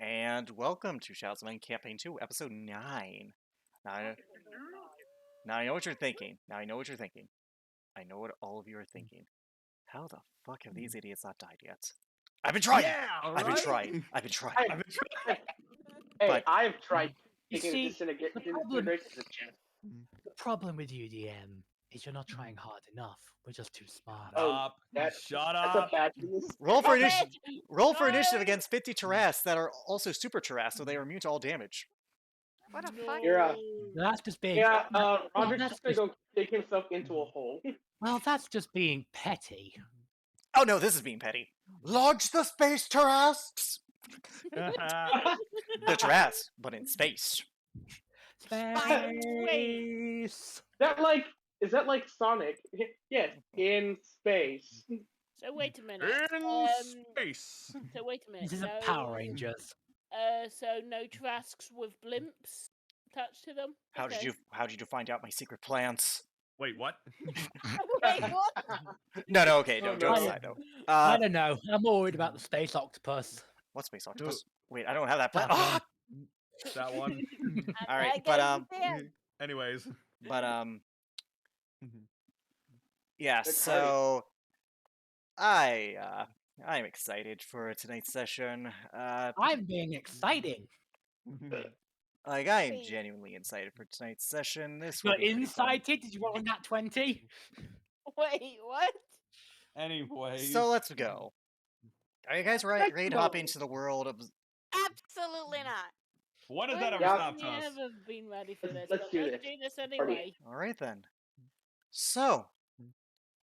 And welcome to Javelin Campaign 2, Episode 9. Now I know what you're thinking. I know what all of you are thinking. How the fuck have these idiots not died yet? I've been trying! Yeah, I've been trying! Hey, But- I've tried You taking see, disintegration problem- to the chest. The problem with you, DM, is you're not trying hard enough. We're just too smart. Oh, Shut That's a up. bad news. Roll for, Stop it! roll for No! initiative against 50 Terras that are also super Terras, so they are immune to all damage. What the fuck? You're That's just being. Yeah, Roger's that's just gonna go dig himself into a hole. Well, that's just being petty. Oh no, this is being petty. Launch the space Terras! The Terras, but in space. Space. Is that like Sonic? Yes, in space. So wait a minute. In space. So wait a minute. This is a no, Power Rangers. So no Trasks with blimps attached to them. How Okay. did you find out my secret plans? Wait, what? Wait, what? No, okay, no, Oh, jokes no. aside though. I don't know. I'm more worried about the space octopus. What's space octopus? Wait, I don't have that plan. That Ah! That one. All right, I but guess you Anyways. Yeah. Good So, I'm excited for tonight's session. I'm being exciting. Like I am Wait. genuinely excited for tonight's session. This will You're be pretty fun. incited? Did you roll on that 20? Wait, what? Anyways. So let's go. Are you guys ready to hop go. into the world of? Absolutely not. What has that ever Yeah. stopped us? Never been ready for this. Let's but do let's this. do this anyway. All right then. So,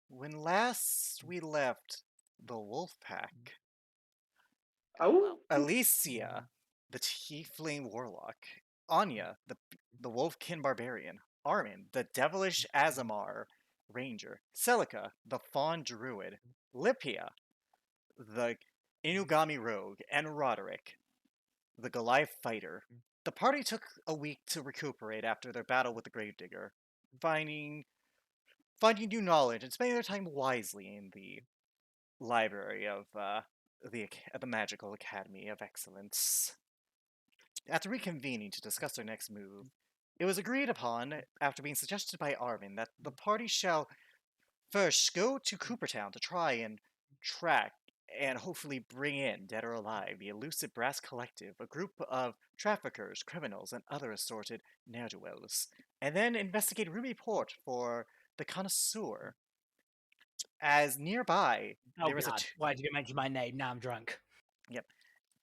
when last we left the wolf pack, Oh, Alicia, the tiefling warlock, Anya, the wolfkin barbarian, Armin, the devilish Azamar ranger, Celica, the fawn druid, Lipia, the Inugami rogue, and Roderick, the Goliath fighter. The party took a week to recuperate after their battle with the Gravedigger, finding new knowledge and spending their time wisely in the library of the Magical Academy of Excellence. After reconvening to discuss their next move, it was agreed upon, after being suggested by Armin, that the party shall first go to Coopertown to try and track and hopefully bring in, dead or alive, the elusive Brass Collective, a group of traffickers, criminals, and other assorted ne'er-do-wells, and then investigate Ruby Port for the connoisseur. As nearby, Oh, there is a God. Why did you mention my name? Now I'm drunk.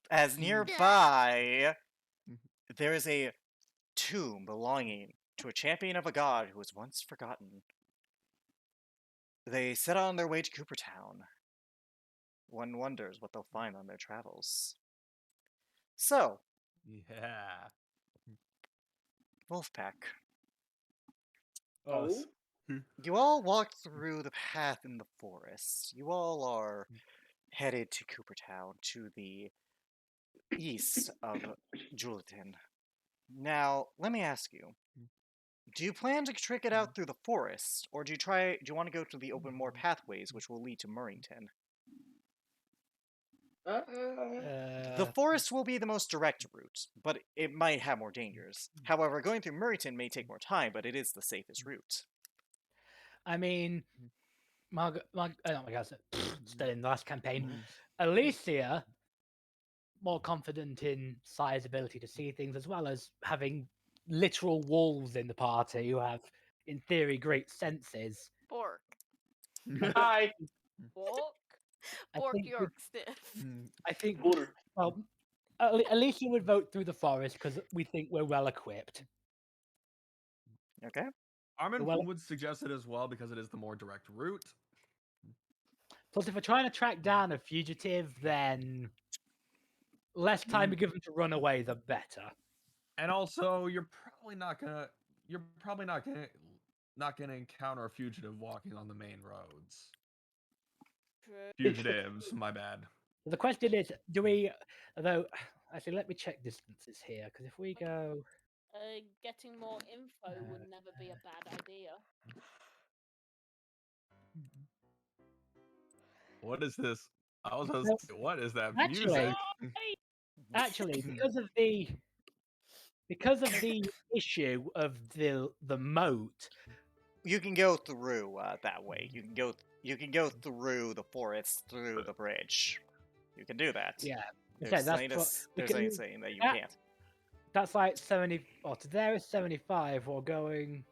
As nearby, there is a tomb belonging to a champion of a god who was once forgotten. They set on their way to Coopertown. One wonders what they'll find on their travels. So, Yeah. Wolfpack, Us. you all walked through the path in the forest. You all are headed to Coopertown, to the east of Juleton. Now, let me ask you. Do you plan to trick it out through the forest, or do you want to go through the open moor pathways which will lead to Murrington? The forest will be the most direct route, but it might have more dangers. However, going through Murrington may take more time, but it is the safest route. I mean, not Margaret, still in the last campaign. Alicia, more confident in Sire's ability to see things, as well as having literal wolves in the party who have, in theory, great senses. Bork. Hi. Bork. I Bork think York stiff. I think, Bork. well, Alicia would vote through the forest because we think we're well equipped. Okay? Armin Well- would suggest it as well because it is the more direct route. Plus, if we're trying to track down a fugitive, then less time we give them to run away, the better. And also, you're probably not gonna encounter a fugitive walking on the main roads. True. Fugitives, my bad. The question is, do we? Although, actually, let me check distances here, because if we go, Getting more info would never be a bad idea. What is this? I was Well, gonna say, what is that actually- music? actually, because of the issue of the moat, You can go through that way. You can go through the forest, through the bridge. You can do that. yeah, There's okay, nothing that's there's nothing saying that you that- can't. that's like 70. Or to there is 75. Or going,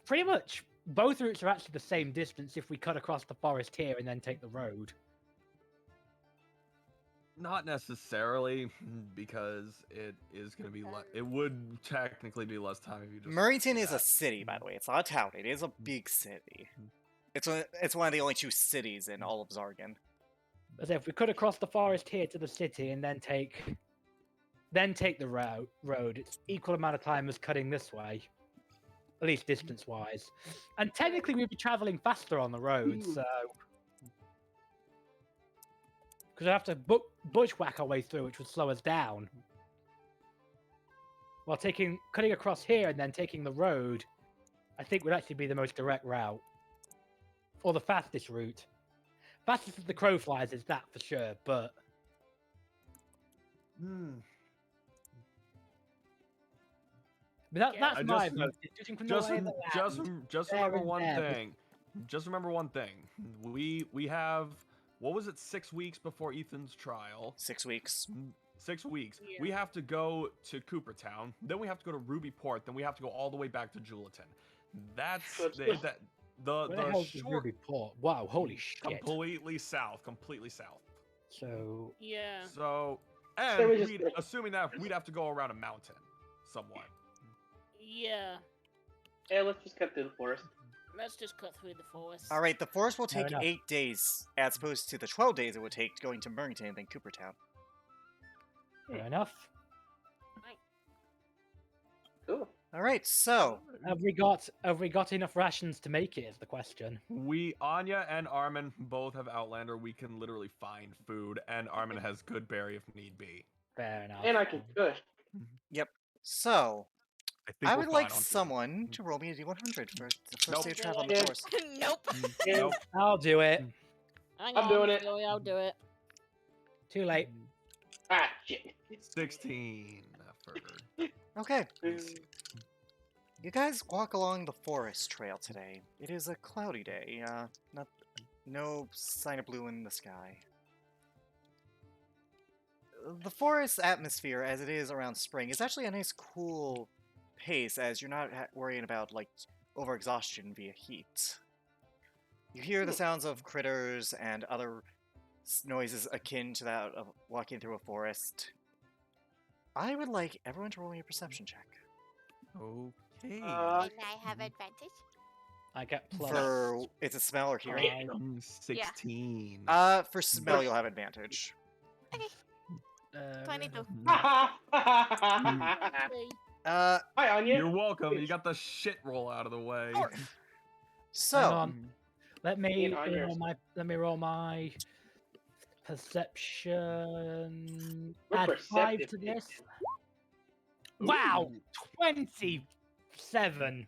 pretty much both routes are actually the same distance if we cut across the forest here and then take the road. Not necessarily, because it is going to be it would technically be less time if you just. Murrington do is a that. city, by the way. It's not a town. It is a big city. It's one of the only 2 cities in all of Zargan. As if we cut across the forest here to the city and then take the road, it's equal amount of time as cutting this way, at least distance-wise. And technically, we'd be traveling faster on the road, so because I have to bushwhack our way through, which would slow us down. While cutting across here and then taking the road, I think would actually be the most direct route, or the fastest route. Fastest as the crow flies is that for sure, but that's I my just- vote. Judging from the lay of the land, just there remember and one there, but- thing. Just remember one thing. We have, what was it, 6 weeks before Ethan's trial? 6 weeks. 6 weeks. Yeah. We have to go to Coopertown, then we have to go to Ruby Port, then we have to go all the way back to Juleton. That's That's the just- the where the hell's the short Ruby Port? Wow, holy shit! completely south. So Yeah. So, So and we just- assuming that we'd have to go around a mountain somewhat. Yeah. Yeah, let's just cut through the forest. Let's just cut through the forest. All right, the forest will Fair take enough. 8 days, as opposed to the 12 days it would take going to Murrington and then Coopertown. fair enough. Cool. All right, so Have we got enough rations to make it? Is the question. Anya and Armin both have Outlander. We can literally find food, and Armin has good berry if need be. Fair enough. And I can push. so think I we're would fine like on food. someone to roll me a D100 for the first Nope. day of travel on the Yeah. forest. Nope. Yeah. Nope. I'll do it. Hang I'm on, doing it. Joey, I'll do it. Too late. Ah, shit. 16 for Okay, you guys walk along the forest trail today. It is a cloudy day. No sign of blue in the sky. The forest atmosphere, as it is around spring, is actually a nice, cool pace, as you're not worrying about like overexhaustion via heat. You hear the sounds of critters and other noises akin to that of walking through a forest. I would like everyone to roll me a perception check. Okay. And I have advantage. I get plus. For it's a smell or hearing. 16. For smell you'll have advantage. 22. Hi, See, Anya. You're welcome. You got the shit roll out of the way. Or- Hang So on. Let me And Anya's- roll my Perception. We're Add 5 to perceptive this. people. Wow, Ooh. 27.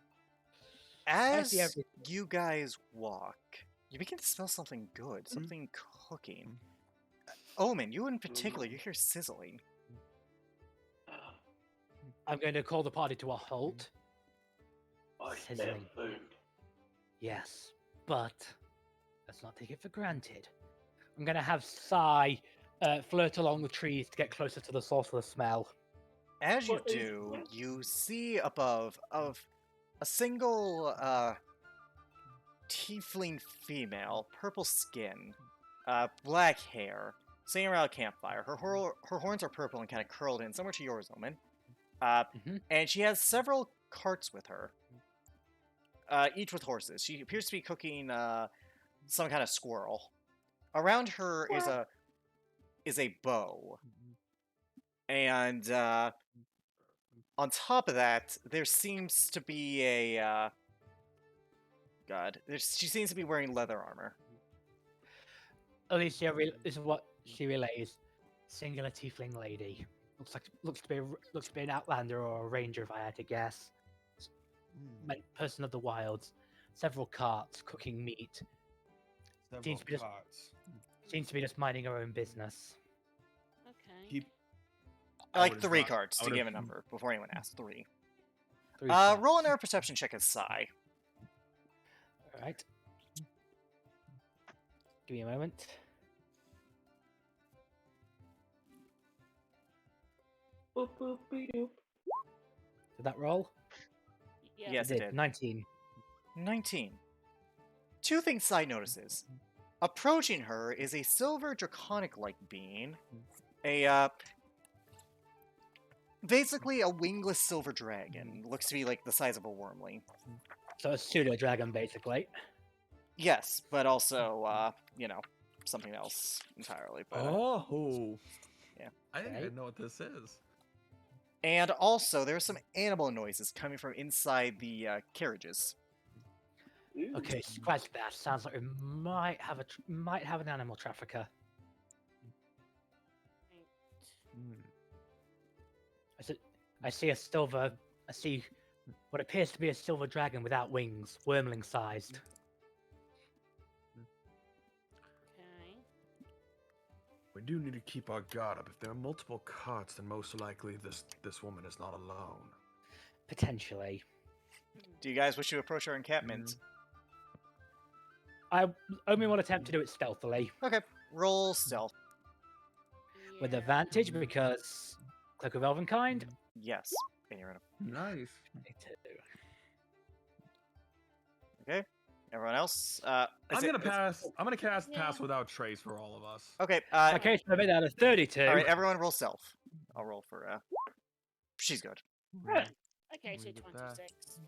I see As everything. you guys walk, you begin to smell something good, something cooking. Omen, you in particular, you hear sizzling. I'm going to call the party to a halt. I smell Sizzling. food. Yes, but let's not take it for granted. I'm going to have Sai flirt along the trees to get closer to the source of the smell. As you What is do, that? you see above of a single tiefling female, purple skin, black hair, sitting around a campfire. Her horns are purple and kind of curled in, similar to yours, Omen. And she has several carts with her, each with horses. She appears to be cooking some kind of squirrel. Around her is a bow, and on top of that, there seems to be a she seems to be wearing leather armor. Alicia is what she relays. Singular tiefling lady. Looks to be an outlander or a ranger, if I had to guess. Person of the wilds. Several carts cooking meat. Several to be just- carts. Seems to be just minding her own business. Okay. Keep. I I like would've 3 thought- carts I to would've- give a number before anyone asks. 3. 3 carts. Roll an air perception check as Psy. All right. Give me a moment. Boop, boop, beep, doop. Did that roll? Yeah. Yes, it did. 19. 19. 2 things Psy notices. Approaching her is a silver draconic-like being. Basically a wingless silver dragon. Looks to be like the size of a wormling. So a pseudo dragon, basically. Yes, but also, something else entirely. But, Oh. yeah. I think I Okay. know what this is. And also, there are some animal noises coming from inside the carriages. Ooh. Okay, scratch that. Sounds like we might have an animal trafficker. I see what appears to be a silver dragon without wings, wormling sized. Okay. We do need to keep our guard up. If there are multiple carts, then most likely this woman is not alone. Potentially. Do you guys wish to approach our encampment? I only want to attempt to do it stealthily. Okay, roll stealth. With Yeah. advantage because Cloak of Elvenkind. Yes. And you're in Nice. 22. everyone else? I'm gonna cast Yeah. pass without trace for all of us. Okay, Okay, so I made that a 32. alright, everyone roll stealth. I'll roll for, she's good. Okay, so Look at that. 26.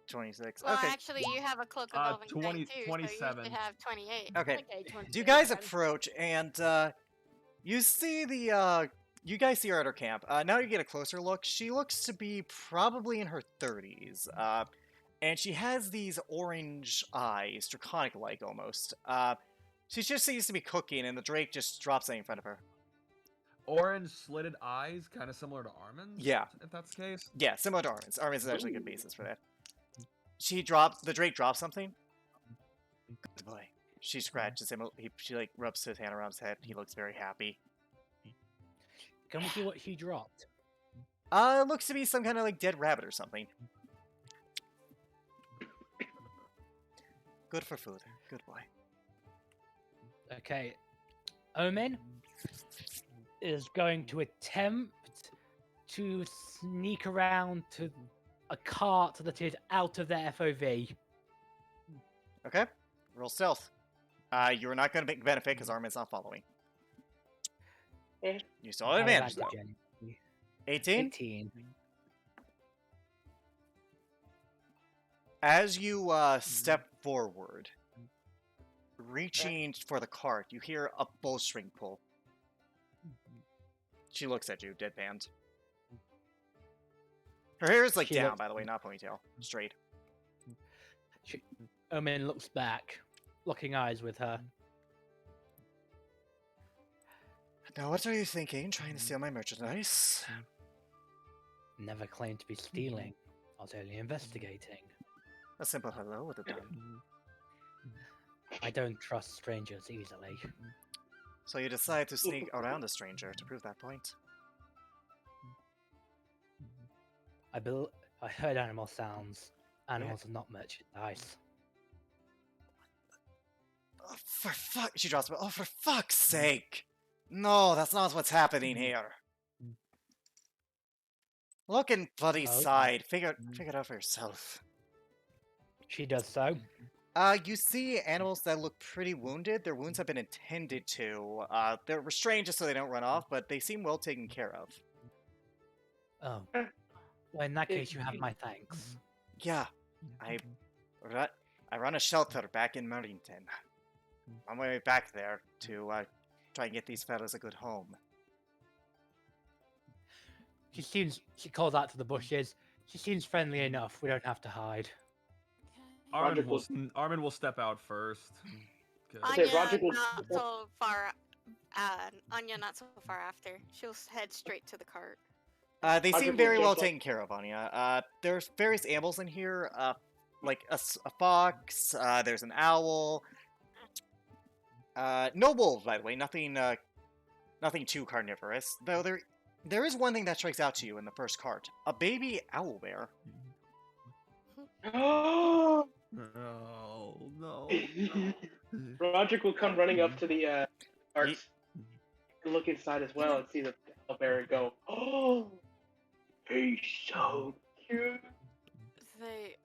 26. Well, Okay. actually, you have a cloak of 20 Elven too, so you 27. should have 28. Okay. Okay, 26. You guys then. approach, and you see you guys see her at her camp. Now you get a closer look. She looks to be probably in her 30s. And she has these orange eyes, draconic-like almost. She just seems to be cooking, and the Drake just drops it in front of her. Orange slitted eyes, kind of similar to Armin's. Yeah. If that's the case. Yeah, similar to Armin's. Armin's is actually a good Ooh. basis for that. The Drake drops something. Good boy. She scratches him. She like rubs his hand around his head. He looks very happy. Can we see what he dropped? It looks to be some kind of like dead rabbit or something. Good for food. Good boy. Okay. Omen is going to attempt to sneak around to a cart that is out of their FOV. Okay. Roll stealth. You're not going to benefit because Armin's not following. Eh. You still have advantage though. Advantage, 18. 18. As you step forward, reaching for the cart, you hear a bowstring pull. She looks at you, deadpanned. Her hair is like She down, looks- by the way, not ponytail, straight. Omen looks back, locking eyes with her. Now, what are you thinking? Trying to steal my merchandise? Never claimed to be stealing. I was only investigating. A simple hello would have done. I don't trust strangers easily. So you decide to sneak around a stranger to prove that point? I heard animal sounds. Animals are not merchandise. Oh, for fuck! She drops. Oh, for fuck's sake! No, that's not what's happening here. Look in bloody Oh. side. Figure it out for yourself. She does so. You see animals that look pretty wounded. Their wounds have been attended to. They're restrained just so they don't run off, but they seem well taken care of. Oh. Well, in that case, you have my thanks. Yeah, I run a shelter back in Marrington. On my way back there to try and get these fellas a good home. She calls out to the bushes. She seems friendly enough. We don't have to hide. Roger Armin will step out first. 'cause- Okay, Anya Roger will- not so far. Anya not so far after. She'll head straight to the cart. They Roger seem will very jump well up. taken care of, Anya. There's various animals in here, like a fox. There's an owl. No wolves, by the way. Nothing too carnivorous. Though there is one thing that strikes out to you in the first cart: a baby owl bear. Oh no. Roderick will come running up to the carts and look inside as well and see the bear and go, "Oh, he's so cute." They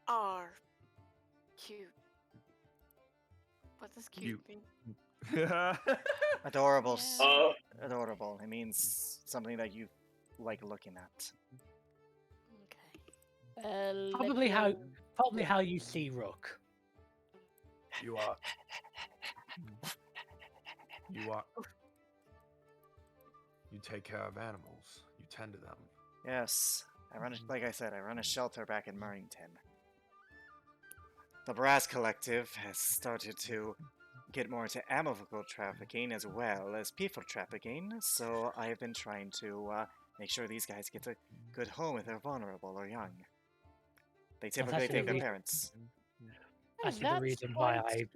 are cute. What does cute Cute. mean? Adorable. Yeah. Adorable. It means something that you like looking at. Okay. Probably how you see Rook. You are. You take care of animals. You tend to them. Yes, like I said, I run a shelter back in Marrington. The Brass Collective has started to get more into amicable trafficking as well as people trafficking, so I have been trying to make sure these guys get a good home if they're vulnerable or young. They typically actually take their really- parents. That's the reason why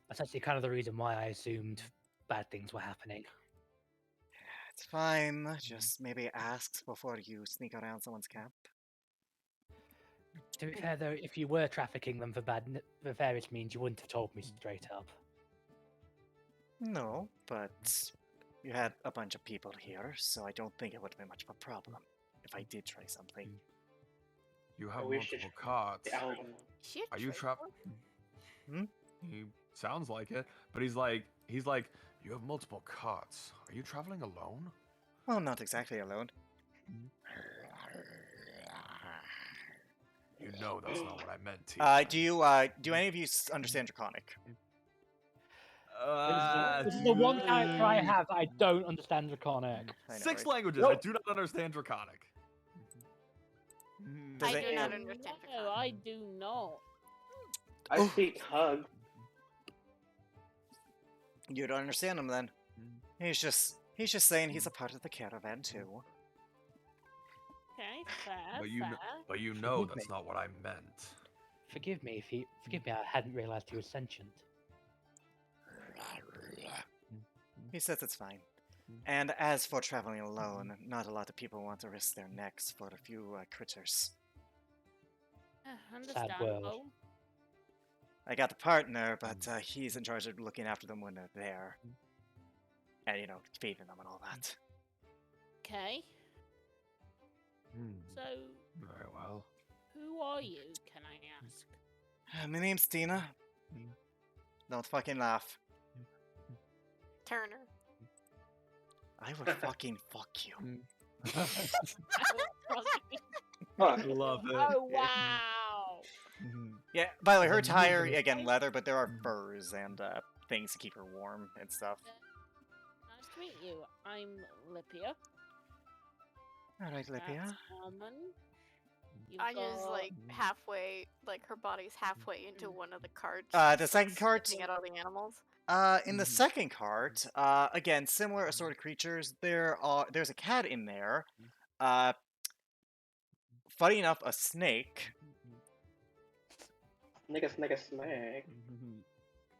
That's actually kind of the reason why I assumed bad things were happening. It's fine, just maybe ask before you sneak around someone's camp. To be fair, though, if you were trafficking them for various means, you wouldn't have told me straight up. No, but you had a bunch of people here, so I don't think it would be much of a problem if I did try something. You have we should- multiple carts. The owl. She a Are you traitor? He sounds like it, but he's like, you have multiple carts. Are you traveling alone? Well, not exactly alone. You know that's not what I meant to. Do any of you understand Draconic? This is the one character I have that I don't understand Draconic. I know, 6 right? languages. No. I do not understand Draconic. Does I it- do not Damn. understand. No, I do not. I speak hug. You don't understand him then. He's just saying he's a part of the caravan too. Okay, fair, But you fair. know, but you know Forgive that's me. not what I meant. Forgive me, I hadn't realized he was sentient. He says it's fine. And as for traveling alone, not a lot of people want to risk their necks for a few critters. Understandable. I got the partner, but he's in charge of looking after them when they're there. And, feeding them and all that. Okay, so Very well. who are you, can I ask? My name's Tina. Don't fucking laugh. Turner. I would fucking fuck you. Fuck. Love it. Oh wow! Yeah, by the way, her tire, again, leather, but there are furs and things to keep her warm and stuff. Nice to meet you. I'm Lipia. Alright, Lipia. That's Almond. You've Anya's got- like halfway, like her body's halfway into one of the carts. The second cart, looking at all the animals. In the second cart, again, similar assorted creatures. There's a cat in there. Funny enough, a snake. Snake.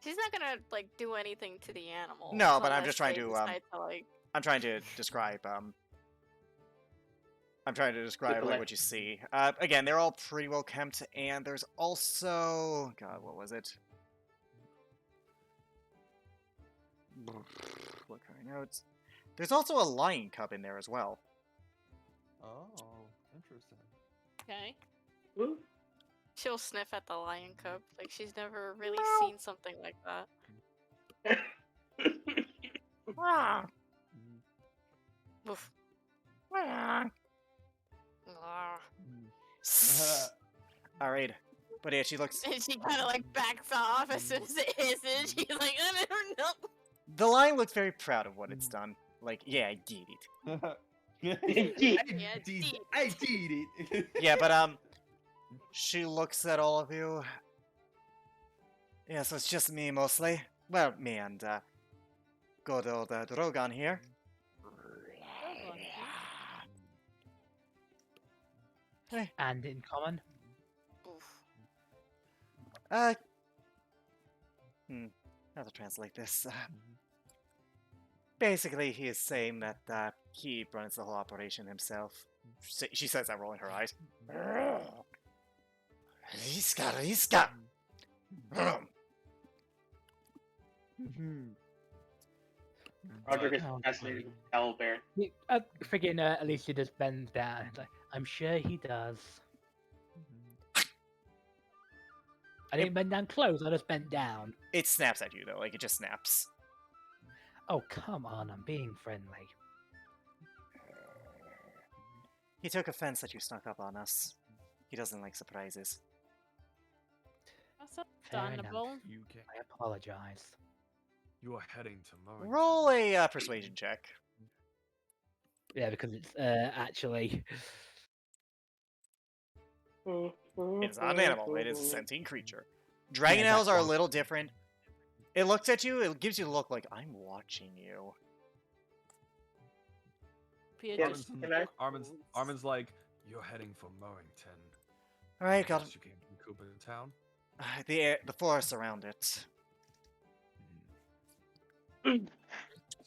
She's not gonna like do anything to the animal. No, but I'm just trying to like. I'm trying to describe like what you see. Again, they're all pretty well kept, and there's also God, what was it? What kind of notes? There's also a lion cub in there as well. Oh, interesting. Okay. Ooh. She'll sniff at the lion cub. Like she's never really seen something like that. Oof. All right, but yeah, she looks. And she kind of like backs off as soon as it hits it. She's like, I don't know. The lion looks very proud of what it's done. Like, yeah, I did it. I did it. Yeah, but she looks at all of you. Yeah, so it's just me mostly. Well, me and good old Drogon here. Hey. And in common. Oof. How to translate this? Basically, he is saying that he runs the whole operation himself. She says that, rolling her eyes. Riska. Roderick is Oh, fascinated with owlbear. Friggin' Alicia just bends down. It's like, I'm sure he does. I didn't bend down close, I just bent down. It snaps at you though, like it just snaps. Oh, come on, I'm being friendly. He took offense that you snuck up on us. He doesn't like surprises. That's Fair enough. understandable. You can. I apologize. You are heading to Mowing. Roll a persuasion check. Yeah, because it's actually. It's not an animal, it is a sentient creature. Dragon Yeah, owls that are a one. little different. It looks at you, it gives you the look like, I'm watching you. Pia Yeah, just- can I- Armin's like, you're heading for Mowington. Alright, got Guess you came from Cooper Town. the forest around it.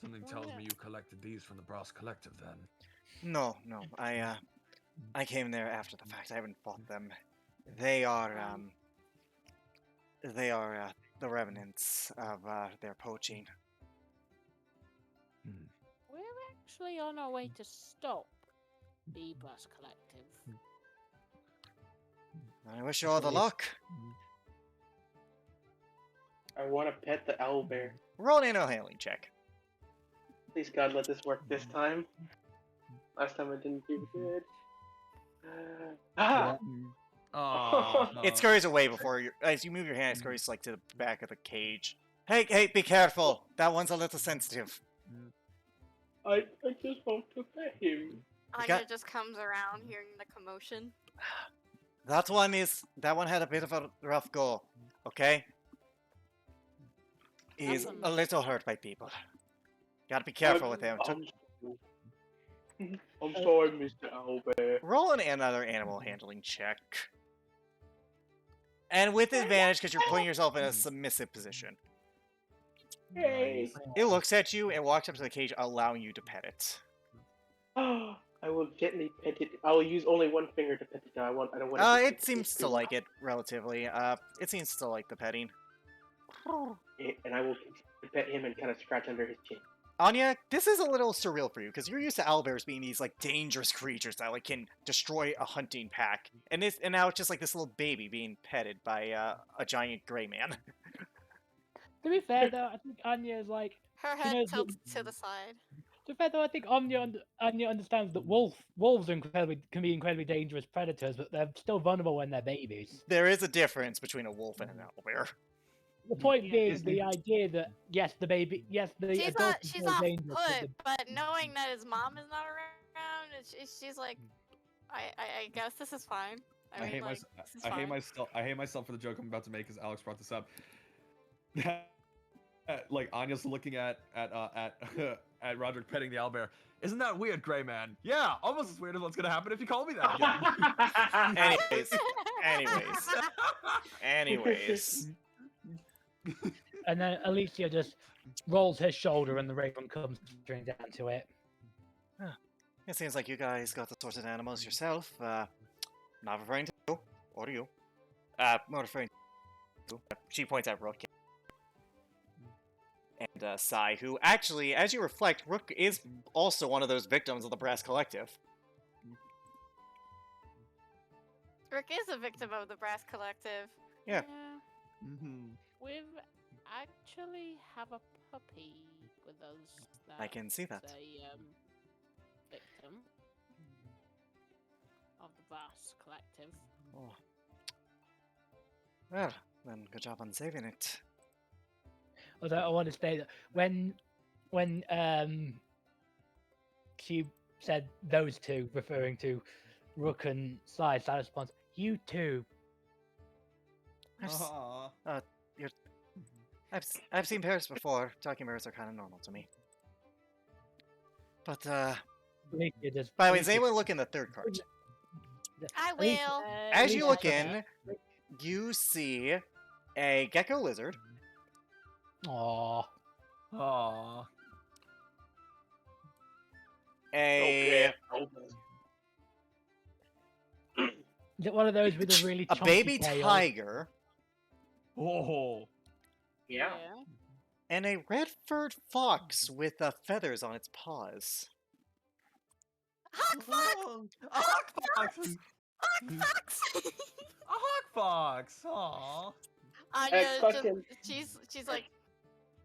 Something tells me you collected these from the Brass Collective then. No, I came there after the fact. I haven't fought them. They are the remnants of their poaching. We're actually on our way to stop the Brass Collective. I wish you all the luck. I want to pet the owlbear. Roll an animal handling check. Please God, let this work this time. Last time I didn't do good. Ah! It scurries away before you. As you move your hand, it scurries like to the back of the cage. Hey, be careful. That one's a little sensitive. I just want to pet him. Anya got- just comes around hearing the commotion. That one had a bit of a rough go. Okay. He's Nothing. a little hurt by people. Gotta be careful with him. I'm sorry, Mr. Owlbear. Roll another animal handling check. And with advantage because you're putting yourself in a submissive position. Hey. It looks at you and walks up to the cage, allowing you to pet it. I will gently pet it. I will use only one finger to pet it. I don't want. It seems to like it relatively. It seems to like the petting. And I will continue to pet him and kind of scratch under his chin. Anya, this is a little surreal for you because you're used to owlbears being these like dangerous creatures that like can destroy a hunting pack, and now it's just like this little baby being petted by a giant gray man. To be fair though, I think Anya is like. Her You head know, tilts to the side. To be fair though, I think Anya understands that wolves can be incredibly dangerous predators, but they're still vulnerable when they're babies. There is a difference between a wolf and an owlbear. The point being, the idea that the She's adult not. is She's more off dangerous, put, but knowing that his mom is not around, she's like, I guess this is fine. I mean, hate like, myself. this is I hate fine. myself. I hate myself for the joke I'm about to make because Alex brought this up. like Anya's looking at at Roderick petting the owlbear. Isn't that weird, Gray Man? Yeah, almost as weird as what's gonna happen if you call me that again. Anyways. And then Alicia just rolls her shoulder and the raven comes straight down to it. It seems like you guys got the sorted animals yourself. Not referring to you, or to you. Not referring to you. She points at Rook. And Sai, who actually, as you reflect, Rook is also one of those victims of the Brass Collective. Rick is a victim of the Brass Collective. Yeah. We've actually have a puppy with us. I can see that. That's a victim of the Brass Collective. Oh. Well, then good job on saving it. Although I want to say that when she said those two, referring to Rook and Sai, Sai responds, "You too." I've seen bears before. Talking bears are kind of normal to me. But Alicia just- by the way, does Alicia- anyone look in the third card? I Alicia- will. As you look Alicia- in, you see a gecko lizard, Aw. Aww. a Is it one of those with a really a chunky baby tail? tiger, Oh. Yeah. and a red-furred fox with feathers on its paws. Hawk Fox! A hawk fox. Hawk Fox! A hawk fox. Aww. Anya just, question. she's like,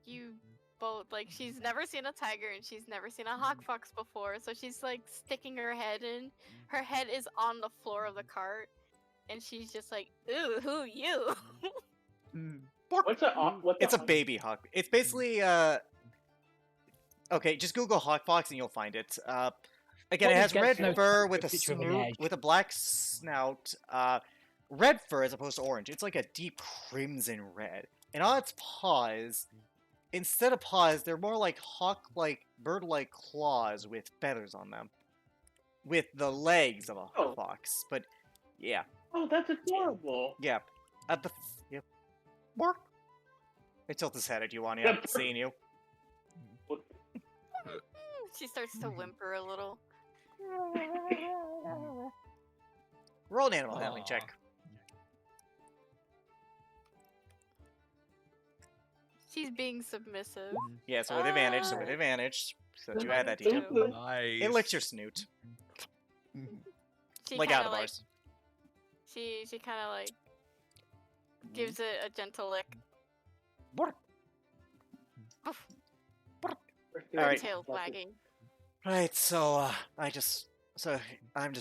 you both, like, she's never seen a tiger and she's never seen a hawk fox before, so she's like sticking her head in. Her head is on the floor of the cart, and she's just like, ooh, who you? What's It's a baby hawk. It's basically okay, just Google hawk fox and you'll find it. Again, it What has is red Getsnow fur with a picture of an snoot, egg? with a black snout. Red fur as opposed to orange. It's like a deep crimson red. And on its paws, instead of paws, they're more like hawk-like, bird-like claws with feathers on them, with the legs of a Oh. fox. But yeah, Oh, that's adorable. yeah. At the yep. Bark. I tilt his head at you, Anya, Yeah, seeing you. She starts to whimper a little. Roll an animal handling Aw. check. She's being submissive. Yeah, so with advantage, so with Ah. advantage. So that you add that detail. Ooh. Nice. It licks your snoot. She Like kinda out of the like bars. she kind of like gives it a gentle lick. Bark. Her Alright. tail wagging. Right, so I'm just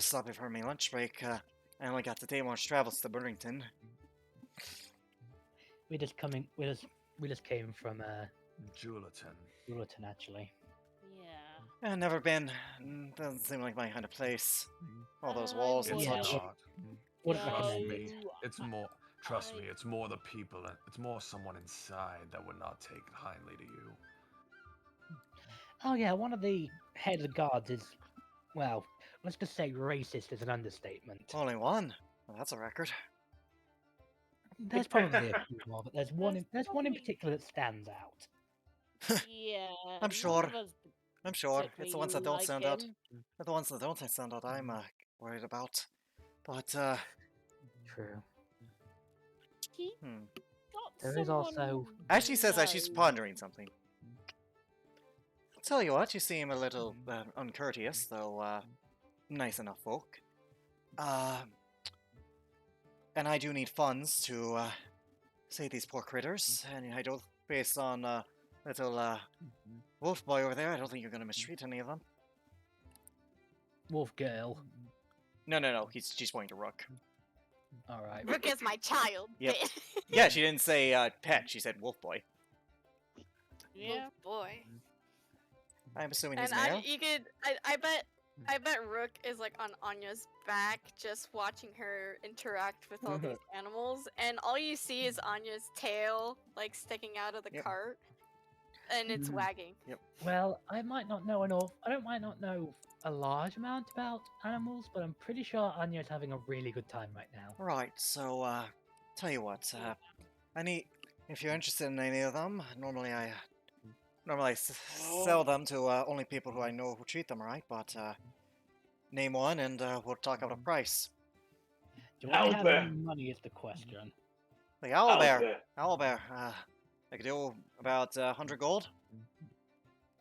stopping for my lunch break. I only got the day more travels to Burlington. We just came from Julaton. Bulletin actually. Yeah. I've never been. Doesn't seem like my kind of place. All those walls and It's Yeah. such. not. Wouldn't Yeah, Trust recommend me. it. It's more. Trust me. It's more the people. It's more someone inside that would not take kindly to you. Oh yeah, one of the head of guards is, well, let's just say racist is an understatement. Only one. Well, that's a record. There's probably a few more, but there's one in probably- particular that stands out. Yeah. I'm none sure. of us I'm sure. It's the ones that don't particularly stand out. like him. They're the ones that don't stand out. I'm worried about. But True. He hmm. got There is someone also- who As she says that, she's knows. pondering something. I'll tell you what, you seem a little uncourteous, though nice enough folk. And I do need funds to save these poor critters, and I don't, based on little wolf boy over there, I don't think you're going to mistreat any of them. Wolf girl. No, she's pointing to Rook. All right. Rook is my child. Yep. Yeah, she didn't say pet, she said wolf boy. Yeah. Oh boy. I'm assuming And he's male. I bet Rook is like on Anya's back, just watching her interact with all these animals, and all you see is Anya's tail like sticking out of the Yep. cart, and it's wagging. Well, I might not know enough. Might not know a large amount about animals, but I'm pretty sure Anya's having a really good time right now. Right, so, tell you what, if you're interested in any of them, normally I sell them to only people who I know who treat them right, but name one and we'll talk about a price. Do I have any Owlbear. money is the question. The owlbear. Owlbear. Owlbear. I could do about 100 gold.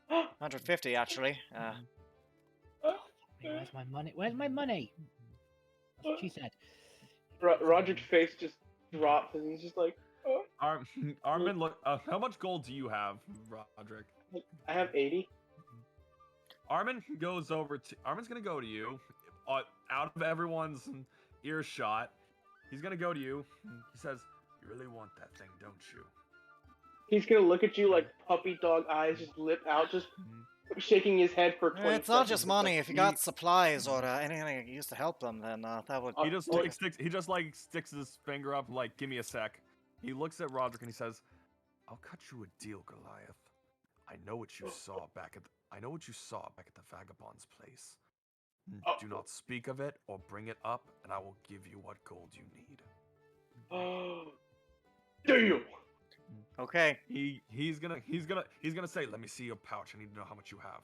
150 actually. Hey, where's my money? Where's my money? That's what she said. Roger's face just drops, and he's just like, oh. Armin, look. How much gold do you have, Roderick? I have 80. Armin's gonna go to you, out of everyone's earshot. He's gonna go to you. He says, "You really want that thing, don't you?" He's gonna look at you like puppy dog eyes, just lip out, just shaking his head for 20 It's not seconds. just money. If you got supplies or anything that used to help them, then that would. He just sticks his finger up, like, "Give me a sec." He looks at Roderick and he says, "I'll cut you a deal, Goliath. I know what you saw back at the vagabond's place. Do not speak of it or bring it up, and I will give you what gold you need." Deal. Okay. He's gonna say, "Let me see your pouch. I need to know how much you have."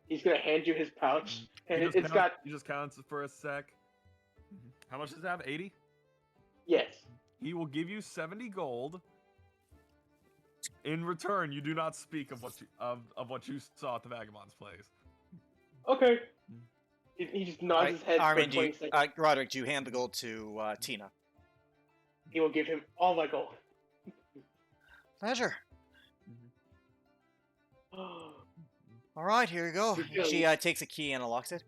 He's gonna hand you his pouch, and He it's just counts for a sec. How much does it have? 80? yes. He will give you 70 gold. In return, you do not speak of what you saw at the vagabond's place. Okay. He just nods his head Armin, for 20 seconds. Roderick, do you hand the gold to Tina? He will give him all my gold. Pleasure. All right, here you go. Good She takes a key and unlocks it.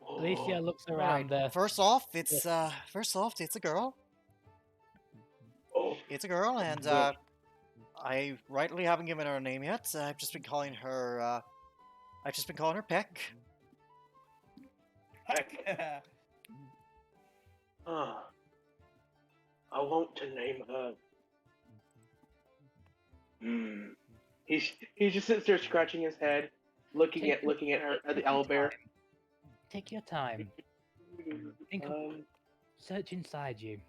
Alicia looks All around right. the. First off, it's a girl. Oh. It's a girl, and I rightly haven't given her a name yet. I've just been calling her. Peck. Heck. I want to name her. He just sits there scratching his head, looking at her at the owlbear. Take your time. Think of, search inside you. It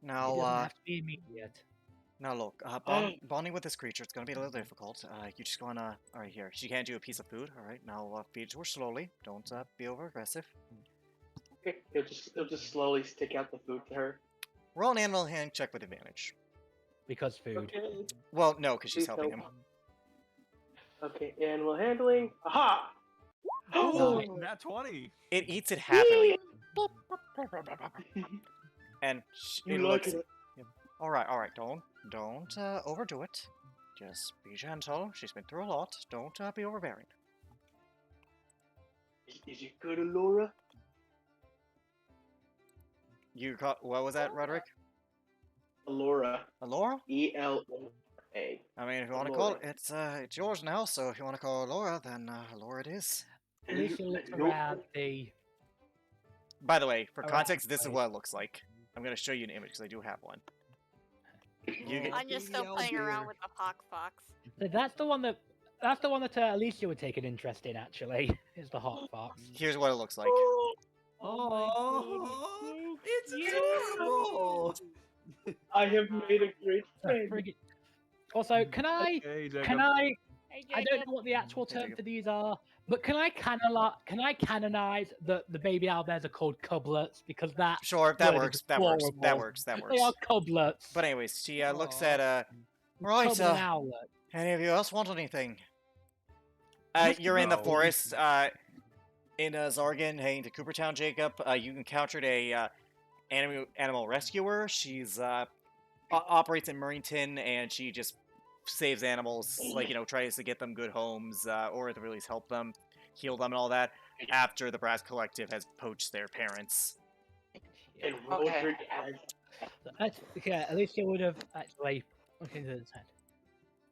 Now, doesn't have to be immediate. now look, bonding with this creature, it's gonna be a little difficult. You just wanna. All right, here. She hands you a piece of food. All right, now feed it to her slowly. Don't be over aggressive. Okay, he'll just slowly stick out the food to her. Roll an animal hand check with advantage. Because food. Okay. Well, no, because she's Please helping don't. him. Okay, animal handling. Aha! Oh. Nat 20. It eats it happily, and You it like looks. it? All right. Don't overdo it. Just be gentle. She's been through a lot. Don't be overbearing. Is it good, Allura? You got what was that, Roderick? Allura. Alora? E-L-O-R-A. I mean, if you want to call it, Allura. it's yours now. So if you want to call her Alora, then Alora it is. Alicia looks Nope. around the. By the way, for Alright, context, this is right. what it looks like. I'm gonna show you an image because I do have one. You can, Anya's still playing around with the hawk fox. So that's the one that. That's the one that Alicia would take an interest in. Actually, is the hawk fox. here's what it looks like. Oh, it's adorable. I have made a great So, friend. also, can I? Okay, Jacob. Can I? Hey, I don't know what the actual Hey, term Jacob. for these are, but can I canonize that the baby owlbears are called cublets because that Sure, that word works. is That works. That adorable. works. That They are works. cublets. But anyways, she looks Aw. at right. Cublet owlet. Any of you else want anything? You're in the No. forest. In Zargan, heading to Coopertown, Jacob. You encountered a animal rescuer. She's operates in Murrington, and she just saves animals. Like tries to get them good homes, or at the very least help them, heal them, and all that. After the Brass Collective has poached their parents. And Okay. Roderick has Yeah, Alicia would have actually looked into this head.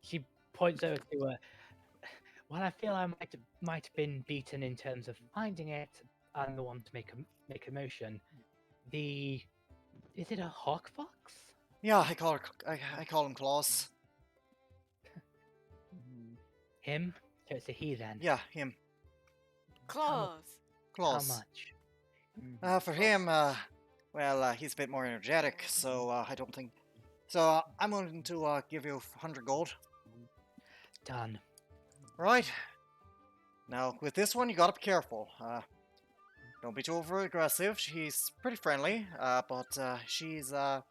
She points over to her. Well, I feel I might have been beaten in terms of finding it and the one to make a motion. Is it a hawk fox? Yeah, I call him Claus. Him? So it's a he then. Yeah, him. Claws. How Claus. much? For him, well, he's a bit more energetic, so I don't think. So I'm willing to give you 100 gold. Done. Right. Now, with this one, you gotta be careful. Don't be too over aggressive. She's pretty friendly, but he's, you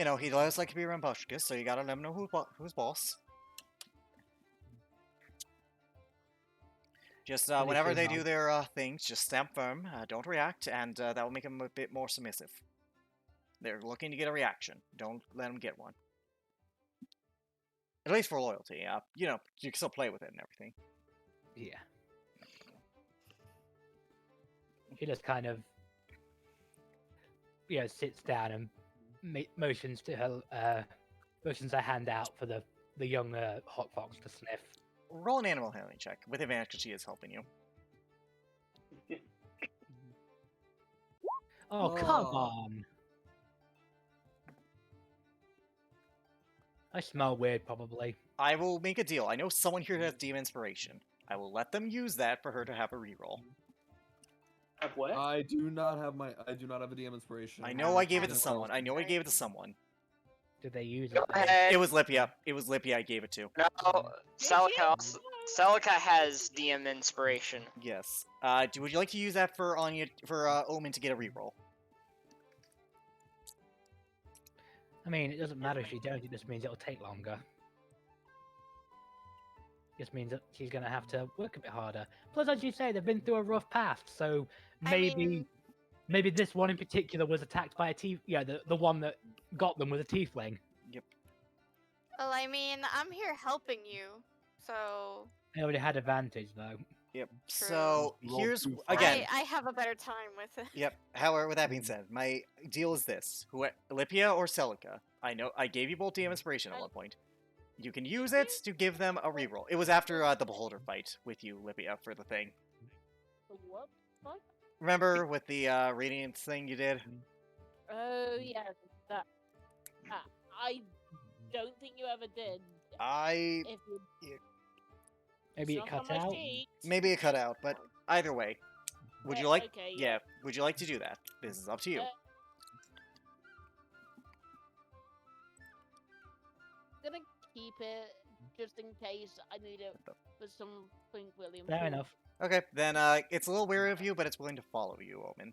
know, he does like to be rambunctious, so you gotta let him know who's boss. Just Really whenever cool they mom. do their things, just stand firm, don't react, and that will make them a bit more submissive. They're looking to get a reaction. Don't let them get one. At least for loyalty. You know, you can still play with it and everything. Yeah. He just kind of, sits down and motions to her, motions her hand out for the young hot fox to sniff. Roll an animal handling check with advantage because she is helping you. Oh, come Oh. on! I smell weird, probably. I will make a deal. I know someone here has DM Inspiration. I will let them use that for her to have a reroll. Have what? I do not have a DM inspiration. I know I gave it to have someone. I know I gave it to someone. Did they use Go it? ahead. It was Lipia. It was Lipia I gave it to. No, Celica has DM inspiration. Yes. Would you like to use that for Omen to get a reroll? I mean, it doesn't matter if she don't. It just means it'll take longer. Just means that she's gonna have to work a bit harder. Plus, as you say, they've been through a rough path, so maybe this one in particular was attacked by a tief. Yeah, the one that got them was a tiefling. Well, I mean, I'm here helping you, so They already had advantage though. Yep. True. So Roll here's too far. again. I have a better time with it. Yep. However, with that being said, my deal is this: Lipia or Celica. I know I gave you both DM Inspiration at one point. You can use it to give them a reroll. It was after the Beholder fight with you, Lipia, for the thing. What? What? Remember with the Radiance thing you did? Oh yeah, that. I don't think you ever did. I If you, Maybe it's it not on cut my out. sheet. maybe it cut out, but either way, would you like? Okay, Yeah. Would you like to do that? This is up to you. Gonna keep it just in case I need it for something really Fair important. enough. Okay, then it's a little wary of you, but it's willing to follow you, Omen.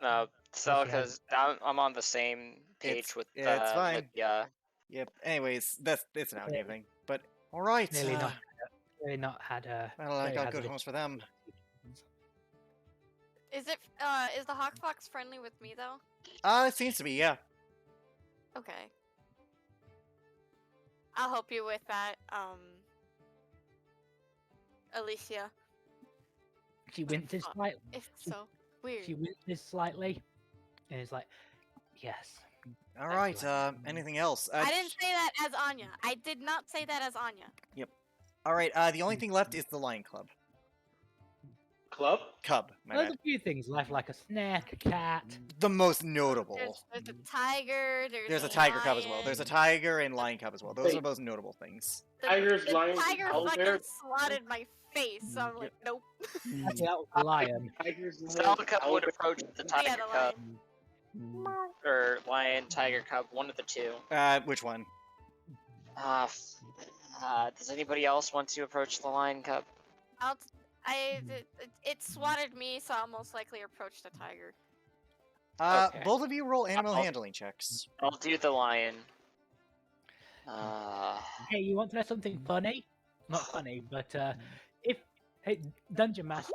No, Celica's. I'm on the same page with it's fine. Lipia. Yep. Anyways, it's an outgame thing. But all right. Really not had a. Well, I very got good hazardous- homes for them. Is the Hawk Fox friendly with me though? It seems to be, yeah. Okay. I'll help you with that, Alicia. She winces Fuck. slightly. It's so weird. She winces slightly, and is like, "Yes." All right. Anything else? I didn't say that as Anya. I did not say that as Anya. All right. The only thing left is the Lion Club. Club? Cub. My There's bad. a few things left, like a snack, a cat. The most notable. There's a tiger. There's a tiger cub as well. There's a lion. tiger and lion cub as well. Those are Wait. the most notable things. Tigers, the lions, and tiger owlbear? fucking swatted my face. So I'm like, nope. Actually, that was the lion. Tigers, lions, Celica would owlbear. approach the Oh, yeah, tiger the cub, lion. or lion, tiger cub, one of the two. Which one? Does anybody else want to approach the lion cub? It swatted me, so I'll most likely approach the tiger. Okay. Both of you roll animal I'll- handling checks. I'll do the lion. Hey, you want to know something funny? Not funny, but hey, Dungeon Master,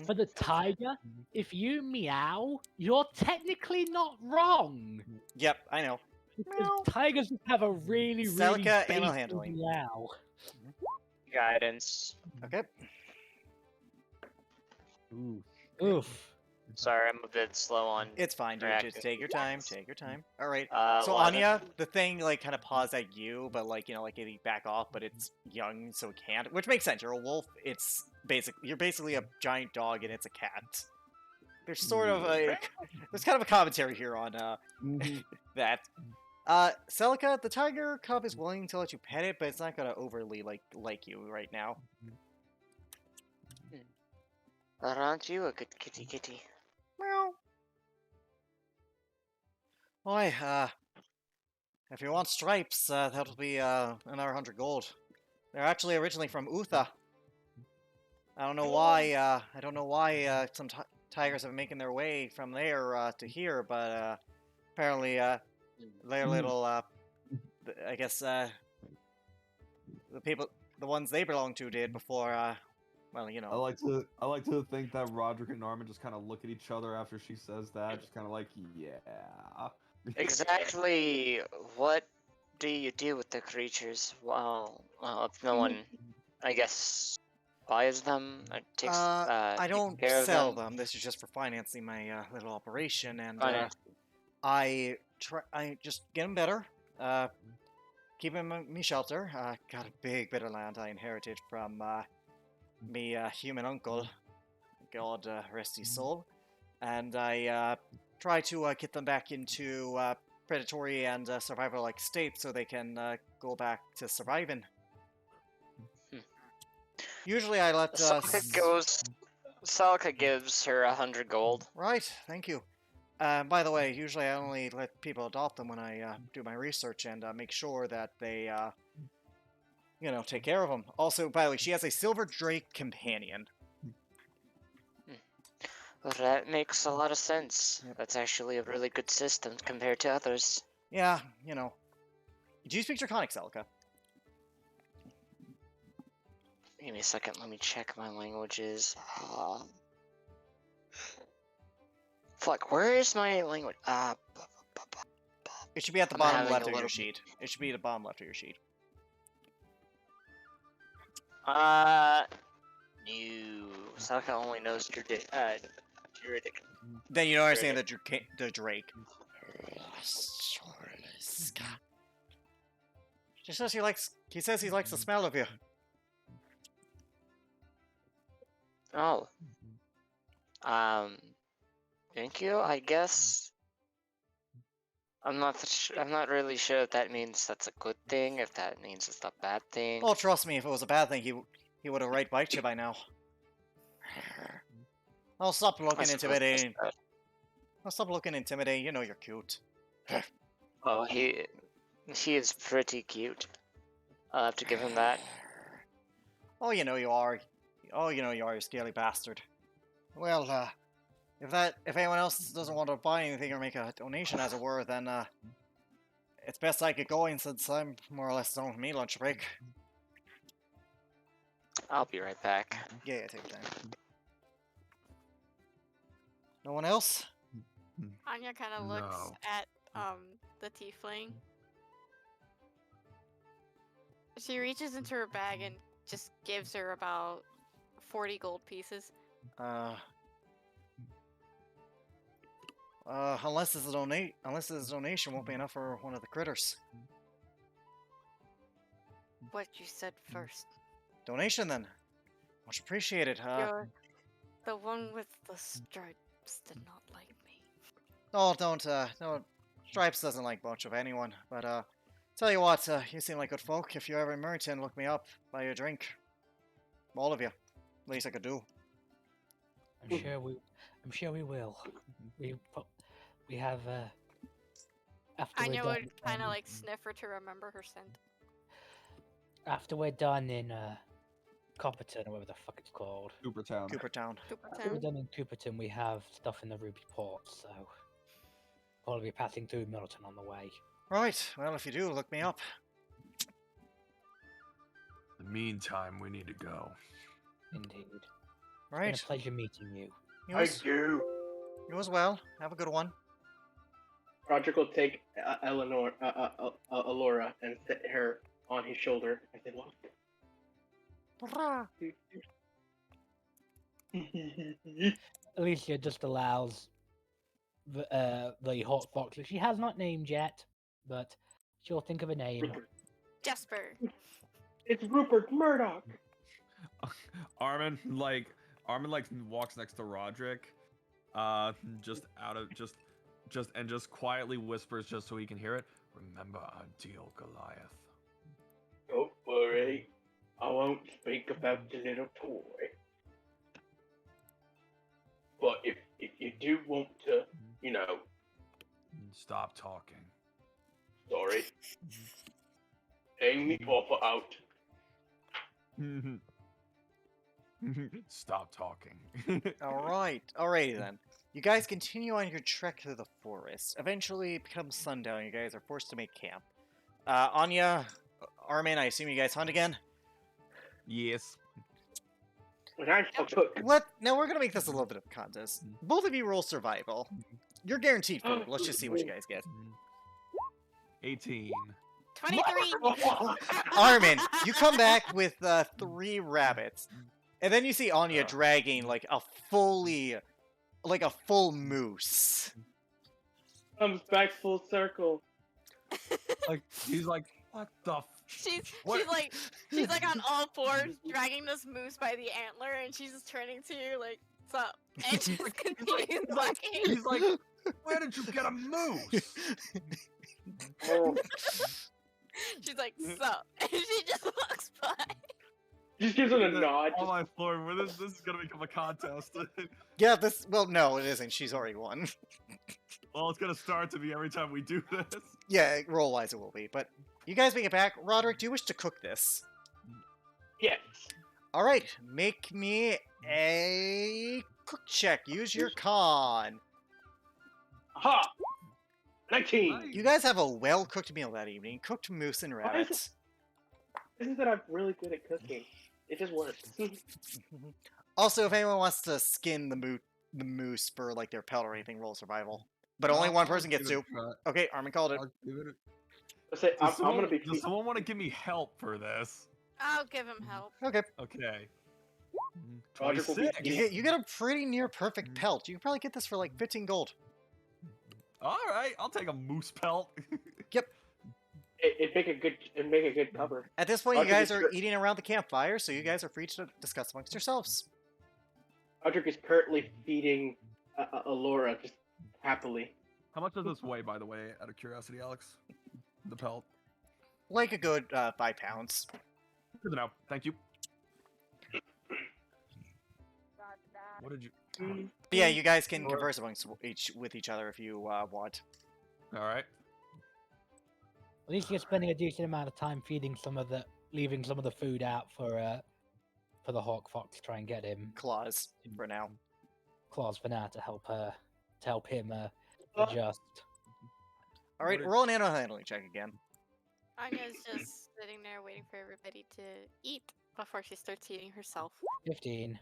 for the tiger, if you meow, you're technically not wrong. Yep, I know. Because tigers have a really Celica, animal basic handling. meow. Guidance. Okay. Oof. Sorry, I'm a bit slow on. It's fine, dude. Just take your time. Take your time. All right. So 11. Anya, the thing like kind of paws at you, but like it'll back off, but it's young, so it can't. Which makes sense. You're a wolf. You're basically a giant dog, and it's a cat. there's sort of a there's kind of a commentary here on that. Celica, the tiger cub is willing to let you pet it, but it's not gonna overly like you right now. But aren't you a good kitty? Meow. Boy, if you want stripes, that'll be another 100 gold. They're actually originally from Utha. I don't know why. I don't know why some tigers have been making their way from there to here, but apparently their little, I guess the ones they belong to did before. Well, you know. I like to think that Roderick and Norman just kind of look at each other after she says that, just kind of like, yeah. Exactly what do you do with the creatures? Well, if no one, I guess, buys them or takes I don't care of sell them. This is just for financing my little operation, and I just get them better. Keep them in me shelter. Got a big bit of land I inherited from me human uncle. God rest his soul. And I try to get them back into predatory and survival-like state so they can go back to surviving. Usually I let Salka gives her 100 gold. Right, thank you. By the way, usually I only let people adopt them when I do my research and make sure that they, you know, take care of them. Also, by the way, she has a silver drake companion. Well, that makes a lot of sense. Yep. That's actually a really good system compared to others. Yeah, you know. Do you speak Draconic, Celica? Give me a second, let me check my languages. Fuck, where is my language? It should be at the bottom left of your sheet. It should be at the bottom left of your sheet. No. Salka only knows Druidic. Then you don't understand the Drake. He says he likes the smell of you. Oh. Thank you, I guess. I'm not really sure if that means that's a good thing, if that means it's a bad thing. Oh, trust me, if it was a bad thing, he would have right biked you by now. I'll stop looking intimidating. I'll stop looking intimidating. You know you're cute. Oh, he is pretty cute. I'll have to give him that. Oh, you know you are. Oh, you know you are, you scaly bastard. Well, if anyone else doesn't want to buy anything or make a donation, as it were, then it's best I get going since I'm more or less done with me lunch break. I'll be right back. Yeah, take your time. No one else? Anya kind of looks at the tiefling. She reaches into her bag and just gives her about 40 gold pieces. Unless it's a donation won't be enough for one of the critters. What you said first. Donation then. Much appreciated. You're the one with the stripes did not like me. Oh, no, Stripes doesn't like much of anyone, but tell you what, you seem like good folk. If you're ever in Merton, look me up, buy you a drink. All of you. Least I could do. I'm sure we will. We have after Anya we're would done, kind of like sniff her to remember her scent. after we're done in Copperton or whatever the fuck it's called. Coopertown. After we're done in Cooperton, we have stuff in the Ruby Port, so probably be passing through Middleton on the way. Right. Well, if you do, look me up. In the meantime, we need to go. Indeed. Right. It's been a pleasure meeting you. Thank you. You as well. Have a good one. Roderick will take Alora and sit her on his shoulder and say, "Well." Alicia just allows the hot fox, which she has not named yet, but she'll think of a name. Jesper. It's Rupert Murdoch. Armin walks next to Roderick, just out of just quietly whispers just so he can hear it. Remember our deal, Goliath. Don't worry, I won't speak about the little toy. But if you do want to, Stop talking. sorry, hang me offer out. Stop talking. Alrighty then. You guys continue on your trek through the forest. Eventually, it becomes sundown. You guys are forced to make camp. Anya, Armin, I assume you guys hunt again? Yes. When I cook, What? Now, we're going to make this a little bit of a contest. Both of you roll survival. You're guaranteed food. Let's just see what you guys get. 18. 23. Armin, you come back with 3 rabbits. And then you see Anya dragging like a full moose. comes back full circle. Like he's like, what the? She's What? she's like on all fours dragging this moose by the antler, and she's just turning to you like, "What's up?" And she's continuing walking. He's like, where did you get a moose? She's like, "Sup?" And she just walks by. Just gives it a nod. Oh my lord, this is gonna become a contest. Yeah, no, it isn't. She's already won. Well, it's gonna start to be every time we do this. Yeah, roll-wise it will be. But you guys make it back. Roderick, do you wish to cook this? Yes. Alright, make me a cook check. Use your con. Aha! 19. You guys have a well-cooked meal that evening. Cooked moose and rabbits. This is that I'm really good at cooking. It just works. Also, if anyone wants to skin the moose for like their pelt or anything, roll survival. But only one person gets to. Okay, Armin called it. I'm gonna be. Does someone want to give me help for this? I'll give him help. Okay. Okay. Roderick will be 26. You get a pretty near perfect pelt. You can probably get this for like 15 gold. All right, I'll take a moose pelt. It'd make a good cover. At this point, you Roderick guys is are cur- eating around the campfire, so you guys are free to discuss amongst yourselves. Roderick is currently feeding Alora just happily. How much does this weigh, by the way, out of curiosity, Alex? The pelt. Like a good 5 pounds. Good to know. Thank you. What did you? But yeah, you guys can converse amongst with each other if you want. All right. At least you're spending a decent amount of time leaving some of the food out for the hawk fox to try and get him Claws for now. claws for now to help him adjust. All right, What did- roll an animal handling check again. Anya's just sitting there waiting for everybody to eat before she starts eating herself. 15.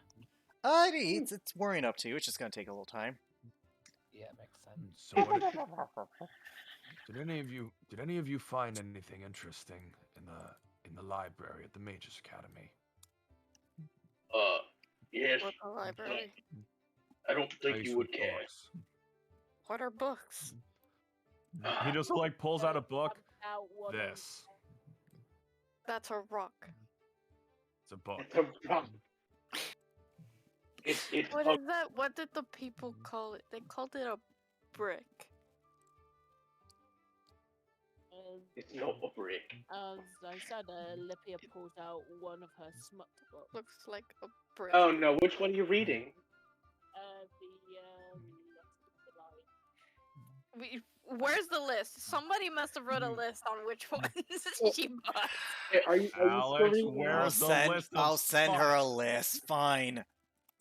It eats. It's warming up too. It's just gonna take a little time. Yeah, makes sense. So what did any of you find anything interesting in the library at the Mages Academy? Yes. What the library? I don't think Place you would with care. books. What are books? He just like pulls out a book. Out one of- This. That's a rock. It's a book. It's a rock. It's What a, is that? What did the people call it? They called it a brick. it's not a brick. As I said, Lippia pulls out one of her smut books. Looks like a brick. Oh no, which one are you reading? Where's the list? Somebody must have wrote a list on which ones she bought. Are you still Alex, reading? where- I'll Where's the send. list of I'll send her a spots? list. Fine.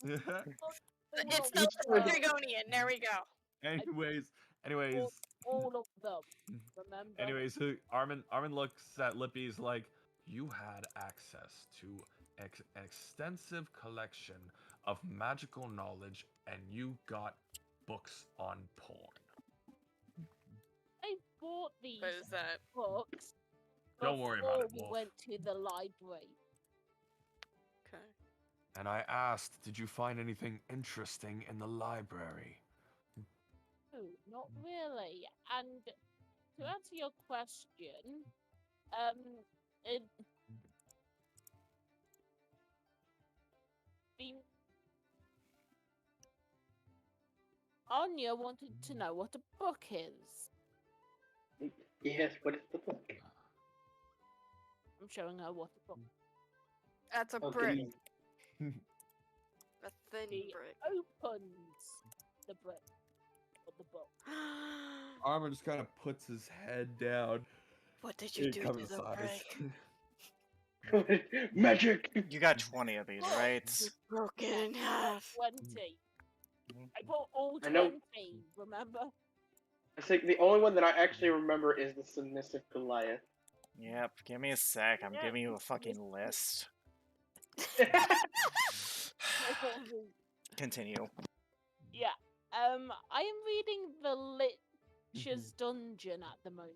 It's the Dragonian. There we go. anyways, All of them. Remember? Armin looks at Lippy's like, you had access to an extensive collection of magical knowledge, and you got books on porn. I bought these What is that? books. Don't worry about it, before we Wolf. went to the library. Okay. And I asked, did you find anything interesting in the library? No, not really. And to answer your question, it, the Anya wanted to know what a book is. Yes, what is the book? I'm showing her what a book. That's a Oh, brick. goodness. A thin She brick. opens the brick of the book. Armin just kind of puts his head down. What did you It do to covers the his eyes. brick? Magic! You got 20 of these, right? You broke it in half. 20. I put all I know. 20, remember? I think the only one that I actually remember is the submissive Goliath. Yep, give me a sec. I'm giving you a fucking list. Continue. Yeah. I am reading the Lich's Dungeon at the moment.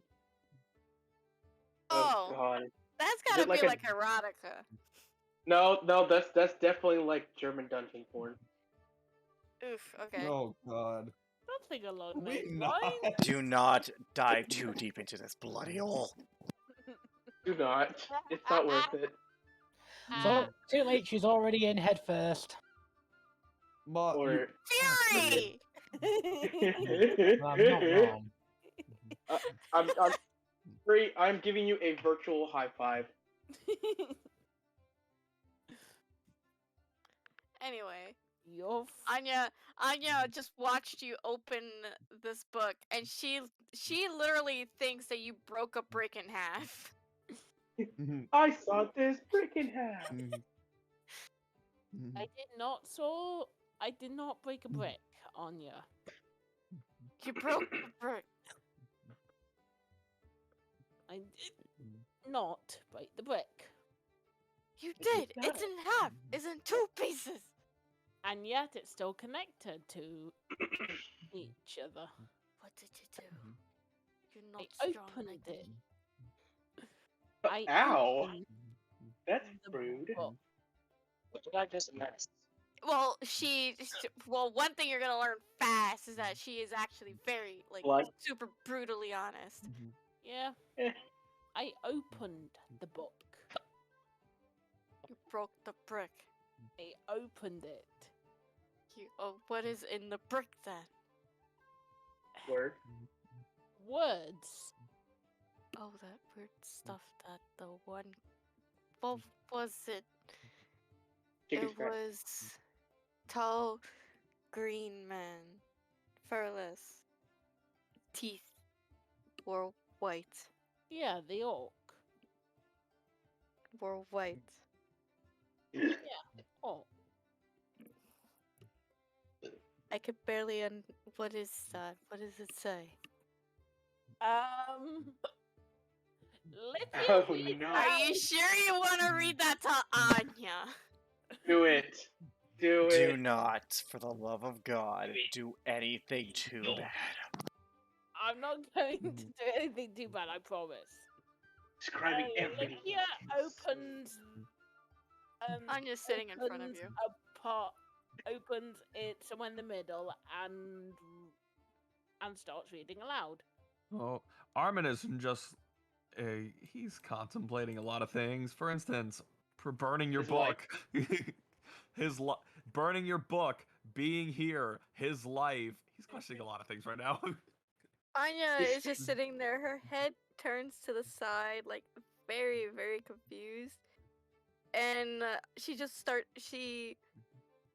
Oh, God. that's Is gotta it like be a- like erotica. No, that's definitely like German dungeon porn. Oof, okay. Oh God. Something along We those not. lines. Do not dive too deep into this bloody hole. Do not. It's not worth it. So, too late, she's already in head first. Or Fury! I'm not wrong. I'm free. I'm giving you a virtual high five. Anyway, You're Anya just watched you open this book, and she literally thinks that you broke a brick in half. I saw this brick in half. I did not break a brick, Anya. You broke the brick. I did not break the brick. You did. It's in half. It's in two pieces. And yet it's still connected to each other. What did you do? You're not I strong opened like it. that. I Ow! opened That's the rude. book. That is a mess. Well, well, one thing you're gonna learn fast is that she is actually very, like, Blood? super brutally honest. Yeah. Eh. I opened the book. You broke the brick. I opened it. What is in the brick then? Word. Words. Oh, that weird stuff that the one. What was it? Chicken It scratch. was tall, green man, furless, teeth were white. Yeah, the orc. Were white. Orc. I could barely what is that? What does it say? Let Oh, me read no. Are you sure you want to read that to Anya? Do it. Do Do it. not, for the love of God, do anything too bad. I'm not going to do anything too bad, I promise. Describing everything. Lydia opens. Anya's sitting in front of opens you. A pot, opens it somewhere in the middle, and starts reading aloud. Oh, Armin isn't just. He's contemplating a lot of things. For instance, burning your His life. book. Burning your book, being here, his life. He's questioning a lot of things right now. Anya is just sitting there. Her head turns to the side, like very, very confused. And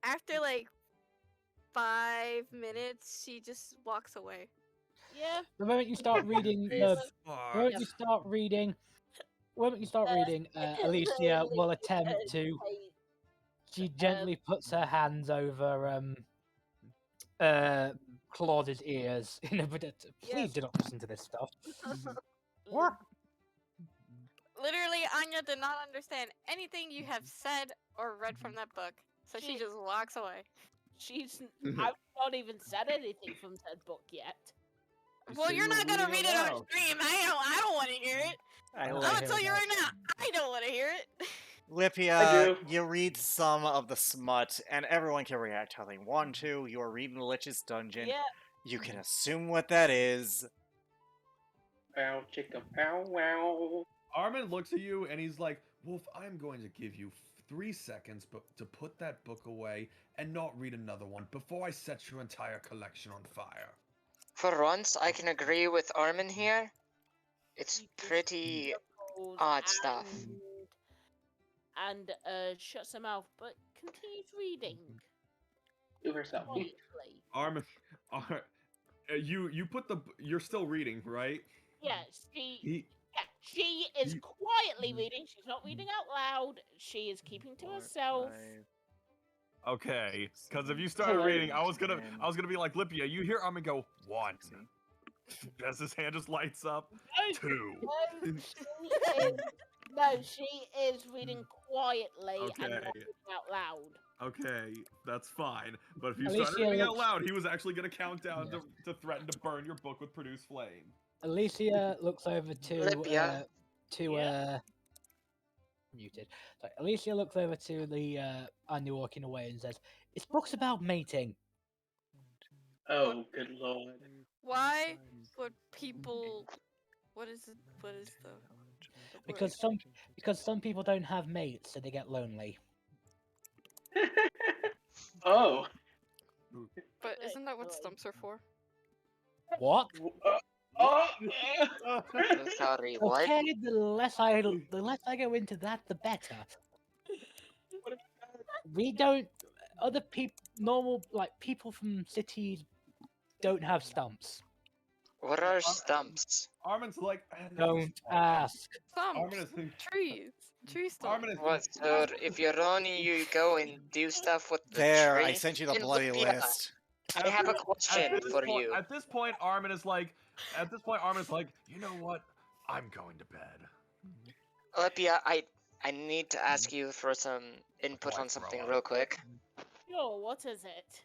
after like 5 minutes, she just walks away. Yeah. The moment you start reading Alicia will attempt to. She gently puts her hands over Claude's ears in a bit. Please do not listen to this stuff. Literally, Anya did not understand anything you have said or read from that book, so she just walks away. I've not even said anything from said book yet. Well, you're not gonna read it on stream. I don't want to hear it. I'm gonna tell you right now. I don't want to hear it. Lipia, you read some of the smut, and everyone can react how they want to. You are reading the Lich's Dungeon. Yeah. You can assume what that is. Bow, chicka, bow, wow. Armin looks at you and he's like, Wolf, I'm going to give you 3 seconds to put that book away and not read another one before I set your entire collection on fire. For once, I can agree with Armin here. It's pretty Goes odd stuff. And shuts her mouth, but continues reading. To herself. quietly. Armin, you put the you're still reading, right? Yeah, she is quietly reading. She's not reading out loud. She is keeping to herself. Okay, because if you started reading, I was gonna be like, Lipia, you hear Armin go 1. As his hand just lights up. 2. No, she is reading quietly and Okay. not reading out loud. Okay, that's fine. But if you Alicia started reading out looks- loud, he was actually gonna count down Yeah. to threaten to burn your book with produce flame. Alicia looks over to Lipia. muted. So Alicia looks over to the Anya walking away and says, "It's books about mating." Oh, good lord. Why would people? What is it? What is the? Because some people don't have mates, so they get lonely. Oh. But isn't that what stumps are for? What? Oh. Sorry, what? Okay, the less I go into that, the better. We don't. Other people, normal people from cities, don't have stumps. What are stumps? Armin's like, Don't ask. Armin Stumps. is Trees. Tree stumps. Armin is What, so if you're Ronnie, you go and do stuff with the There, tree? I sent you the And bloody Lipia, list. I have a question for you. At this point, Armin is like, you know what? I'm going to bed. Lipia, I need to ask you for some input Why on something throw real up? quick. Sure, what is it?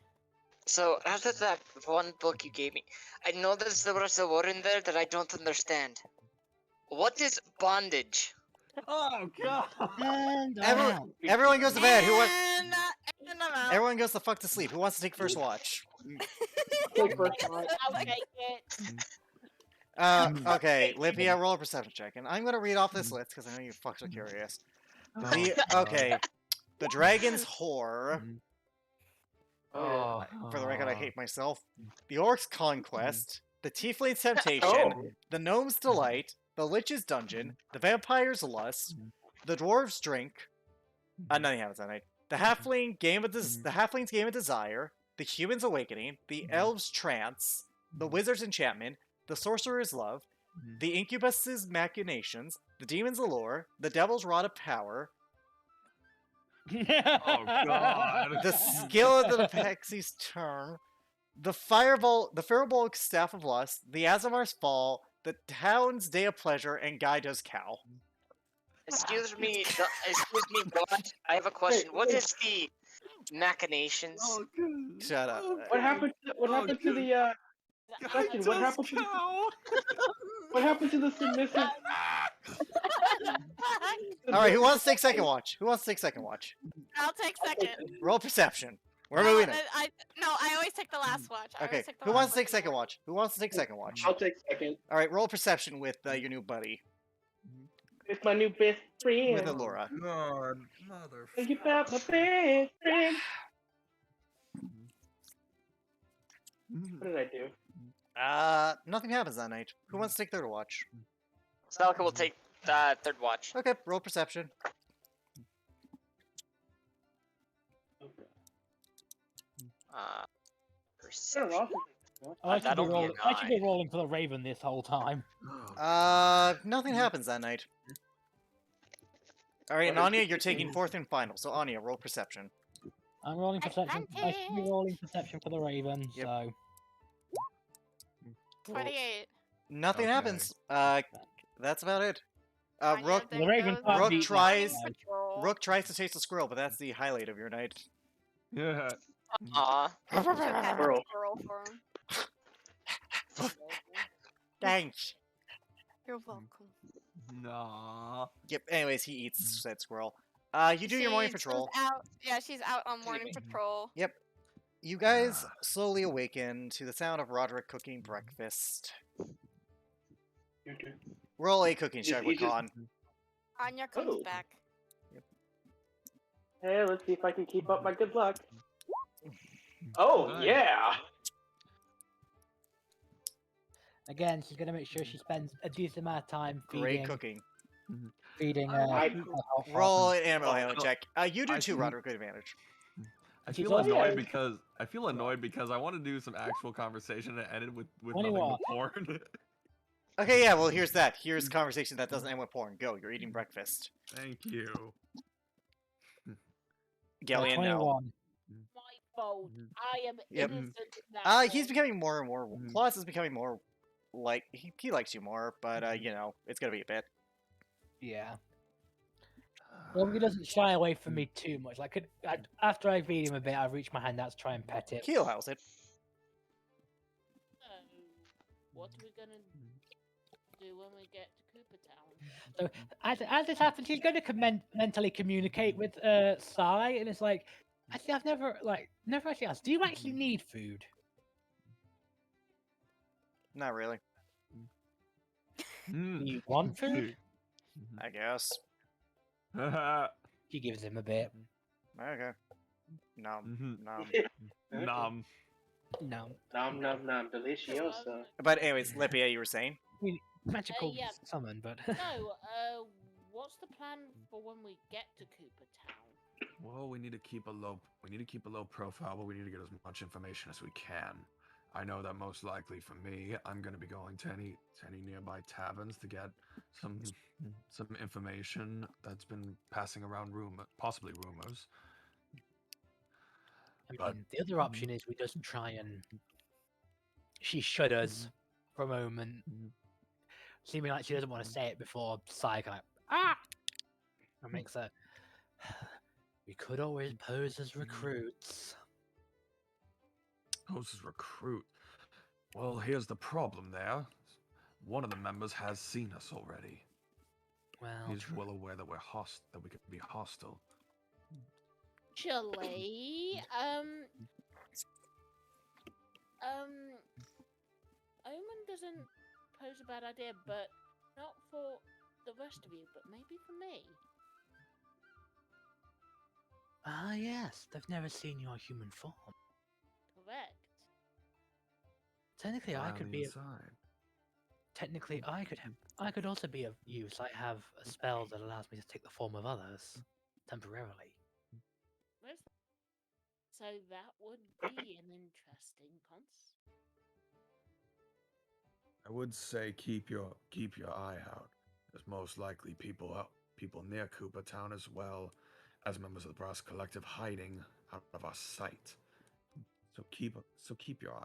So, after that one book you gave me, I noticed there was a word in there that I don't understand. What is bondage? Oh god! And Everyone goes to bed. Who wants? And I'm out. Everyone goes the fuck to sleep. Who wants to take first watch? Take first watch. I'll take it. Okay, Lipia, roll a perception check, and I'm gonna read off this list because I know you fucks are curious. The dragon's whore. Oh, For the record, I hate myself. The orc's conquest. The tiefling's temptation. Oh. The gnome's delight. The lich's dungeon. The vampire's lust. The dwarf's drink. Nothing happens that night. The halfling's game of desire. The human's awakening. The elf's trance. The wizard's enchantment. The sorcerer's love. The incubus's machinations. The demon's allure. The devil's rod of power. Oh god! The skill of the Pexy's turn. The Firbolg's staff of lust. The Azamar's fall. The town's day of pleasure. And Guy does cow. Excuse me, what? I have a question. What is the machinations? Oh, god. Shut up. What happened? What happened to the? Question, what happened to what happened to the submissive? Alright, who wants to take second watch? Who wants to take second watch? I'll take second. Roll perception. We're moving it. I always take the last watch. I Okay, always take the who last wants to watch take second watch? Who wants to take second watch? I'll take second. Alright, roll perception with your new buddy. It's my new best friend. With Allura. God, mother. Think about my best friend. What did I do? Nothing happens that night. Who wants to take third watch? Stalker will take third watch. Okay, roll perception. Turn Perception. off. I That'll be a should be rolling for the Raven this whole time. Nothing happens that night. Alright, and Anya, you're taking fourth and final. So Anya, roll perception. I'm rolling perception. I should be rolling perception for the Raven, Yep. so 28. Nothing Okay. happens. That's about it. Anya, Rook there The Raven goes can't Rook beat tries- that. Patrol. Rook tries to chase the squirrel, but that's the highlight of your night. Yeah. Aw. Should catch Squirrel. a squirrel for him. Thanks. You're welcome. Nah. Yep. Anyways, he eats said squirrel. You do your morning She's patrol. Out. Yeah, she's out on morning me. patrol. You guys slowly awaken to the sound of Roderick cooking breakfast. Roll a cooking check with he just- Con. Anya comes Oh. back. Hey, let's see if I can keep up my good luck. Oh, Nice. yeah! Again, she's gonna make sure she spends a decent amount of time Great feeding. cooking. Feeding. I- Roll an animal Oh, handling no. check. You do I too, see. Roderick. Good advantage. I She's feel also- annoyed because I want to do some actual conversation and end it with nothing but 21. porn. Okay, yeah. Well, here's that. Here's a conversation that doesn't end with porn. Go. You're eating breakfast. Thank you. Galleon, no. 21. My fault. I am Yep. innocent in that. He's one. becoming more and more. Claus is becoming more like he likes you more, but you know, it's gonna be a bit. Yeah. Well, he doesn't shy away from me too much. Like, after I feed him a bit, I reach my hand out to try and pet it. He allows it. So, what are we gonna do when we get to Cooper Town? So as this happens, he's going to mentally communicate with Sai, and it's like, actually, I've never actually asked. Do you actually need food? Not really. Do you want food? I guess. She gives him a bit. Okay. Nom. Nom. Nom. No, Nom nom nom, delicioso. But anyways, Lipia, you were saying? magical yeah. summon, but So, what's the plan for when we get to Cooper Town? Well, we need to keep a low profile, but we need to get as much information as we can. I know that most likely for me, I'm going to be going to any nearby taverns to get some information that's been passing around possibly rumors. I But- mean, the other option is we just try and. She shudders for a moment, seeming like she doesn't want to say it before Sai kind of and makes a. We could always pose as recruits. Who's his recruit? Well, here's the problem there. One of the members has seen us already. Well, He's well aware that that we could be hostile. Actually, Omen doesn't pose a bad idea, but not for the rest of you, but maybe for me. ah, yes, they've never seen your human form. Correct. Technically, I Lie on could the be. inside. Technically, I could also be of use. I have a spell that allows me to take the form of others temporarily. Where's So that would be an interesting I would say keep your eye out. There's most likely people near Cooper Town as well as members of the Brass Collective hiding out of our sight. So keep your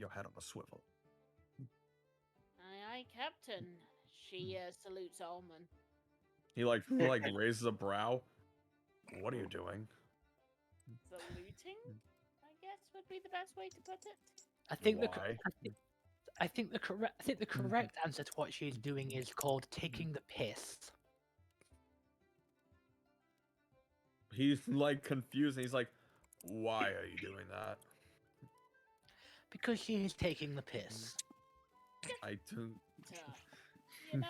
head on a swivel. Aye, aye, Captain. She salutes Alman. He raises a brow. What are you doing? Saluting, I guess, would be the best way to put it. I think Why? I think the correct answer to what she's doing is called taking the piss. He's like confused. And he's like, "Why are you doing that?" Because she is taking the piss. I don't. You know,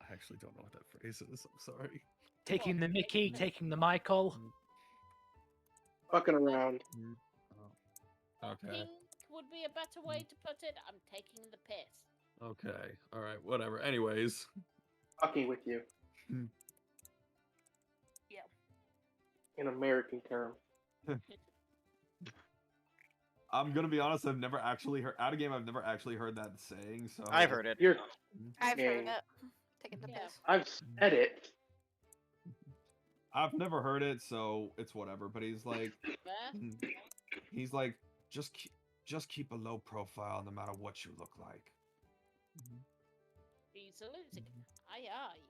I actually don't know what that phrase is. I'm sorry. Taking the Mickey, taking the Michael. Fucking around. Okay. pink would be a better way to put it. I'm taking the piss. Okay. All right. Whatever. Anyways. Fucking with you. Yeah. In American terms. I'm gonna be honest. I've never actually heard out of game. I've never actually heard that saying. So I've heard it. You're I've heard Dang. it. Taking the Yeah. piss. I've said it. I've never heard it, so it's whatever. But he's like, Fair? just keep a low profile no matter what you look like. Be saluting. Aye, aye.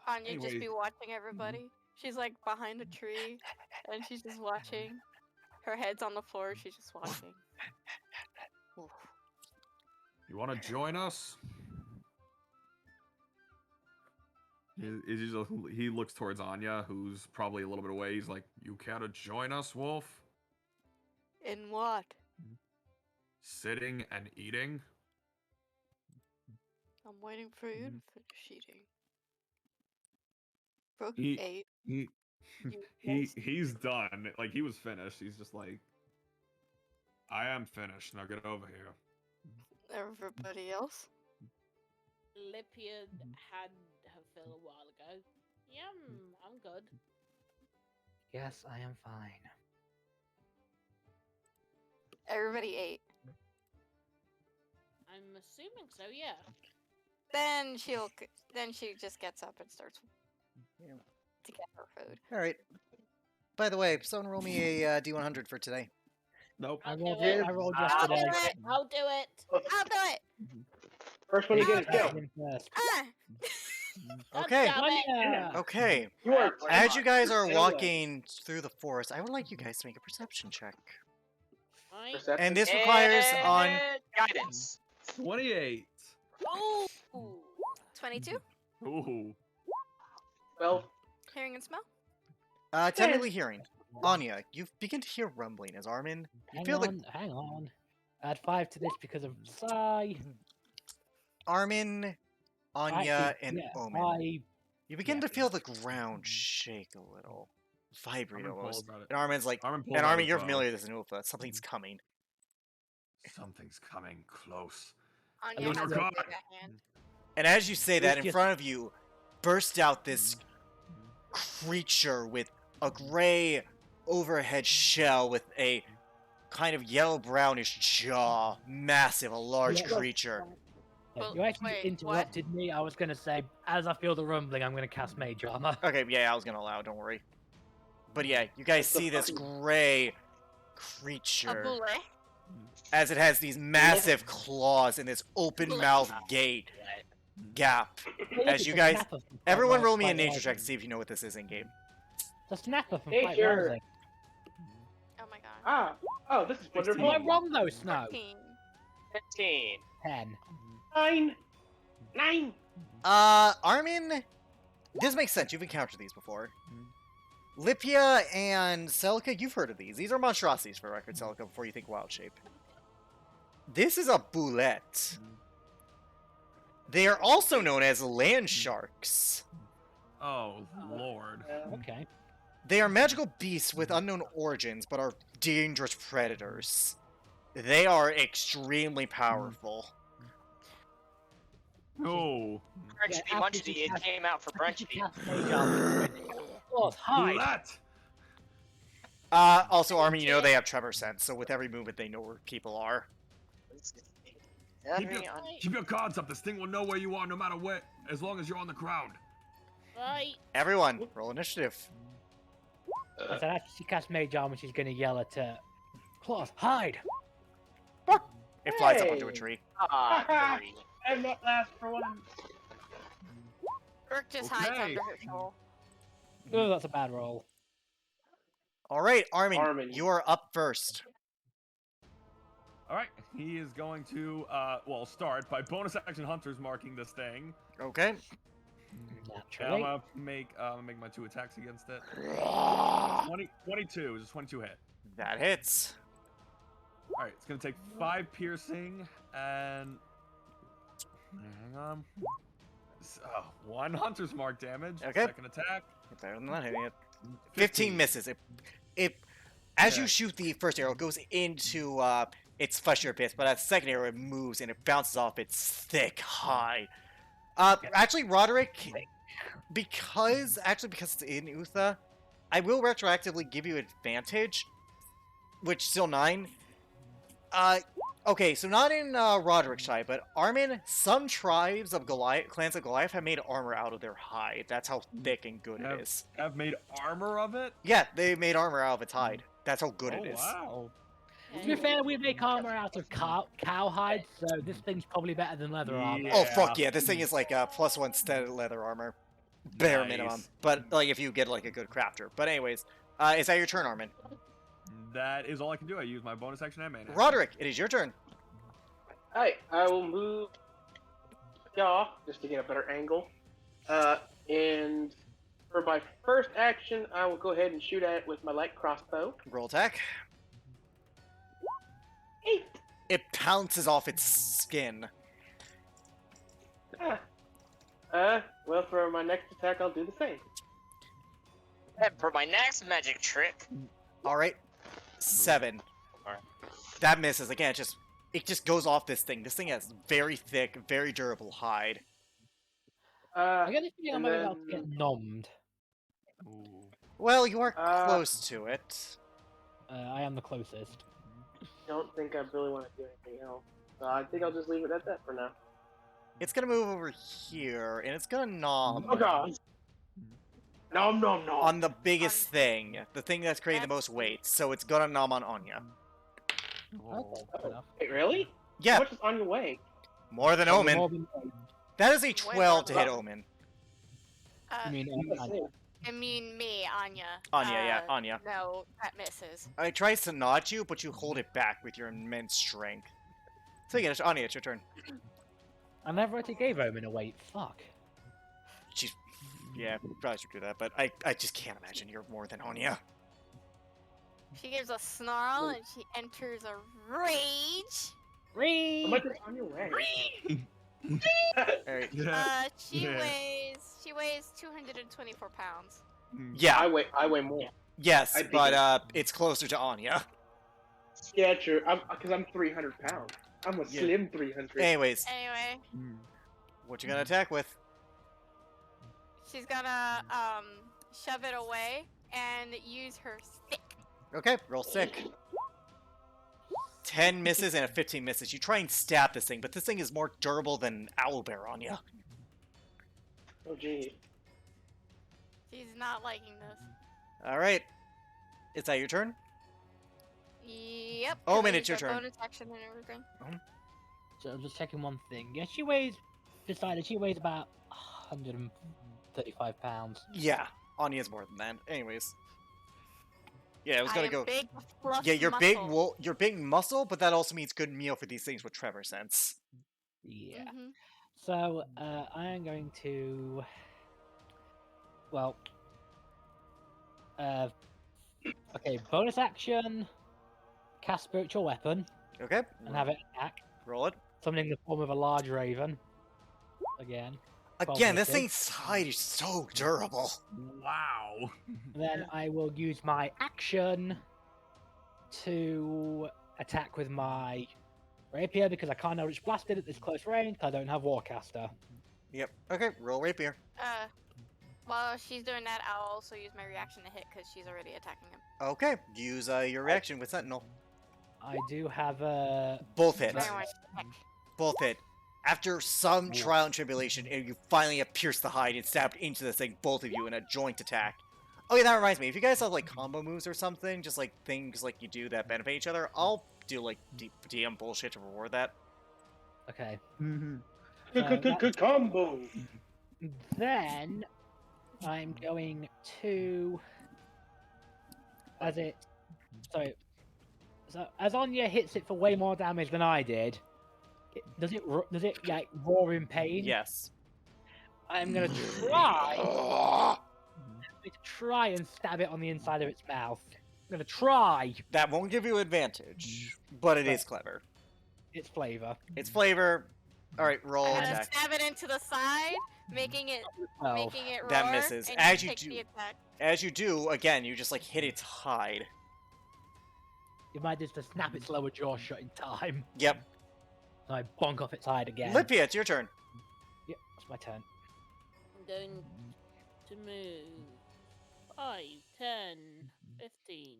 Anya just be Anyways. watching everybody. She's like behind a tree, and she's just watching. Her head's on the floor. She's just watching. Oof. You want to join us? He looks towards Anya, who's probably a little bit away. He's like, "You care to join us, Wolf? In what? Sitting and eating?" I'm waiting for you to finish eating. Brooke He- ate. He, he's done. Like, he was finished. He's just like, I am finished. Now get over here. Everybody else? Lipia had her fill a while ago. Yum, I'm good. Yes, I am fine. Everybody ate. I'm assuming so, yeah. Then she just gets up and starts Yeah. to get her food. All right. By the way, someone roll me a D100 for today. Nope. I I'll rolled, do it. I rolled I'll do yesterday. it. I'll do it. I'll do it. First one you get is Okay. kill. In first. Ah! God Okay. damn it. Yeah. Okay. You are As you guys are Solo. walking through the forest, I would like you guys to make a perception check. Right. perception. And this requires on guidance. 28. Ooh. 22? Ooh. Well, Hearing and smell? technically hearing. Anya, you begin to hear rumbling as Armin. You feel the Hang on. Add 5 to this because of Psy. Armin, Anya, Actually, and yeah, Omen. You begin yeah. to feel the ground shake a little, vibrate Armin almost. pulls out it. And Armin's like, Armin pulls and out Armin, his you're bow. familiar with this Nufa. Something's coming. Something's coming close. Anya Lunar has a God. big hand. And as you say that, It's in just- front of you burst out this creature with a gray overhead shell with a kind of yellow brownish jaw. Massive, a large Yeah. creature. Yeah, Well, you actually wait, interrupted me. I was going to say, as I feel the rumbling, I'm going to cast Mage Armor. Okay, yeah, I was gonna allow, don't worry. But yeah, you guys What the see this fuck? gray A creature boule. as it has these massive claws and this open mouth gate gap. As you guys- Everyone roll me a nature check to see if you know what this is in game. The snapper from Nature. Fight Rising. Oh my god. ah, oh, this is wonderful. Am I wrong though, Snow? 13. 15. 10. 9. 9. Armin, this makes sense. You've encountered these before. Lipia and Celica, you've heard of these. These are monstrosities for record, Celica, before you think wild shape. This is a boulette. They are also known as land sharks. Oh, Lord. Okay. They are magical beasts with unknown origins, but are dangerous predators. They are extremely powerful. No. Yeah, Brunchity Munchity, it came out for Brunchity. Oh, hi. Roulette! Also, Armin, you know they have tremor sense, so with every movement they know where people are. Keep your guards up. This thing will know where you are no matter what, as long as you're on the ground. Right. Everyone, roll initiative. I said after she casts Mage Armor, she's going to yell at Claws, hide! It flies up Hey. onto a tree. Ah, three. I'm not last for one. Brooke just hides Okay. under her shawl. Oh, that's a bad roll. All right, Armin, Armin. you are up first. All right, he is going to, start by bonus action hunters marking this thing. Okay. And Naturally. I'm gonna make my 2 attacks against it. 22. Does 22 hit? That hits. All right, it's gonna take 5 piercing and hang on. 1 hunter's mark damage. Okay. Second attack. Better than not hitting it. 15 misses. As you shoot the first arrow, it goes into its fleshier bits, but at the second arrow, it moves and it bounces off its thick hide. Actually, Roderick, because it's in Utha, I will retroactively give you advantage, which still 9. Okay, so not in Roderick's side, but Armin, some tribes of clans of Goliath have made armor out of their hide. That's how thick and good it is. I've made armor of it. Yeah, they made armor out of its hide. That's how good Oh it is. wow. To be fair, we make armor out of cow hide, so this thing's probably better than leather armor. Oh, fuck yeah, this thing is like a +1 stat leather armor. Bare Nice. minimum. But, like, if you get, like, a good crafter. But anyways, is that your turn, Armin? That is all I can do. I use my bonus action and main action. Roderick, it is your turn. Alright, I will move jaw just to get a better angle. And for my first action, I will go ahead and shoot at it with my light crossbow. Roll attack. 8. It pounces off its skin. Well, for my next attack, I'll do the same. And for my next magic trick, All right, 7. Alright. That misses again. It just goes off this thing. This thing has very thick, very durable hide. I get the feeling I'm and about to get then- nommed. Ooh. Well, you are Uh, close to it. I am the closest. Don't think I really want to do anything else. So I think I'll just leave it at that for now. It's gonna move over here, and it's gonna nom Oh god. Nom nom nom. on the biggest thing, the thing that's creating the most weight. So it's gonna nom on Anya. Oh. Okay, fair enough. Wait, really? Yeah, How much is on your way? more than Probably Omen. more than- That is a Way 12 to more hit than- Omen. I Uh, mean, I mean me, Anya. Anya, yeah, Anya. No, that misses. It tries to nod you, but you hold it back with your immense strength. So yeah, Anya, it's your turn. I never actually gave Omen a weight. Fuck. She's, yeah, probably should do that, but I just can't imagine you're more than Anya. She gives a snarl and she enters a rage. How much is on your way? Alright. Yeah. She Yeah. weighs 224 pounds. Yeah, I weigh more. yes, I think but it's closer to Anya. Yeah, true. Because I'm 300 pounds. I'm a Yeah. slim 300. Anyways, Anyway, what you gonna attack with? she's gonna shove it away and use her stick. Okay, roll sick. 10 misses and a 15 misses. You try and stab this thing, but this thing is more durable than owlbear on you. Oh, gee. She's not liking this. Alright. Is that your turn? Yep. Oh, 'cause I man, it's your used her turn. Bonus action and everything. So I'm just checking one thing. Yeah, she weighs. Decided she weighs about 135 pounds. Yeah, Anya's more than that. Anyways. Yeah, it was gonna I am go. Big, fluff Yeah, you're muscle. you're big muscle, but that also means good meal for these things with Trevor sense. Yeah. Mhm. So I am going to. Well. Okay, bonus action. Cast spiritual weapon Okay, and have it attack. roll it. Something in the form of a large raven. Again. 12 Again, this misses. thing's hide is so durable. Wow. Then I will use my action to attack with my rapier because I can't Eldritch Blast it at this close range. I don't have Warcaster. Yep. Okay, roll rapier. While she's doing that, I'll also use my reaction to hit because she's already attacking him. Okay, use your reaction with Sentinel. I do have Both hit. Very much heck. Both hit. After some trial and tribulation, and you finally have pierced the hide and stabbed into this thing, both of you, in a joint attack. Oh yeah, that reminds me. If you guys have like combo moves or something, just like things like you do that benefit each other, I'll do like DM bullshit to reward that. Okay. Combo. Then I'm going to so as Anya hits it for way more damage than I did. Does it like roar in pain? Yes. I'm gonna try and stab it on the inside of its mouth. I'm gonna try That won't give you advantage, but it is clever. its flavor. Its flavor. All right, roll I'm gonna attack. stab it into the side, making it 12. roar. That misses. And As you you take do- the attack. As you do, again, you just like hit its hide. You might just to snap its lower jaw shut in time. Yep. And I bonk off its hide again. Lippia, it's your turn. Yep, that's my turn. I'm going to move 5, 10, 15,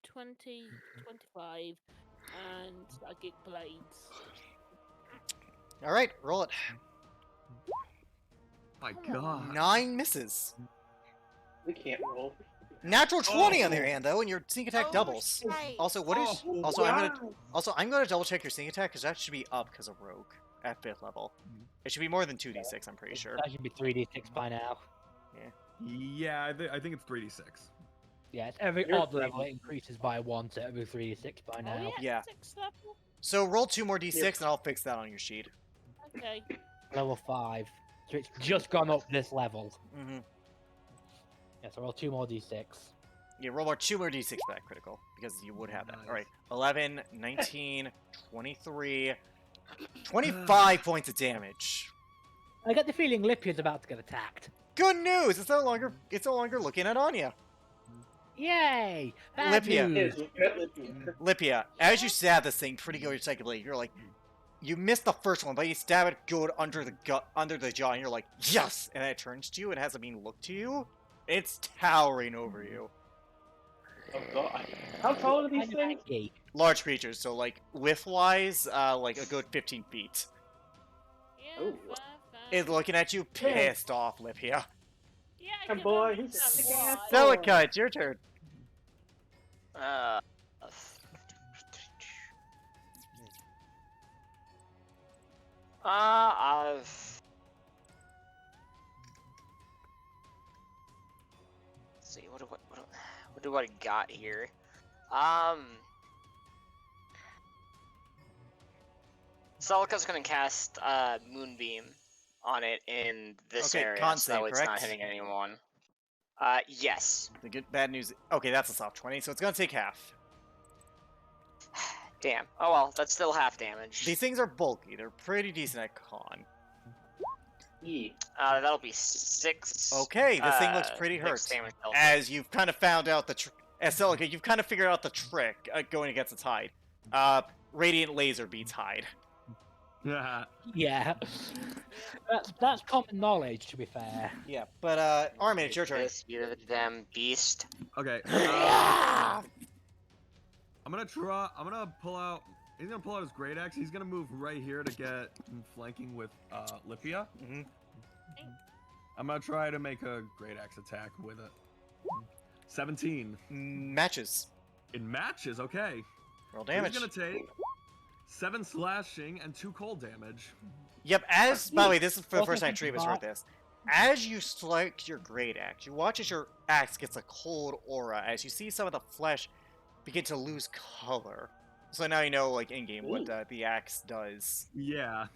20, 25, and Psychic Blades. All right, roll it. My God. 9 misses. We can't roll. Natural 20 on the other hand, though, and your sneak attack Oh, doubles. right. Also, what is? Oh, I'm gonna double check your sneak attack because that should be up because of rogue at 5th level. It should be more than 2d6. I'm pretty sure. That should be 3d6 by now. Yeah, I think it's 3d6. Yeah, it's every You're odd free. level it increases by 1, so every 3d6 by now. Oh, Yeah. 6 level? So roll 2 more d6 and I'll fix that on your sheet. Okay. Level 5. So it's just gone up this level. Mm-hmm. Yeah, so roll 2 more d6. Yeah, roll more 2 more d6 for that critical because you would have that. Nice. All right, 11, 19, 23, 25 points of damage. I get the feeling Lipia's about to get attacked. Good news! It's no longer looking at Anya. Yay! Bad Lipia. news. Lipia, as you stab this thing pretty good with your second blade, you're like, you missed the first one, but you stab it good under the jaw, and you're like, yes! And then it turns to you and has a mean look to you. It's towering over you. Oh god. How tall are these things? Large creatures, so like width-wise, like a good 15 feet. Yeah, Ooh. It's looking at you, pissed off, Lipia. Yeah, Come 'cause boy, I'm he's not a God. Celica, it's your turn. Uh. I've. Let's see, what do I got here? Celica's gonna cast Moonbeam on it in this Okay, area, con so that save, way it's not correct? hitting anyone. Yes. The good bad news. Okay, that's a soft 20, so it's gonna take half. Damn. Oh well, that's still half damage. These things are bulky. They're pretty decent at con. Yeah. That'll be 6. Okay, this thing looks pretty 6 hurt. damage delta. As you've kind of found out as Celica, you've kind of figured out the trick going against its hide. Radiant laser beats hide. Yeah. Yeah. That's common knowledge, to be fair. Yeah, but Armin, it's your turn. This, you damn beast. Okay. I'm gonna pull out. He's gonna pull out his great axe. He's gonna move right here to get flanking with Lipia. Mhm. I'm gonna try to make a great axe attack with it. 17. Matches. It matches. Okay. Roll So damage. he's gonna take 7 slashing and 2 cold damage. Yep, by the way, this is for the Also first time think Trevis about- heard this. As you strike your great axe, you watch as your axe gets a cold aura as you see some of the flesh begin to lose color. So now you know, like, in-game, what the axe does. Yeah.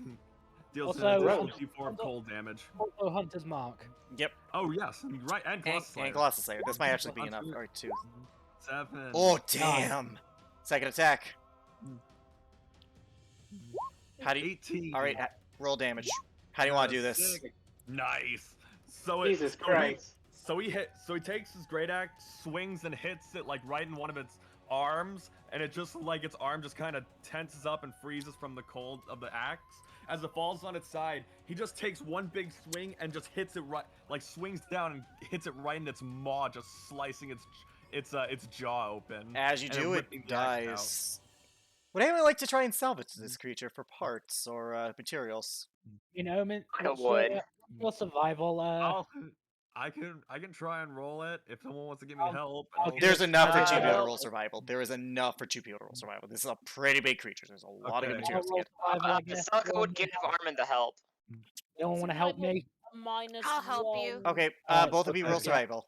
Deals Also, an additional roll- d4 of cold damage. Also, Hunter's Mark. Yep, Oh yes, right, and Colossus Slayer. and Colossus Slayer. This might actually be enough. Hunter. Alright, 2. 7. Oh, damn! Second attack. How do you... 18. Alright, roll damage. How do you want to do this? 6. Nice. So Jesus Christ. So he takes his great axe, swings and hits it like right in one of its arms, and it just like its arm just kind of tenses up and freezes from the cold of the axe. As it falls on its side, he just takes one big swing and just hits it right, like swings down and hits it right in its maw, just slicing its jaw open. As you and do, ripping it the axe out. dies. Would anyone like to try and salvage this creature for parts or materials? You know, I mean, I would. what's survival? I can try and roll it if someone wants to give me I'll- help. I'll I'll- give There's enough for 2 people to well- roll survival. There is enough for 2 people to roll survival. This is a pretty big creature. There's a lot of good Okay. materials to get. Celica would give Armin the help. No one want to help me? Minus I'll help you. one. Okay, both of you roll okay. survival.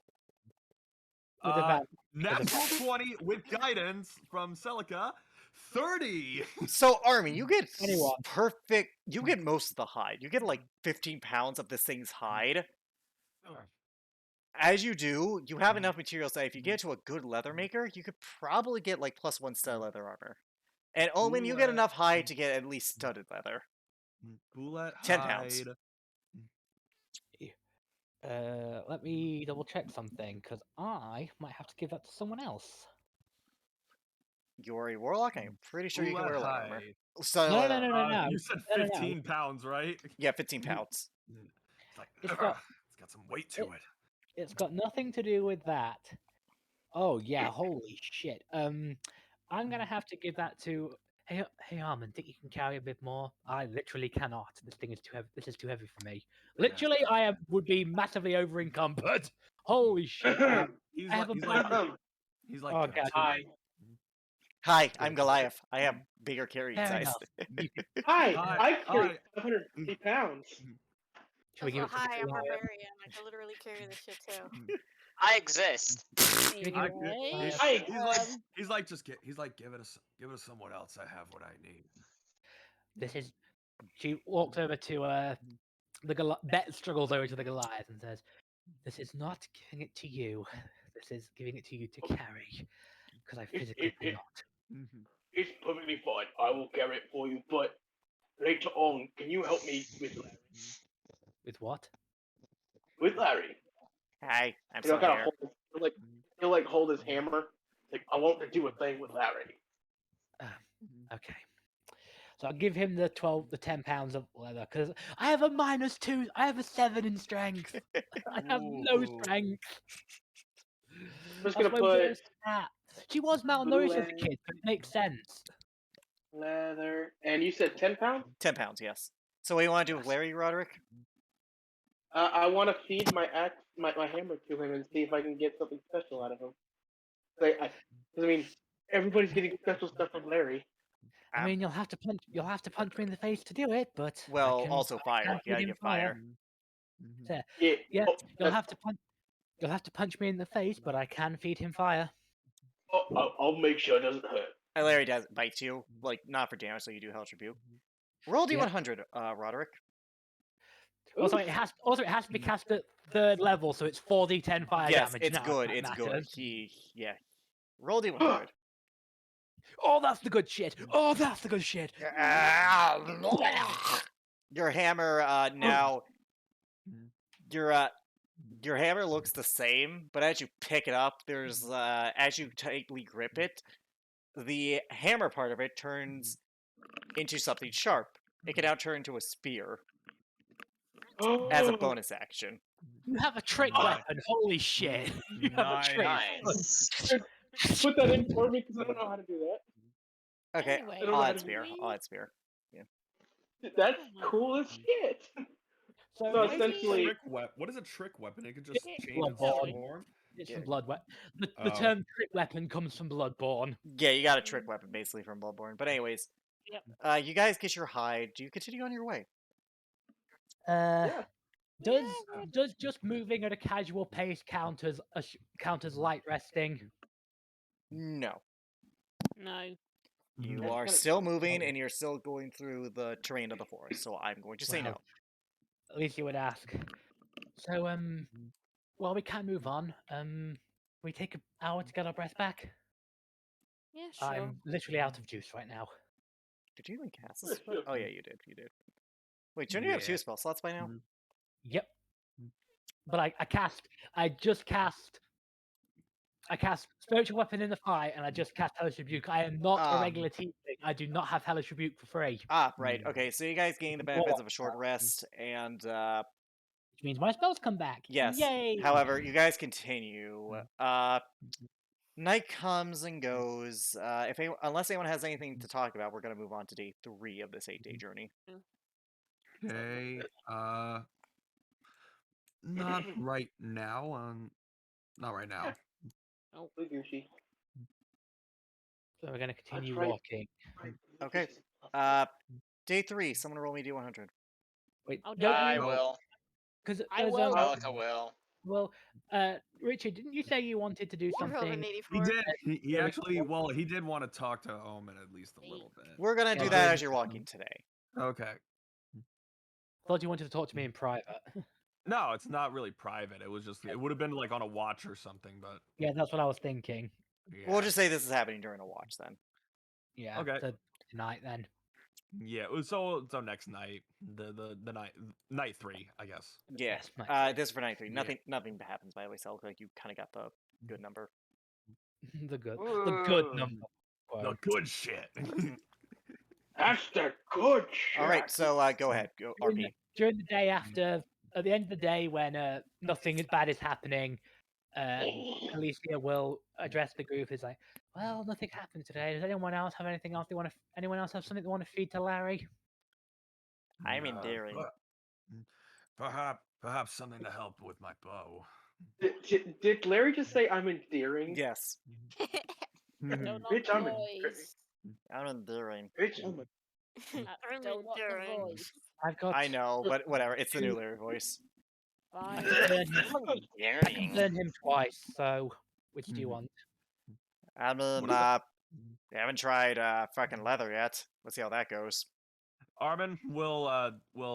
With Uh, advantage. Natural 20 with guidance from Celica. 30. So, Armin, you get Anyone. perfect. You get most of the hide. You get like 15 pounds of this thing's hide. As you do, you have enough materials that if you get to a good leather maker, you could probably get like +1 stud leather armor. And Omen, you get Ooh, enough hide to get at least studded leather. Bullet 10 pounds. hide. Let me double check something, because I might have to give that to someone else. You're a warlock. I'm pretty sure you can Bullet wear leather armor. hide. Studded No, leather no, armor. no, no. You said No, no, no. 15 pounds, right? Yeah, 15 pounds. It's like, It's it's got- got some weight to it. It's got nothing to do with that. Oh yeah, holy shit. I'm gonna have to give that to. Hey Armin, think you can carry a bit more? I literally cannot. This thing is too heavy. This is too heavy for me. Literally, would be massively over encumbered. Holy shit. He's I have like, a bag. he's like, Oh, "Give it God. to Hi. me." Hi, I'm Goliath. I have bigger carrying Fair size. enough. Hi, Hi, I carry hi. 750 pounds. Should we give it to Hi, I'm Goliath? barbarian. I can literally carry this shit too. I exist. we give it to Anyway, Goliath? He's like, just give it to someone else. I have what I need. This is. She walks over to Bet struggles over to the Goliath and says, "This is not giving it to you. This is giving it to you to carry, because I physically cannot." It's perfectly fine. I will carry it for you, but Later on, can you help me with Larry? With what? With Larry. Hi, I'm You know, still kind of here. hold, he'll like hold his hammer. Like, I want to do a thing with Larry. Okay. So I'll give him the 10 pounds of leather because I have a -2. I have a 7 in strength. I have no Ooh. strength. I'm just That's gonna my put worst stat. She was malnourished as a kid, so it makes sense. leather, and you said 10 pounds. 10 pounds, yes. So what do you want to do with Larry, Roderick? I want to feed my hammer to him and see if I can get something special out of him. I mean, everybody's getting special stuff from Larry. I mean, you'll have to punch me in the face to do it, but Well, I can, also fire. can You feed gotta him get fire. So, Yeah. yeah, Oh, you'll have to punch me in the face, but I can feed him fire. I'll make sure it doesn't hurt. Larry does bite you, like not for damage, so you do Hellish Rebuke. Roll D100, Roderick. Also, it has to be cast at 3rd level, so it's 4d10 fire Yes, damage. it's now, if good. that It's good. matters. Roll D100. Oh, that's the good shit. Oh, that's the good shit. Your hammer now. Your hammer looks the same, but as you pick it up, there's as you tightly grip it, the hammer part of it turns into something sharp. It can now turn into a spear as a bonus action. You have a trick weapon. Holy shit. You have a trick. Nice. Put that in for me because I don't know how to do that. Okay, Anyway, I'll add we- spear. I'll add spear. That's cool as shit. So So What is a essentially- trick what is a trick weapon? It could just Yeah, change its Bloodborne. form. it's Yeah. from Bloodborne. The Oh. term trick weapon comes from Bloodborne. Yeah, you got a trick weapon basically from Bloodborne. But anyways, Yep. you guys get your hide. Do you continue on your way? Yeah. Does just moving at a casual pace count as light resting? No. No. You That's are kinda- still moving, and you're still going through the terrain of the forest. So I'm going to say no. Well, at least you would ask. So well, we can move on. We take an hour to get our breath back. Yeah, sure. I'm literally out of juice right now. Did you even cast Yeah, this? sure. Oh yeah, you did. You did. Wait, don't you have Yeah. 2 spell slots by now? Yep. But I cast Spiritual Weapon in the fight, and I just cast Hellish Rebuke. I am not a regular team thing. I do not have Hellish Rebuke for free, Ah, right. Okay, so you guys gain the benefits of a short Well, rest, and which means my spells come back. yes. Yay! However, you guys continue. Night comes and goes. Unless anyone has anything to talk about, we're gonna move on to day 3 of this 8-day journey. Okay. Not right now. Not right now. Look, Gucci. So we're gonna continue right. walking. Okay. Day 3. Someone roll me D100. Wait, I'll do don't it. I you? will. Because I will. Celica will. well, Richard, didn't you say you wanted to do I rolled an something? 84. He did. He Really actually. Well, he did want to talk to Omen at least a little bit. We're gonna Yeah, do that good. as you're walking today. Okay. Thought you wanted to talk to me in private. No, it's not really private. It was just. It would have been like on a watch or something, but. Yeah, that's what I was thinking. Yeah. We'll just say this is happening during a watch then. Yeah. Okay. So tonight then. Yeah. So next night, the night 3, I guess. Yeah. Yes, night This is for night 3. Yeah. Nothing happens by the way, so like you kind of got the good number. the good Ooh. number. The Quote. good shit. That's the good shit. All right, so go ahead, go RP. During the day after, at the end of the day, when nothing bad is happening, Alicia will address the group. Is like, well, nothing happened today. Does anyone else have anything else they want to? Anyone else have something they want to feed to Larry? I'm endearing. Perhaps something to help with my bow. Did Larry just say I'm endearing? Yes, No, not Bitch, I'm the in- voice. I'm endearing. Bitch, I'm I'm Don't want the enduring. voice. I've got. I know, but whatever. It's the new Larry voice. Fine. I can burn him twice. So, which do you want? I mean, What are haven't tried fucking leather yet. Let's see how that goes. Armin will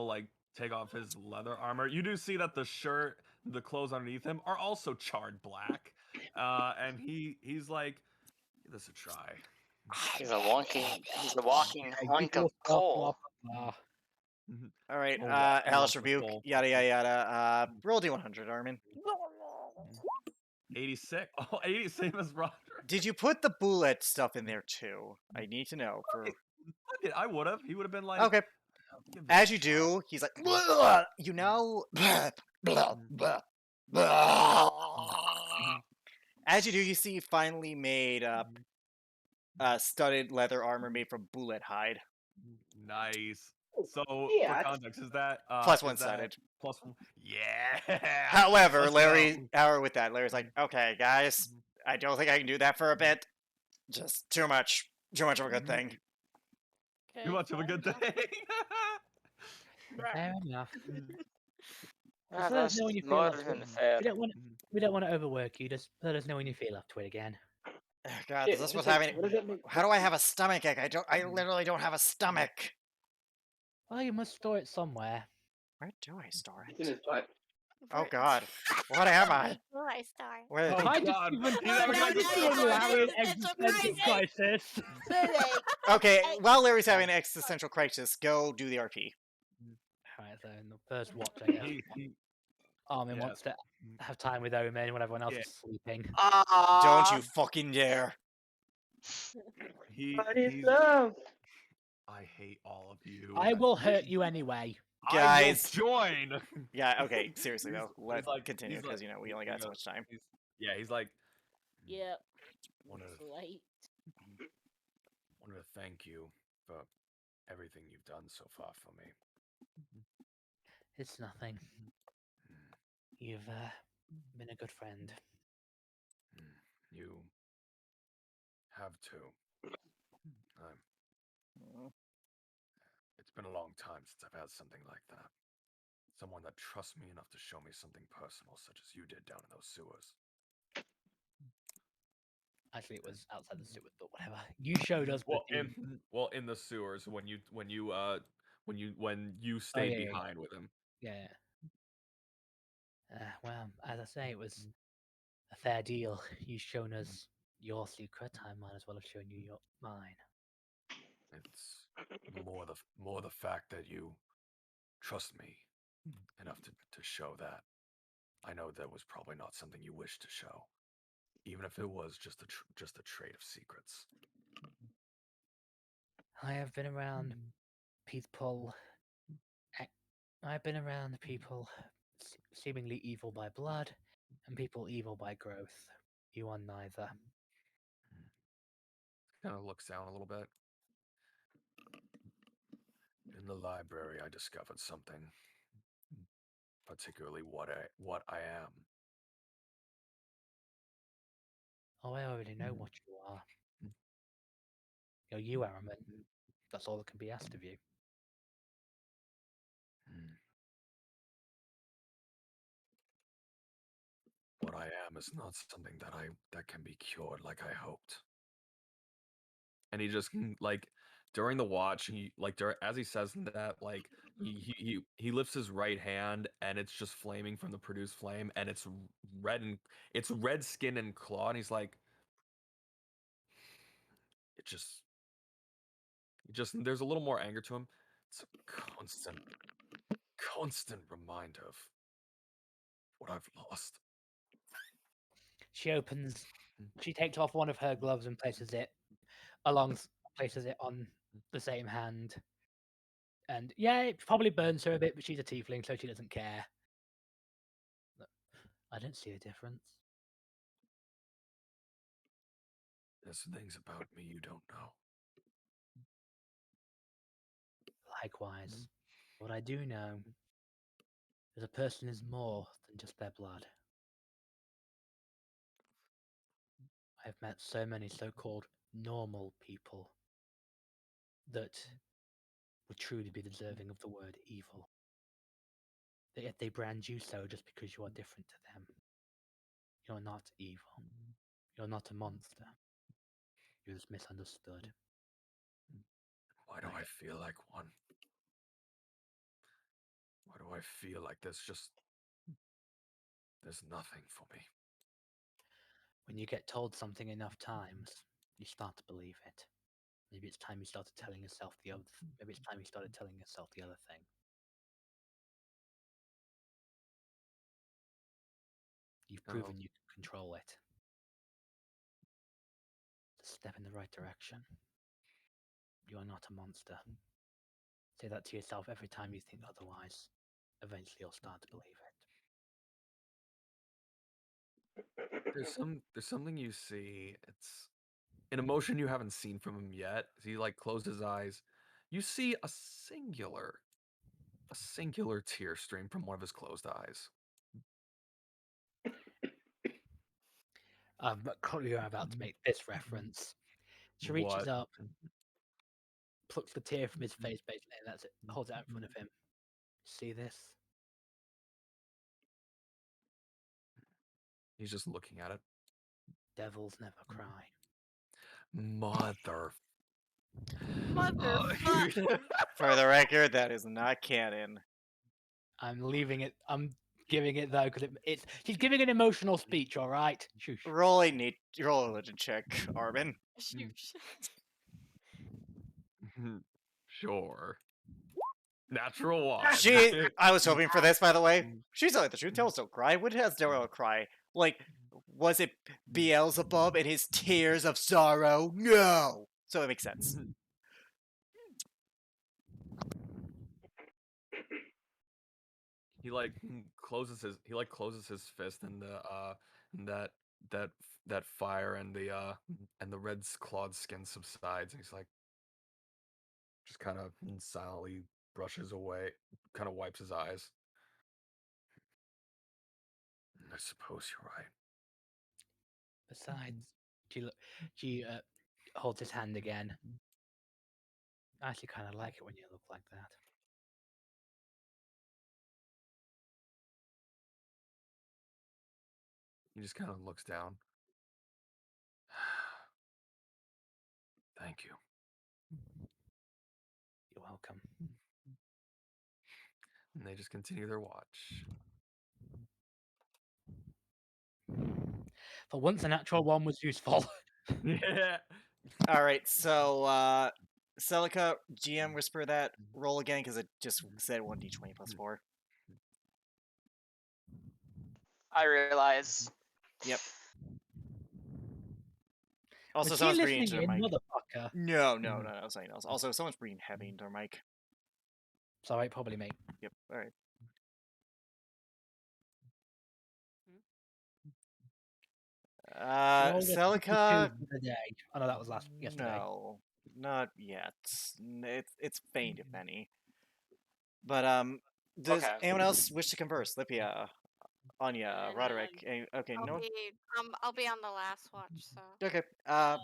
like take off his leather armor. You do see that the shirt, the clothes underneath him are also charred black. And he's like, give this a try. He's a walking Yeah, hunk you of go coal. blah, blah, All right. Oh, yeah, he Hellish loves the Rebuke. soul. Yada yada yada. Roll D100, Armin. 86. Oh, 80, same as Roger. Did you put the bullet stuff in there too? I need to know for. Fuck it, I would have. He would have been like, Okay. "Give this As a you shot." do, he's like, "Bleh!" You know, bleh, bleh, bleh, bleh. As you do, you see you finally made studded leather armor made from bullet hide. Nice. So Yeah, for context, is that Plus is one that sided. plus one? Yeah. However, Let's with that, Larry's like, okay, guys, I don't think I can do that for a bit. Just too much of a good thing. Too much of a good thing. Fair enough. Ah, Just let us that's know when you feel more up to it. than fair. We don't want to overwork you. Just let us know when you feel up to it again. Oh, God, shit, is this what what's does that- happening? what does that mean? How do I have a stomach ache? I literally don't have a stomach. Well, you must store it somewhere. Where do I store It's in it? his butt. Oh, God. What am I? Where do I start? Where? Oh, I just God. even He's having no, an no, existential no, Larry an existential existential crisis. Okay, Hey. while Larry's having an existential crisis, go do the RP. Alright, so in the first watch, I guess. Armin Yeah. wants to have time with Omen when everyone else Yeah. is sleeping. Don't you fucking dare. What is he's love? I hate all of you. I will hurt you anyway. Guys. I will join. Yeah, okay, seriously though. He's Let's like- continue he's because like- we only got so much time. He's like, Yep. wanted It's to, late. wanted to thank you for everything you've done so far for me. It's nothing. You've been a good friend. You have too. It's been a long time since I've had something like that. Someone that trusts me enough to show me something personal, such as you did down in those sewers. Actually, it was outside the sewer, but whatever. You showed us. Well, the in the sewers when you stayed yeah, yeah. behind with him. Yeah. Well, as I say, it was a fair deal. You've shown us your secret. I might as well have shown you mine. It's more the fact that you trust me enough to show that. I know that was probably not something you wished to show, even if it was just a trade of secrets. I have been around people. I've been around people seemingly evil by blood and people evil by growth. You are neither. Kind of looks down a little bit. In the library, I discovered something, particularly what I am. Oh, I already know what you are. You're you, Araman. That's all that can be asked of you. What I am is not something that can be cured like I hoped. And he just like during the watch, as he says that, like he lifts his right hand and it's just flaming from the produced flame, and it's red skin and claw, and he's like, it just there's a little more anger to him. It's a constant reminder of what I've lost. She takes off one of her gloves and places it on the same hand. And yeah, it probably burns her a bit, but she's a tiefling, so she doesn't care. I don't see a difference. There's things about me you don't know. Likewise, what I do know is a person is more than just their blood. I've met so many so-called normal people that would truly be deserving of the word evil. Yet they brand you so just because you are different to them. You're not evil. You're not a monster. You're just misunderstood. Why do I feel like one? Why do I feel like there's nothing for me? When you get told something enough times, you start to believe it. Maybe it's time you started telling yourself the other thing. You've proven you can control it. It's a step in the right direction. You are not a monster. Say that to yourself every time you think otherwise. Eventually you'll start to believe it. There's something you see. It's an emotion you haven't seen from him yet. As he like closed his eyes, you see a singular tear stream from one of his closed eyes. You're about to make this reference. She reaches What? up, plucks the tear from his face, basically, and that's it. Holds it out in front of him. See this? He's just looking at it. Devils never cry. Mother. Motherfucker. For the record, that is not canon. I'm leaving it. I'm giving it though because it's. She's giving an emotional speech. All right. Shush. Roll a religion check, Armin. Shoot. Sure. Natural one. I was hoping for this, by the way. She's like the truth. Devils don't cry. When has devil cry? Like, was it Beelzebub and his tears of sorrow? No. So it makes sense. He closes his fist and that fire and the red clawed skin subsides, and he's like just kind of silently brushes away, kind of wipes his eyes. I suppose you're right. Besides, she holds his hand again. I actually kind of like it when you look like that. He just kind of looks down. Thank you. You're welcome. And they just continue their watch. For once, a natural one was useful. Yeah. All right, so Celica, GM, whisper that roll again because it just said 1d20 plus 4. I realize. Yep. Also, Was she someone's breathing listening into their in, mic. motherfucker? No, something else. Also, someone's breathing heavy into their mic. Sorry, probably me. Yep. All right. She rolled a Celica. 52 for the day. Oh no, that was yesterday. No, not yet. It's faint, if any. But does Okay. anyone else wish to converse? Lipia, Anya, Roderick. Okay, no. I'll be on the last watch, so. Okay. No,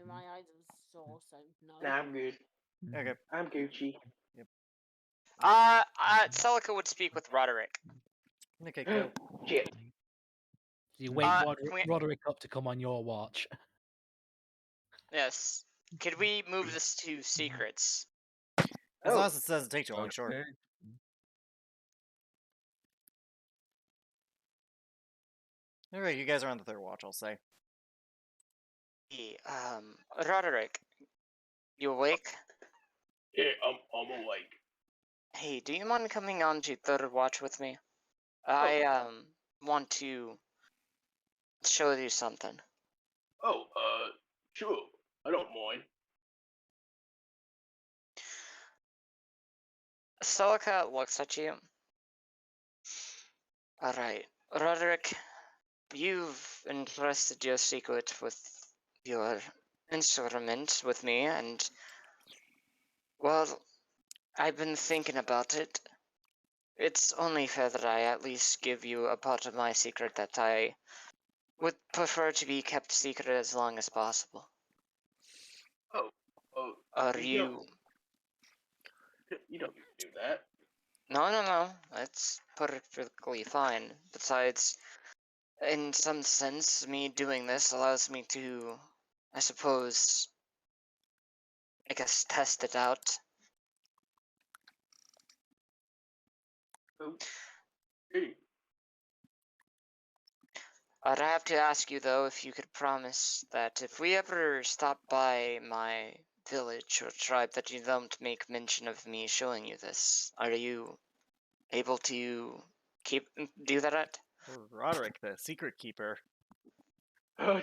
my eyes are sore, so no. Nah, I'm good. Okay. I'm Gucci. Yep. Celica would speak with Roderick. Okay, go. Shit. So you wake we- Roderick up to come on your watch. Yes. Could we move this to secrets? As long as it doesn't take too long, sure. Okay. All right, you guys are on the third watch, I'll say. Hey, Roderick, you awake? Yeah, I'm awake. Hey, do you mind coming on to third watch with me? I want to show you something. Oh, sure. I don't mind. Celica looks at you. Alright, Roderick, you've entrusted your secret with your instrument with me, and, well, I've been thinking about it. It's only fair that I at least give you a part of my secret that I would prefer to be kept secret as long as possible. Oh, Are you... You don't need to do that. No, that's perfectly fine. Besides, in some sense, me doing this allows me to, I suppose, I guess, test it out. Hey, I'd have to ask you, though, if you could promise that if we ever stop by my village or tribe, that you don't make mention of me showing you this. Are you able to do that? Roderick, the secret keeper. Well,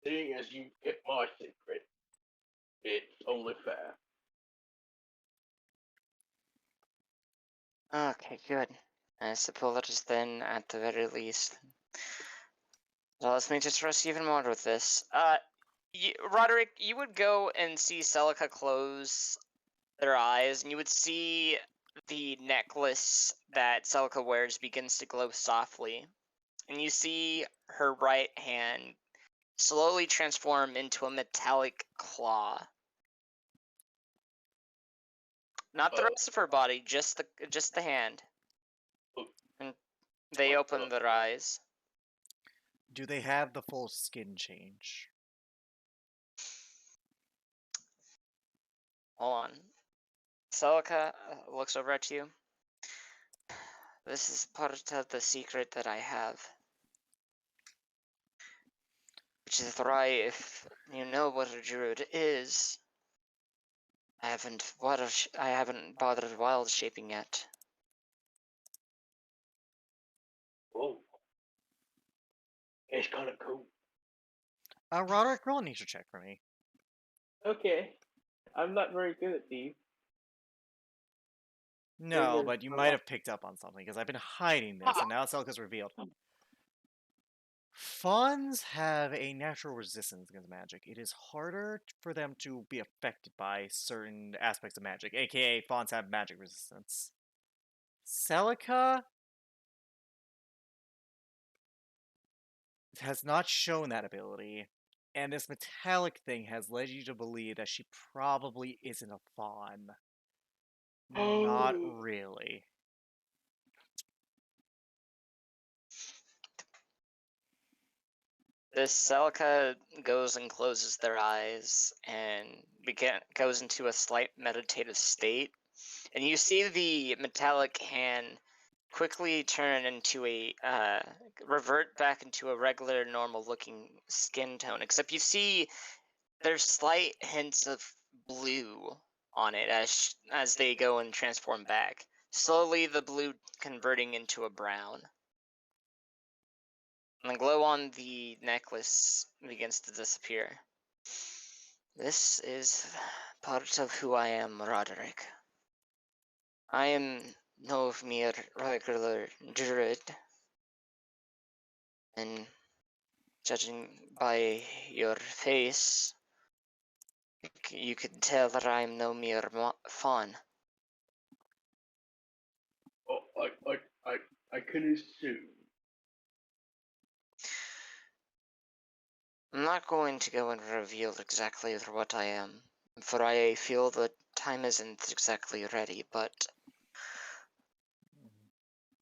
seeing as you kept my secret, it's only fair. Okay, good. I suppose then, at the very least, allows me to trust even more with this. Roderick, you would go and see Celica close their eyes, and you would see the necklace that Celica wears begins to glow softly. And you see her right hand slowly transform into a metallic claw. Not the rest of her body, just the hand. And they open their eyes. Do they have the full skin change? Hold on. Celica looks over at you. This is part of the secret that I have. Which is why, if you know what a druid is, I haven't bothered wild shaping yet. Whoa. It's kind of cool. Roderick, roll a nature check for me. Okay. I'm not very good at these. No, Figures but you are might not- have picked up on something, because I've been hiding this, and now Celica's revealed. Fawns have a natural resistance against magic. It is harder for them to be affected by certain aspects of magic, aka fawns have magic resistance. Celica has not shown that ability, and this metallic thing has led you to believe that she probably isn't a fawn. Not really. This Celica goes and closes their eyes and goes into a slight meditative state. And you see the metallic hand quickly turn into revert back into a regular, normal-looking skin tone. Except you see there's slight hints of blue on it as they go and transform back. Slowly, the blue converting into a brown. And the glow on the necklace begins to disappear. This is part of who I am, Roderick. I am no mere regular druid, and judging by your face, you can tell that I am no mere fawn. Oh, I can assume. I'm not going to go and reveal exactly what I am, for I feel the time isn't exactly ready, but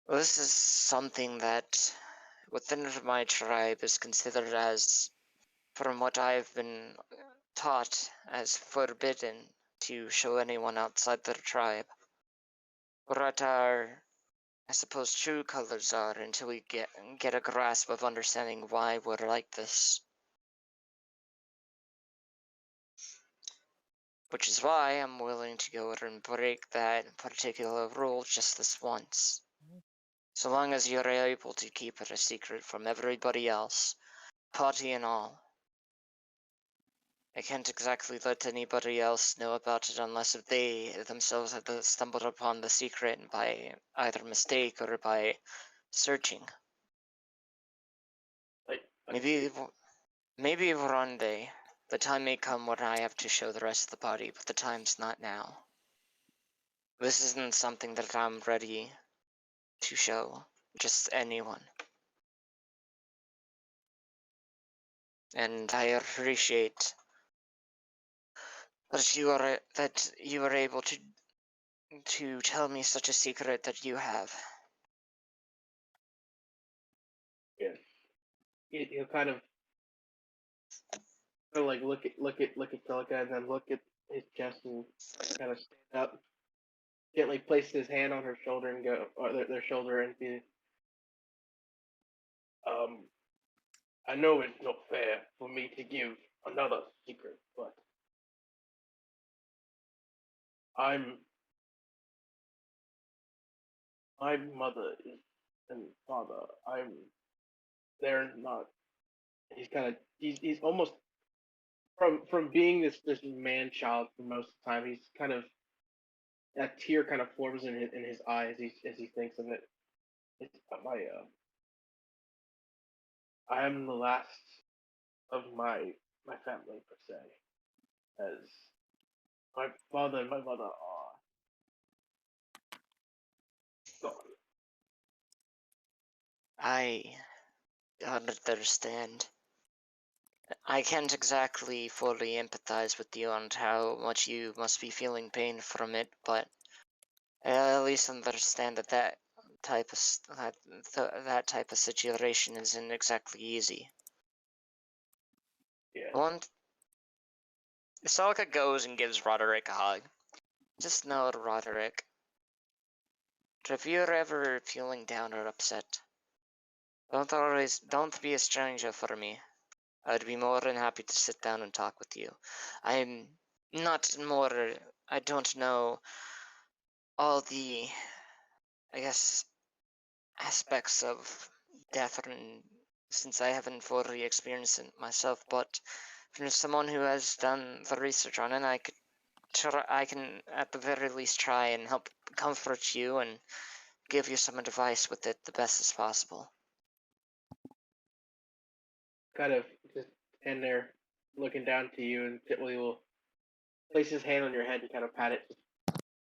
this is something that within my tribe is considered as, from what I've been taught, as forbidden to show anyone outside their tribe. What our, I suppose, true colors are until we get a grasp of understanding why we're like this. Which is why I'm willing to go and break that particular rule just this once. So long as you're able to keep it a secret from everybody else, party and all. I can't exactly let anybody else know about it unless if they themselves have stumbled upon the secret by either mistake or by searching. Maybe one day, the time may come when I have to show the rest of the body, but the time's not now. This isn't something that I'm ready to show just anyone. And I appreciate that you are able to tell me such a secret that you have. Yes. He'll kind of like look at Celica and then look at his chest and kind of stand up, gently place his hand on her shoulder and go, or their shoulder and be, I know it's not fair for me to give another secret, but my mother is and Father, they're not. He's almost from being this man child for most of the time. He's kind of that tear kind of forms in his eye as he thinks of it. It's I am the last of my family per se, as my father and my mother are gone. I understand. I can't exactly fully empathize with you on how much you must be feeling pain from it, but I at least understand that that type of situation isn't exactly easy. Yeah. One, Salka goes and gives Roderick a hug. Just know, Roderick, if you're ever feeling down or upset, don't be a stranger for me. I'd be more than happy to sit down and talk with you. I'm not more. I don't know all the, I guess, aspects of death, and since I haven't fully experienced it myself, but from someone who has done the research on it, I can at the very least try and help comfort you and give you some advice with it the best as possible. Kind of just stand there looking down to you, and Titwilly will place his hand on your head and kind of pat it.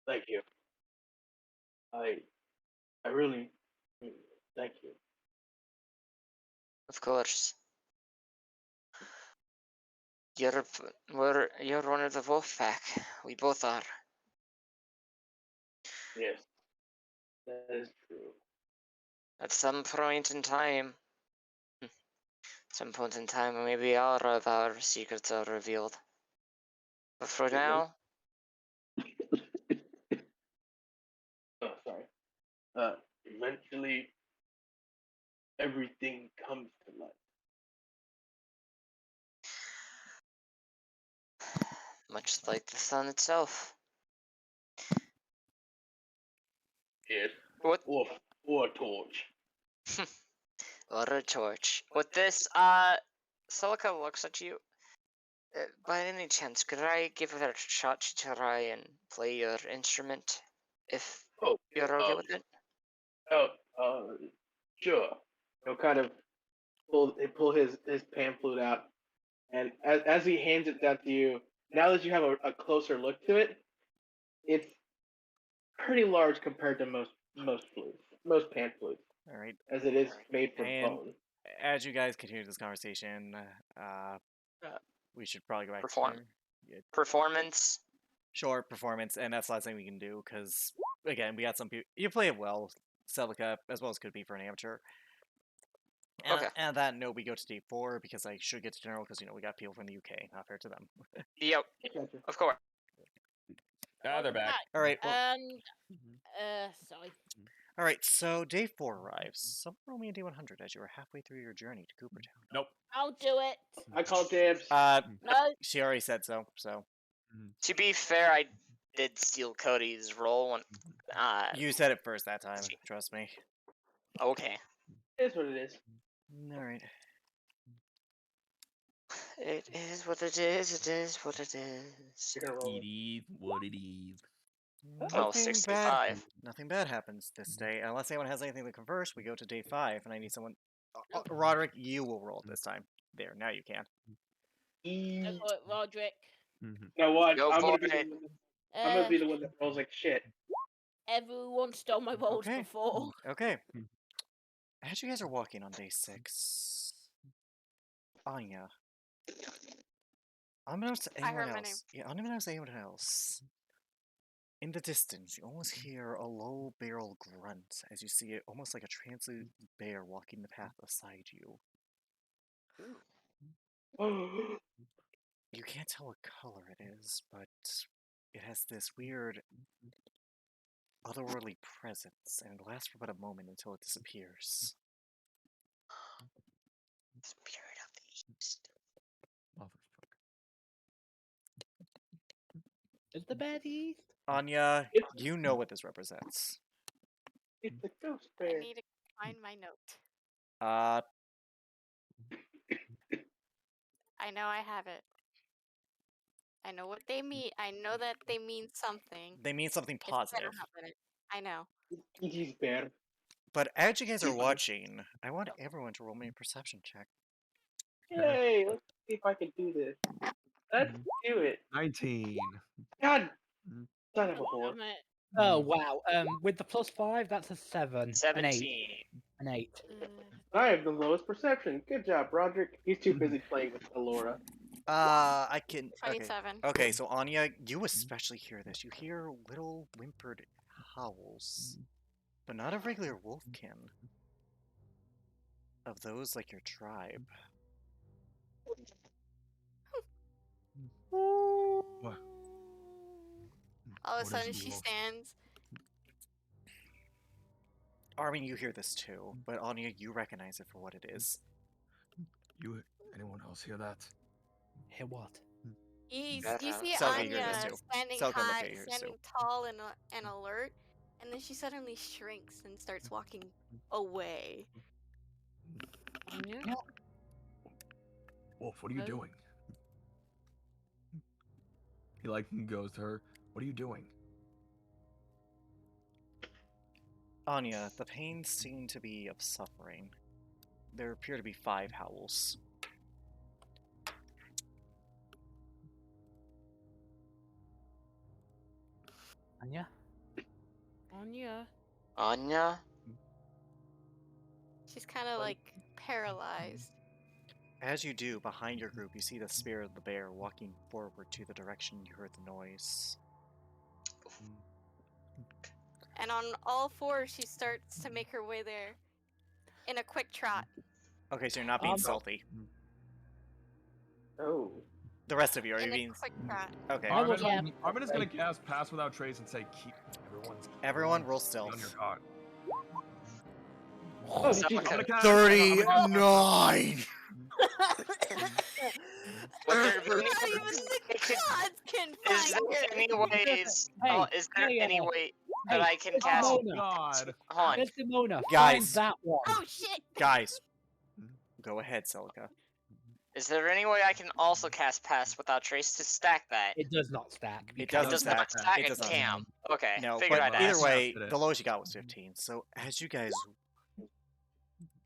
Thank you. I really thank you. Of course. You're one of the wolf pack. We both are. Yes, that is true. At some point in time, maybe all of our secrets are revealed. But for now, Oh, sorry. Eventually, everything comes to light. much like the sun itself. Yes. What? Or a torch. Or a torch. With this, Silica looks at you. By any chance, could I give it a shot to try and play your instrument? If Oh, you're okay with it? oh, sure. He'll kind of pull his pan flute out, and as he hands it down to you, now that you have a closer look to it, it's pretty large compared to most pan flutes, All right. as it is made from And bone. as you guys continue this conversation, we should probably go back Perform. to yeah, Performance. short performance, and that's the last thing we can do because again, we got some people. You play it well, Celica, as well as could be for an amateur. And, Okay. and that note, we go to day 4 because I should get to general because we got people from the UK. Not fair to them. Yep. Gotcha. Of course. Ah, they're back. All right. Well, Sorry. all right. So day 4 arrives. Someone roll me a D100 as you are halfway through your journey to Coopertown. Nope. I'll do it. I call dibs. No. She already said so. So To be fair, I did steal Cody's role when. you said it first that time. Trust me. Okay. It is what it is. All right. It is what it is. It is what it is. You're gonna roll It it. is what it is. Oh, Nothing 65. Nothing bad happens this day. Unless anyone has anything to converse, we go to day 5, and I need someone. Roderick, you will roll this time. There, now you can. Go for it, Roderick. Now what? Go I'm for gonna it. be the one that rolls like shit. Everyone stole my rolls Okay. before. Okay. As you guys are walking on day 6, Anya, unbeknownst to I anyone heard my name. else, unbeknownst to anyone else, in the distance, you almost hear a low barrel grunt as you see it almost like a translucent bear walking the path beside you. You can't tell what color it is, but it has this weird, otherworldly presence, and it lasts for but a moment until it disappears. Spirit of the East. Is the bear the east? Anya, It's you know what this represents. it's a ghost I bear. need find my note. Uh, I know I have it. I know what they mean. I know that they mean something. they mean something It's better positive. not than it. I know. He's better. But as you guys are watching, I want everyone to roll me a perception check. Yay! Let's see if I can do this. Let's do it. 19. God, Mhm. son of a whore. Damn it. Oh wow. With the +5, that's a 7. An 8. 17. An 8. I have the lowest perception. Good job, Roderick. He's too busy playing with Alora. I can. Okay. 27. Okay, so Anya, you especially hear this. You hear little whimpered howls, but not of regular wolfkin. Of those like your tribe. What? All of a What is sudden, the she wolf? stands. Armin, you hear this too, but Anya, you recognize it for what it is. Anyone else hear that? Hear what? You That see Selka, you hear Anya this too. standing Selka, look high, at yours standing too. tall and alert, and then she suddenly shrinks and starts walking away. Anya? Wolf, what are you Oh. doing? He like goes to her. What are you doing? Anya, the pains seem to be of suffering. There appear to be 5 howls. Anya? Anya? Anya? She's kind of like paralyzed. As you do, behind your group, you see the spirit of the bear walking forward to the direction you heard the noise. And on all fours, she starts to make her way there in a quick trot. Okay, so you're not being Um, stealthy. Oh. The rest of you, are you In a being... quick trot. Okay. I will Armin, cast Armin is gonna Break. cast Pass Without Trace and say, "Keep Everyone roll on your stealth. guard." Oh, So- she's I'm gonna cast- 39! Would there be Not even the gods can Is find there it. any ways? Hey, Is there hey, any way that hey, I can Miss cast? Oh Simona. God! Hold on. Miss Simona, Guys. find that one. Oh shit! Guys, go ahead, Celica. Is there any way I can also cast Pass Without Trace to stack that? It does not stack. It It doesn't does stack. not stack. It It does not can. Okay. No, Figured but I'd either ask. way, Did it. the lowest you got was 15. So as you guys...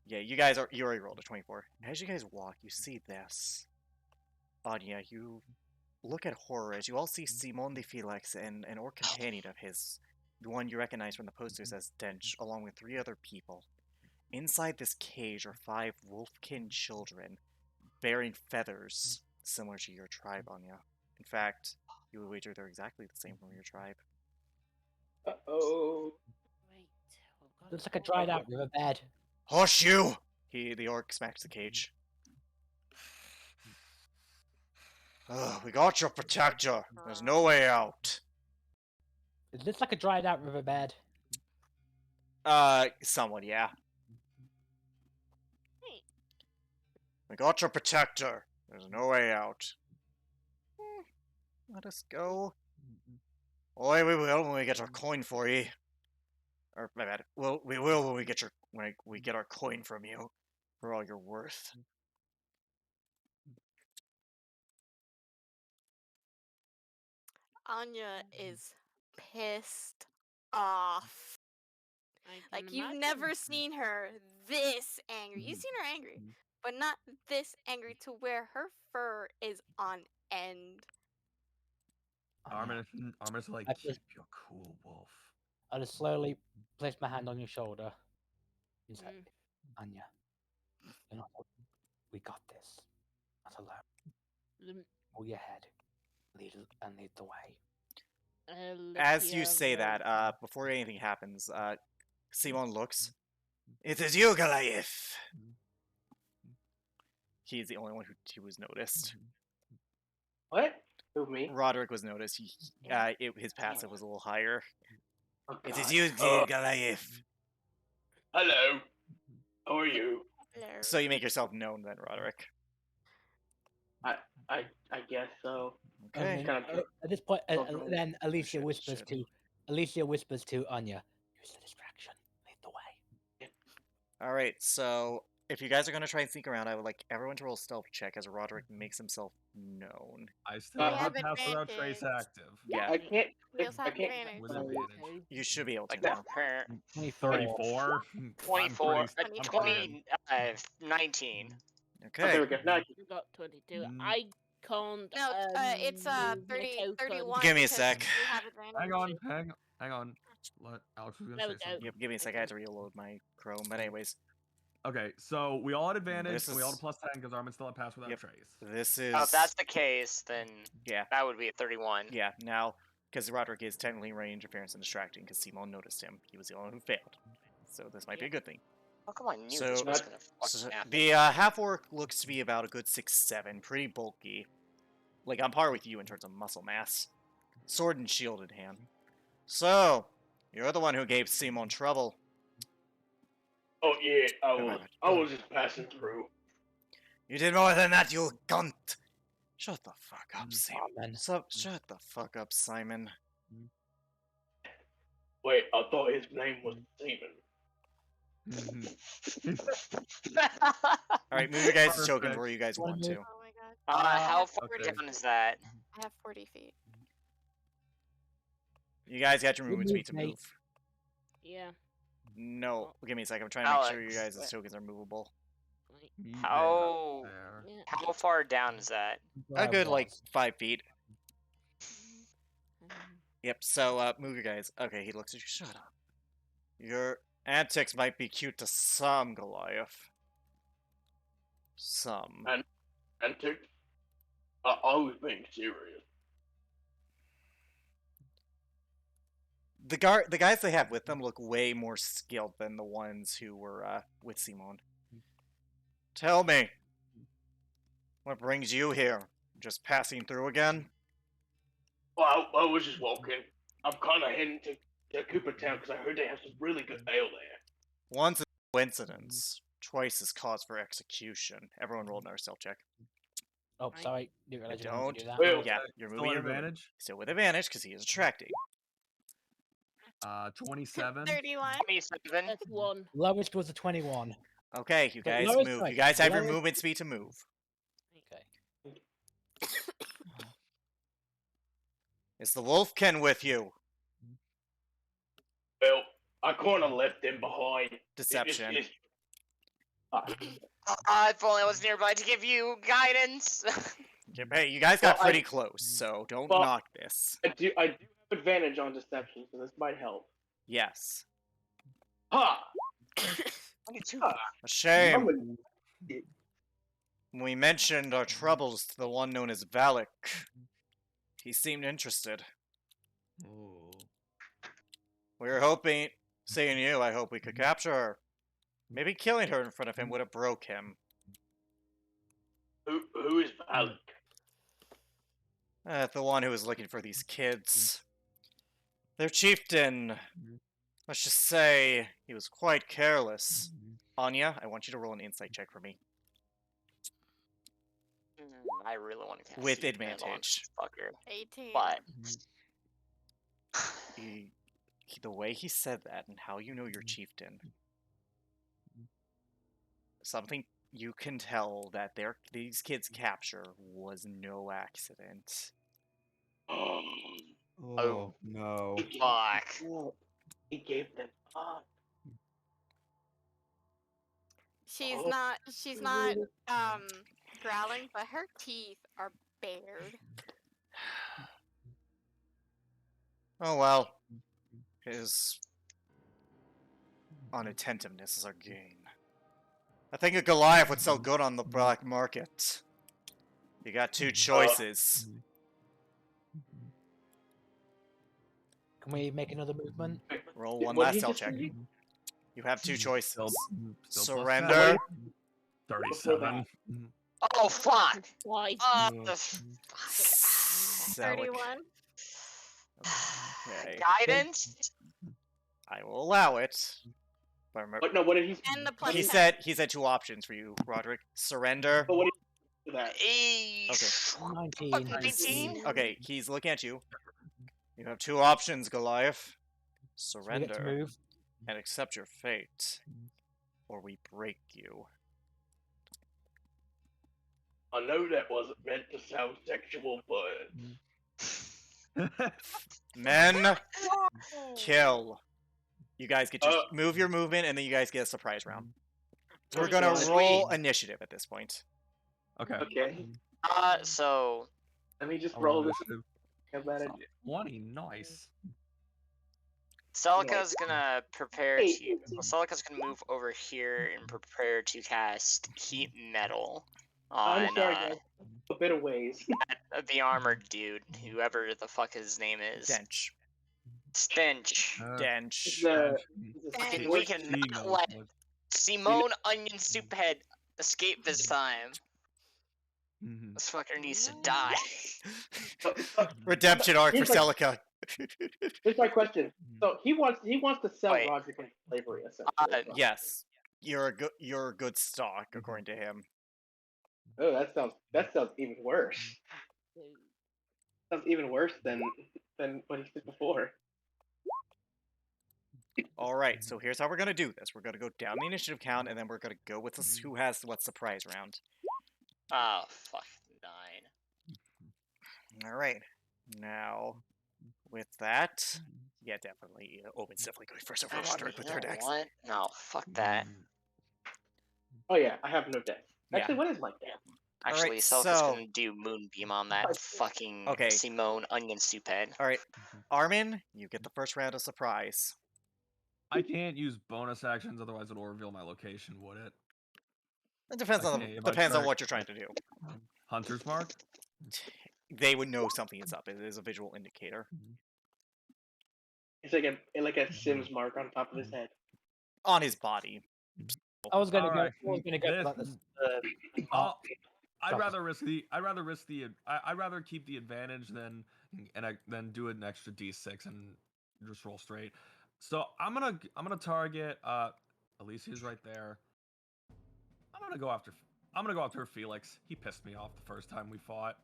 Yeah, you already rolled a 24. As you guys walk, you see this. Anya, you look at horror as you all see Simon de Felix and an orc companion of his, the one you recognize from the posters as Dench, along with 3 other people. Inside this cage are 5 wolfkin children, bearing feathers similar to your tribe, Anya. In fact, you would wager they're exactly the same from your tribe. Uh-oh. Wait. Well, Looks like a dried out riverbed. Hush you! The orc smacks the cage. Ugh, we got your protector. There's no way out. It looks like a dried out riverbed. Somewhat, yeah. Hey. We got your protector. There's no way out. Let us go. Oi, we will when we get our coin for ye. Or my bad. Well, we will when we get our coin from you for all you're worth. Anya is pissed off. I can Like you've imagine. never seen her this angry. You've seen her angry, but not this angry to where her fur is on end. Anya, Armin's like, I "Keep just- your cool, wolf." I'll just slowly place my hand on your shoulder and say, Mm. Anya, you're not, we got this. Not alone. Mm, Pull your head. Lead the way. As you say that, before anything happens, Simon looks. It is you, Goliath! He's the only one who was noticed. What? Who, me? Roderick was noticed. His passive was a little higher. Oh, It God. is you, dear Goliath. Hello. How are you? So you make yourself known then, Roderick. I guess so. And Okay. then, Kind of- at this point, Okay. then Alicia Should- whispers should. to Anya, use the distraction. Lead the way. All right, so if you guys are gonna try and sneak around, I would like everyone to roll a stealth check as Roderick makes himself known. I still We have have pass without trace advantage. active. Yeah, I can't. We also I have can't. advantage. With advantage. you should be able to Like now. that. 24. 24, I'm pretty 20, 19. Oh, Okay. there we go. Now I You got 22. Mm. I can't. No, it's move my 30, token. 31. Give me a because sec. You have advantage. Hang on. Let Alex was There gonna we say go. something. Yep, give me a sec. I had to reload my Chrome. But anyways, Okay, so we all had advantage, This and we all is- had plus 10 because Armin still had pass without Yep. trace. this is Oh, if that's the case, then yeah, that would be a 31. yeah. Now, because Roderick is technically range interference and distracting, because Simon noticed him, he was the only one who failed. So this might be a good thing. How come I knew So- this was gonna So fucking happen? the half orc looks to be about a good 6'7", pretty bulky, like on par with you in terms of muscle mass, sword and shield in hand. So you're the one who gave Simon trouble. Oh yeah, I Go was. ahead. I was just passing through. You did more than that, you cunt! Shut the fuck up, Simon. Amen. Shut the fuck up, Simon. Wait, I thought his name was Seaman. Alright, move your guys' tokens Perfect. where you guys Wanna want to. move? Oh my god. How far Okay. down is that? I have 40 feet. You guys got your Good movement speed to move, mate. move. Yeah. No, give me a sec. I'm trying to make sure you Alex. guys' tokens are movable. Right. How There. Yeah. how far down is that? A good, like, Was. 5 feet. Yep, so, move your guys. Okay, he looks at you. Shut up. Your antics might be cute to some, Goliath. Some. Antic. I was being serious. The guys they have with them look way more skilled than the ones who were, with Simon. Tell me. What brings you here? Just passing through again? Well, I was just walking. I'm kind of heading to Cooper Town because I heard they have some really good ale there. Once a coincidence, twice is cause for execution. Everyone roll another stealth check. Oh, Right. sorry. Didn't realize you wanted don't. to do that. Well, Yeah, you're Still moving at your movement. advantage. Still with advantage because he is attracting. 27. 31. 27. That's one. Lowest was a 21. Okay, you But guys lowest move. right, You guys have your lowest- movement speed to move. Okay. Is the Wolfkin with you? Well, I kind of left them behind. Deception. If only I was nearby to give you guidance. Hey, you guys got Well, pretty close, so don't Well- knock this. do have advantage on deception, so this might help. Yes. Ha! 22. A shame. We mentioned our troubles to the one known as Valak. He seemed interested. Ooh. We were hoping, seeing you, I hope we could capture her. Maybe killing her in front of him would have broke him. Who is Alec? The one who was looking for these kids. Their chieftain, let's just say, he was quite careless. Anya, I want you to roll an insight check for me. I really want to cast With Seed Man on advantage. this fucker, 18. but The way he said that and how you know your chieftain, something you can tell that these kids' capture was no accident. Oh no. fuck. He gave them up. She's Oh. not growling, but her teeth are bared. Oh well. His unattentiveness is our gain. I think a Goliath would sell good on the black market. You got two choices. Can we make another movement? Roll one What last did he stealth just check. say? You have two choices. Still plus Surrender. 37. Oh fuck. Why? The Sell it. 31. Okay. guidance. I will allow it. But remember, But no, what did he say? And the plus he 10. said two options for you, Roderick. Surrender. But what did he say to that? Okay. 19. Fucking 19. Okay, he's looking at you. You have two options, Goliath. So we get to Surrender move. and accept your fate. or we break you. I know that wasn't meant to sound sexual, but Men, kill. You guys get your move your movement, and then you guys get a surprise round. So we're gonna Sweet. roll initiative at this point. Okay. Okay. So Let me just I'll roll roll this. initiative. How about it? 20, nice. Celica's gonna prepare Hey, to. Celica's gonna move over here and prepare to cast Heat Metal on I'm sorry, guys. A bit of ways. the armored dude, whoever the fuck his name is. Dench. Stench. Dench. We cannot let Simone Onion Soup Head escape this time. This fucker needs to die. Redemption arc for He's like- Celica. Here's my question. So he wants to sell Wait. Roderick into slavery, essentially. Yes. You're a good stock, according to him. Oh, that sounds even worse. Sounds even worse than what he said before. Alright, so here's how we're gonna do this. We're gonna go down the initiative count, and then we're gonna go with this who has what surprise round. Oh, fuck. 9. Alright. Now, with that, yeah, definitely. Owen's definitely going first over Actually, Roderick with you her know decks. what? No, fuck that. Oh yeah, I have no deck. Yeah. Actually, what is my deck? Actually, Alright, Celica's so- gonna do Moonbeam on that fucking Okay. Simone Onion Soup Head. Alright, Armin, you get the first round of surprise. I can't use bonus actions, otherwise it'll reveal my location, would it? It depends on Okay, if I depends on start- what you're trying to do. Hunter's Mark? They would know something is up. It is a visual indicator. It's like a Sims mark on top of his head. On his body. I was gonna Alright, go. I was gonna go for like this- this. I'd Stuff. I'd rather keep the advantage than do an extra d6 and just roll straight. So I'm gonna target Alicia's right there. I'm gonna go after Felix. He pissed me off the first time we fought.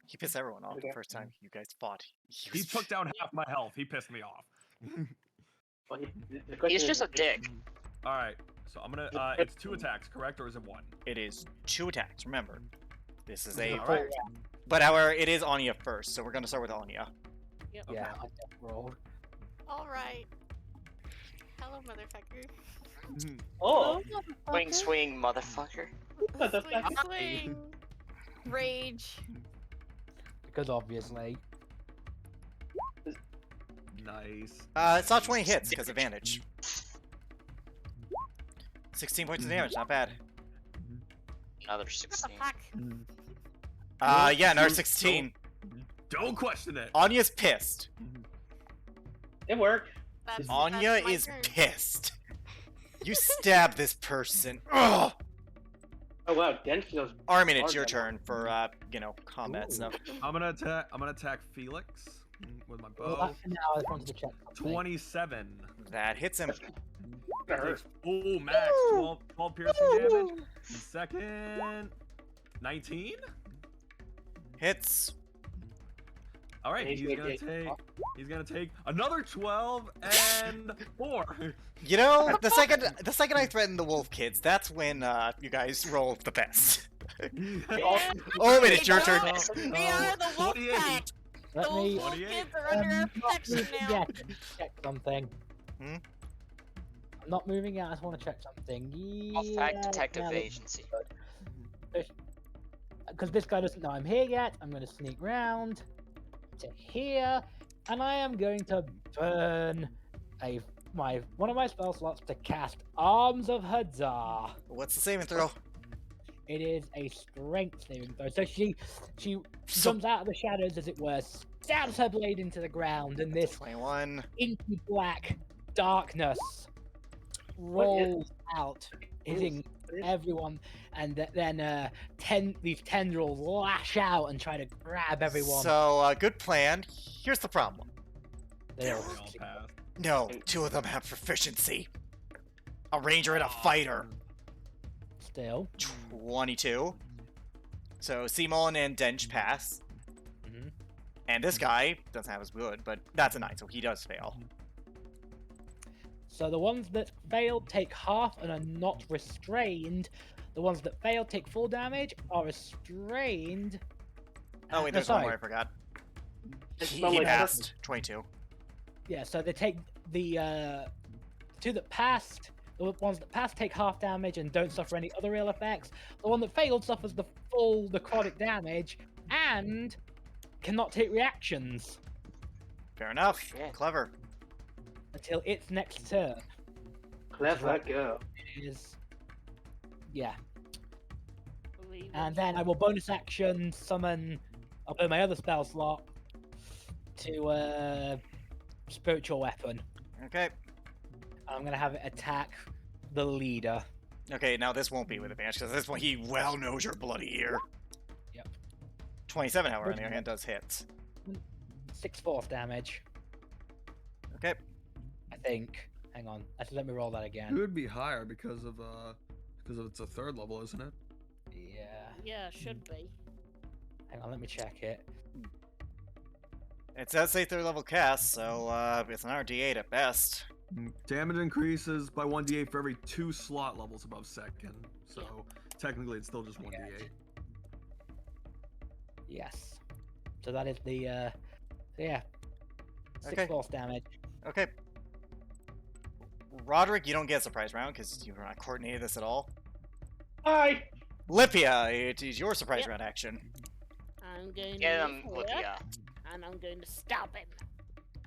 He pissed everyone off the Okay. first time you guys fought. He took down half my health. He pissed me off. Well, the question He's is- just a dick. All right, so I'm gonna. It's 2 attacks, correct, or is it 1? It is 2 attacks. Remember, this is a. All right. But however, it is Anya first, so we're gonna start with Anya. Yeah, I just rolled. All right. Hello, motherfucker. Oh, Swing, swing, motherfucker. what the Swing, fuck? swing. Rage. Because obviously. Nice. It's not 20 hits because advantage. 16 points of damage, not bad. Another What the 16. fuck? Yeah, another 16. Don't question it. Anya's pissed. It worked. That's Anya my is turn. pissed. You stab this person. Ugh! Oh wow, Dench knows. Armin, it's your turn for combat stuff. I'm gonna attack Felix with my Well, bow. now I just wanted to check. something. 27. That hits him. Gonna hurt. Oh, max 12 piercing damage. Second, 19. Hits. All right, He's he's gonna take another 12 and 4. You know, the second I threatened the wolf kids, that's when you guys roll the best. Armin, it's your turn. We are the wolf 28. pack. Let Those me wolf 28. kids are under our not protection moving now. yet. Check something. Hmm? I'm not moving yet. I just want to check something. Wolfpack Yeah, Detective now that- Agency. Because this guy doesn't know I'm here yet, I'm going to sneak round to here, and I am going to burn one of my spell slots to cast Arms of Hadar. What's the saving throw? It is a strength saving throw. So she So- comes out of the shadows, as it were, stabs her blade into the ground, and this 21. inky black darkness rolls out, hitting everyone, and then these tendrils lash out and try to grab everyone. So, good plan. Here's the problem. They're We all passed. No, 2 of them have proficiency. A ranger and a fighter. still. 22. So Simon and Dench pass. Mhm. And this guy doesn't have as good, but that's a 9, so he does fail. So the ones that fail take half and are not restrained. The ones that fail take full damage, are restrained. Oh wait, no, there's one sorry. more I forgot. It He smelled like passed 22. Yeah, so they take the two that passed. The ones that passed take half damage and don't suffer any other ill effects. The one that failed suffers the full necrotic damage and cannot take reactions Fair enough. Shit. Clever. until its next turn. Clever girl. Yeah. Believe in And then I you. will bonus action summon. I'll put my other spell slot to spiritual weapon. Okay. I'm gonna have it attack the leader. Okay, now this won't be with advantage because at this point he well knows your bloody ear. Yep. 27, however, on the other hand, does hit. 6 force damage, Okay. I think. Hang on. Let me roll that It again. would be higher because of it's a 3rd level, isn't it? Yeah. Yeah, should be. Hang on. Let me check it. It says say 3rd level cast, so it's an RD8 at best. Damage increases by 1d8 for every 2 slot levels above 2nd. So technically, it's still just 1d8. Yes. So that is the yeah. 6 Okay. force damage. Okay. Roderick, you don't get a surprise round because you're not coordinated this at all. Hi. Lipia, it is your surprise Yep. round action. I'm going Get to him, move forward, Lipia. and I'm going to stab him.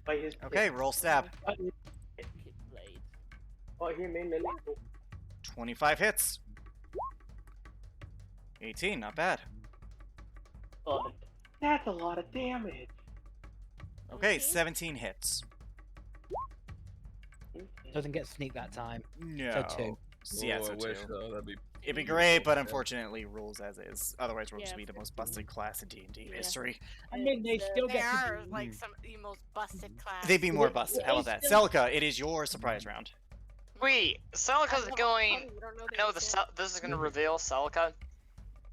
By his Okay, roll stab. Kid blade. Oh, he made me lethal. 25 hits. 18, not bad. Oh, that's a lot of damage. Okay, 17 hits. Doesn't get sneak that time. No. So 2. Yeah, Oh, so I wish 2. though. That'd be. It'd be great, but unfortunately, rules as is. Otherwise, we'll just Yeah, be the most 15. busted class in D&D Yeah. history. I mean, they still They get to are be- like some of the most busted class. They'd be more Wait, busted. wait, How about that? still- Celica, it is your surprise round. Wait, Celica's going. No, this is gonna reveal Celica.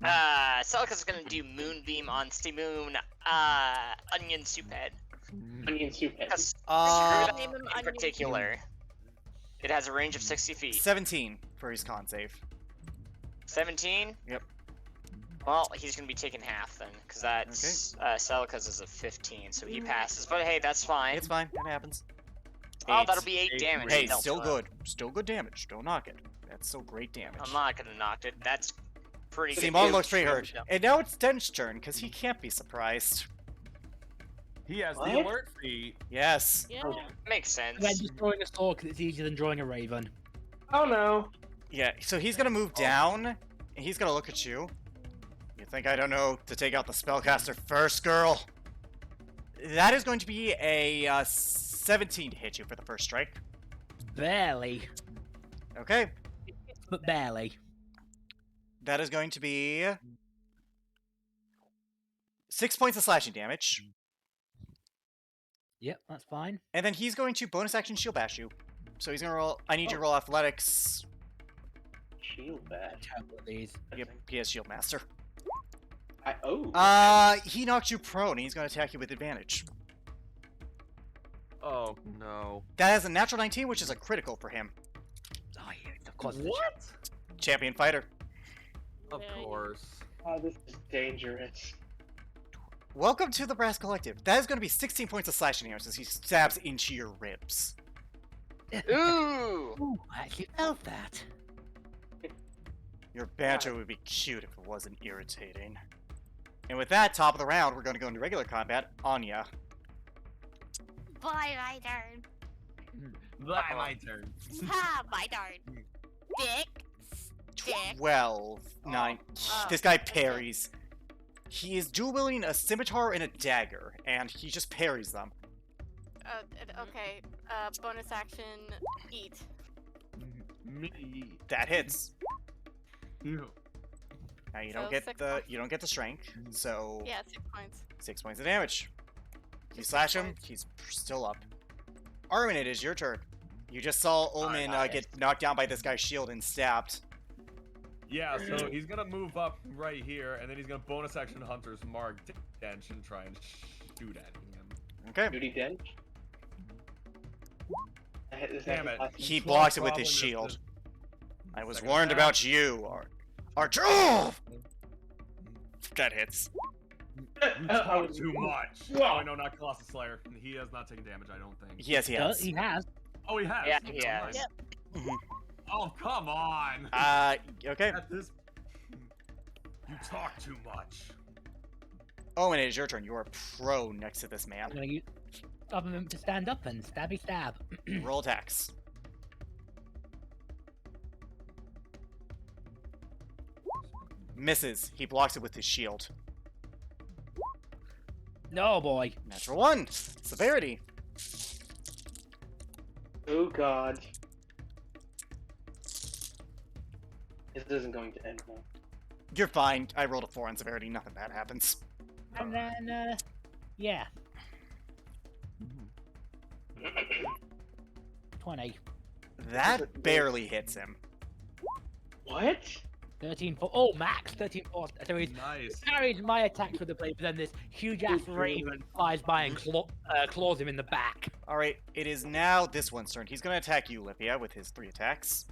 Celica's gonna do Moonbeam on Moon, Onion Soup Head. Onion soup head. Because Uh, screw that in particular. It has a range of 60 feet. 17 for his con save. 17? Yep. Well, he's gonna be taking half then, because that's Celica's is a 15, so he passes. But hey, that's fine. It's fine. It happens. Oh, Eight. that'll be 8 damage. Hey, Delta. still good. Still good damage. Don't knock it. That's still great damage. I'm not gonna knock it. That's pretty good. Simon looks pretty damage. hurt. And now it's Den's turn, because he can't be surprised. He has What? the alert feat. Yes. Yeah. Makes sense. Then just drawing a sword because it's easier than drawing a raven. Oh no. Yeah, so he's gonna move down, and he's gonna look at you. You think I don't know to take out the spellcaster first, girl? That is going to be a 17 to hit you for the first strike. Barely, Okay. but barely. That is going to be 6 points of slashing damage. Yep, that's fine. And then he's going to bonus action shield bash you. So he's gonna roll. I need you to roll athletics. Shield bash. Terrible at these. Yep, he has shield master. He knocked you prone. And he's gonna attack you with advantage. Oh no. That has a natural 19, which is a critical for him. Oh, yeah, of course. What? Champion fighter. Of Yeah, you- course. Oh, this is dangerous. Welcome to the Brass Collective. That is going to be 16 points of slashing damage as he stabs into your ribs. Ooh! Ooh, I actually felt that. Your banter would be cute if it wasn't irritating. And with that, top of the round, we're going to go into regular combat. Anya. Bye, my turn. My turn. Ha, my turn. Dick. Dick. 12. 9. Oh, This guy okay. parries. He is dual wielding a scimitar and a dagger, and he just parries them. Okay. Bonus action. Eat. Me. That hits. You. Now you So don't get 6 the points. strength, so Yeah, 6 points. 6 points of damage. You Just slash 6 him, points. he's still up. Armin, it is your turn. You just saw Ullman Alright. get knocked down by this guy's shield and stabbed. Yeah, so he's gonna move up right here, and then he's gonna bonus action Hunter's Mark Dench and try and shoot at him. Okay. Duty den. Damn it. He 12 blocks it with his probably missed shield. it. I was Second warned attack. about you, Archer. Oh! That hits. You talk too much. Whoa. Oh, no, not Colossus Slayer. He has not taken damage, I don't think. Yes, he has. He has. Oh, he has. Yeah, Oh, he has. nice. Mhm. Oh, come on. Okay. At this... You talk too much. Oh, and it is your turn. You are prone next to this I'm man. gonna use government to stand up and stabby stab. Roll attacks. Misses. He blocks it with his shield. No, boy. Natural 1. Severity. Oh god. This isn't going to end well. You're fine. I rolled a 4 on severity. Nothing bad happens. And then, yeah, 20. That barely hits him. What? 13 for max 13 for so he's Nice. carries my attacks with the blade, but then this huge ass raven flies by and claws him in the back. Alright, it is now this one's turn. He's gonna attack you, Lipia, with his 3 attacks.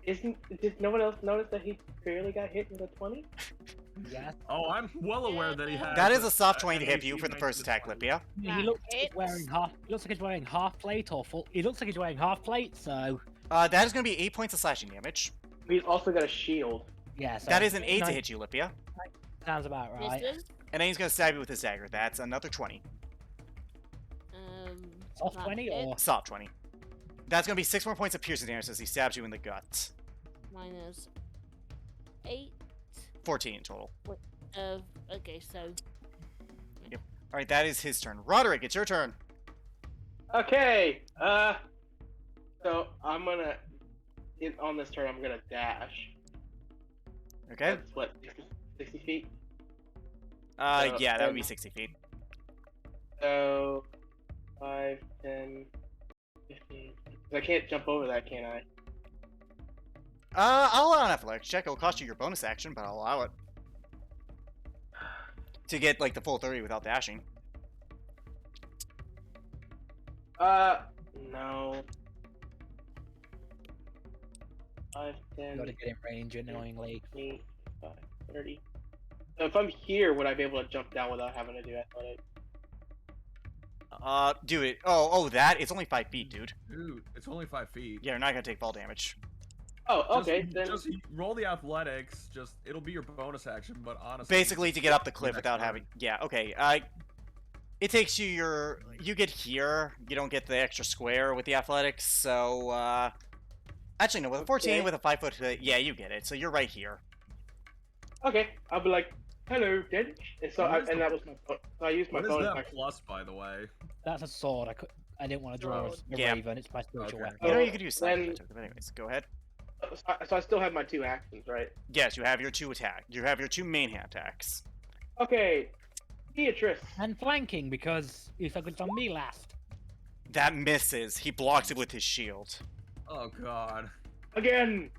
Did no one else notice that he barely got hit with a 20? Yes. Oh, I'm well aware that he has... That is a soft 20 to an hit you AC for the first 19 attack, Lipia. He That looks like he's hits. wearing half. He looks like he's wearing half plate or full. He looks like he's wearing half plate. So That is gonna be 8 points of slashing damage. He's also got a shield. yeah. So That is an 8 to nine- hit you, Lipia. Sounds about right. Misses. And then he's gonna stab you with his dagger. That's another 20. Soft That 20 or hits. Soft 20. That's gonna be 6 more points of piercing damage as he stabs you in the gut. Minus 8 14 in total. of. Okay, so. Alright, that is his turn. Roderick, it's your turn. Okay. So I'm gonna on this turn. I'm gonna dash. Okay? That's what 60 feet. Yeah, that would be and- 60 feet. So 5, 10, 15. I can't jump over that, can I? I'll allow an athletics check. It'll cost you your bonus action, but I'll allow it. To get, like, the full 30 without dashing. No. 5, 10, got to get in range annoyingly. 15, 5, 30. So if I'm here, would I be able to jump down without having to do athletics? Do it. Oh, that? It's only 5 feet, dude. Dude, it's only 5 feet. Yeah, you're not gonna take fall damage. Oh, Just- okay. Then Just roll the athletics. Just it'll be your bonus action, but honestly, Basically, to get up the cliff Next without turn. having... Yeah, okay. It takes you your... You get here. You don't get the extra square with the athletics, so, Actually, no, with a 14, Okay. with a 5 foot... yeah, you get it. So you're right here. okay, I'll be like, "Hello, Dench." And so What is and the- that was my. So I used my What is bonus that action. plus, by the way? That's a sword. I didn't want to draw a Yeah. raven. It's my spiritual Okay. weapon. You know, Oh, you could use something. then- But anyways, go ahead. So I still have my 2 actions, right? Yes, you have your 2 attack. You have your 2 main hand attacks. Okay, Beatrice. And flanking because he focused on me last. That misses. He blocks it with his shield. Oh god. Again.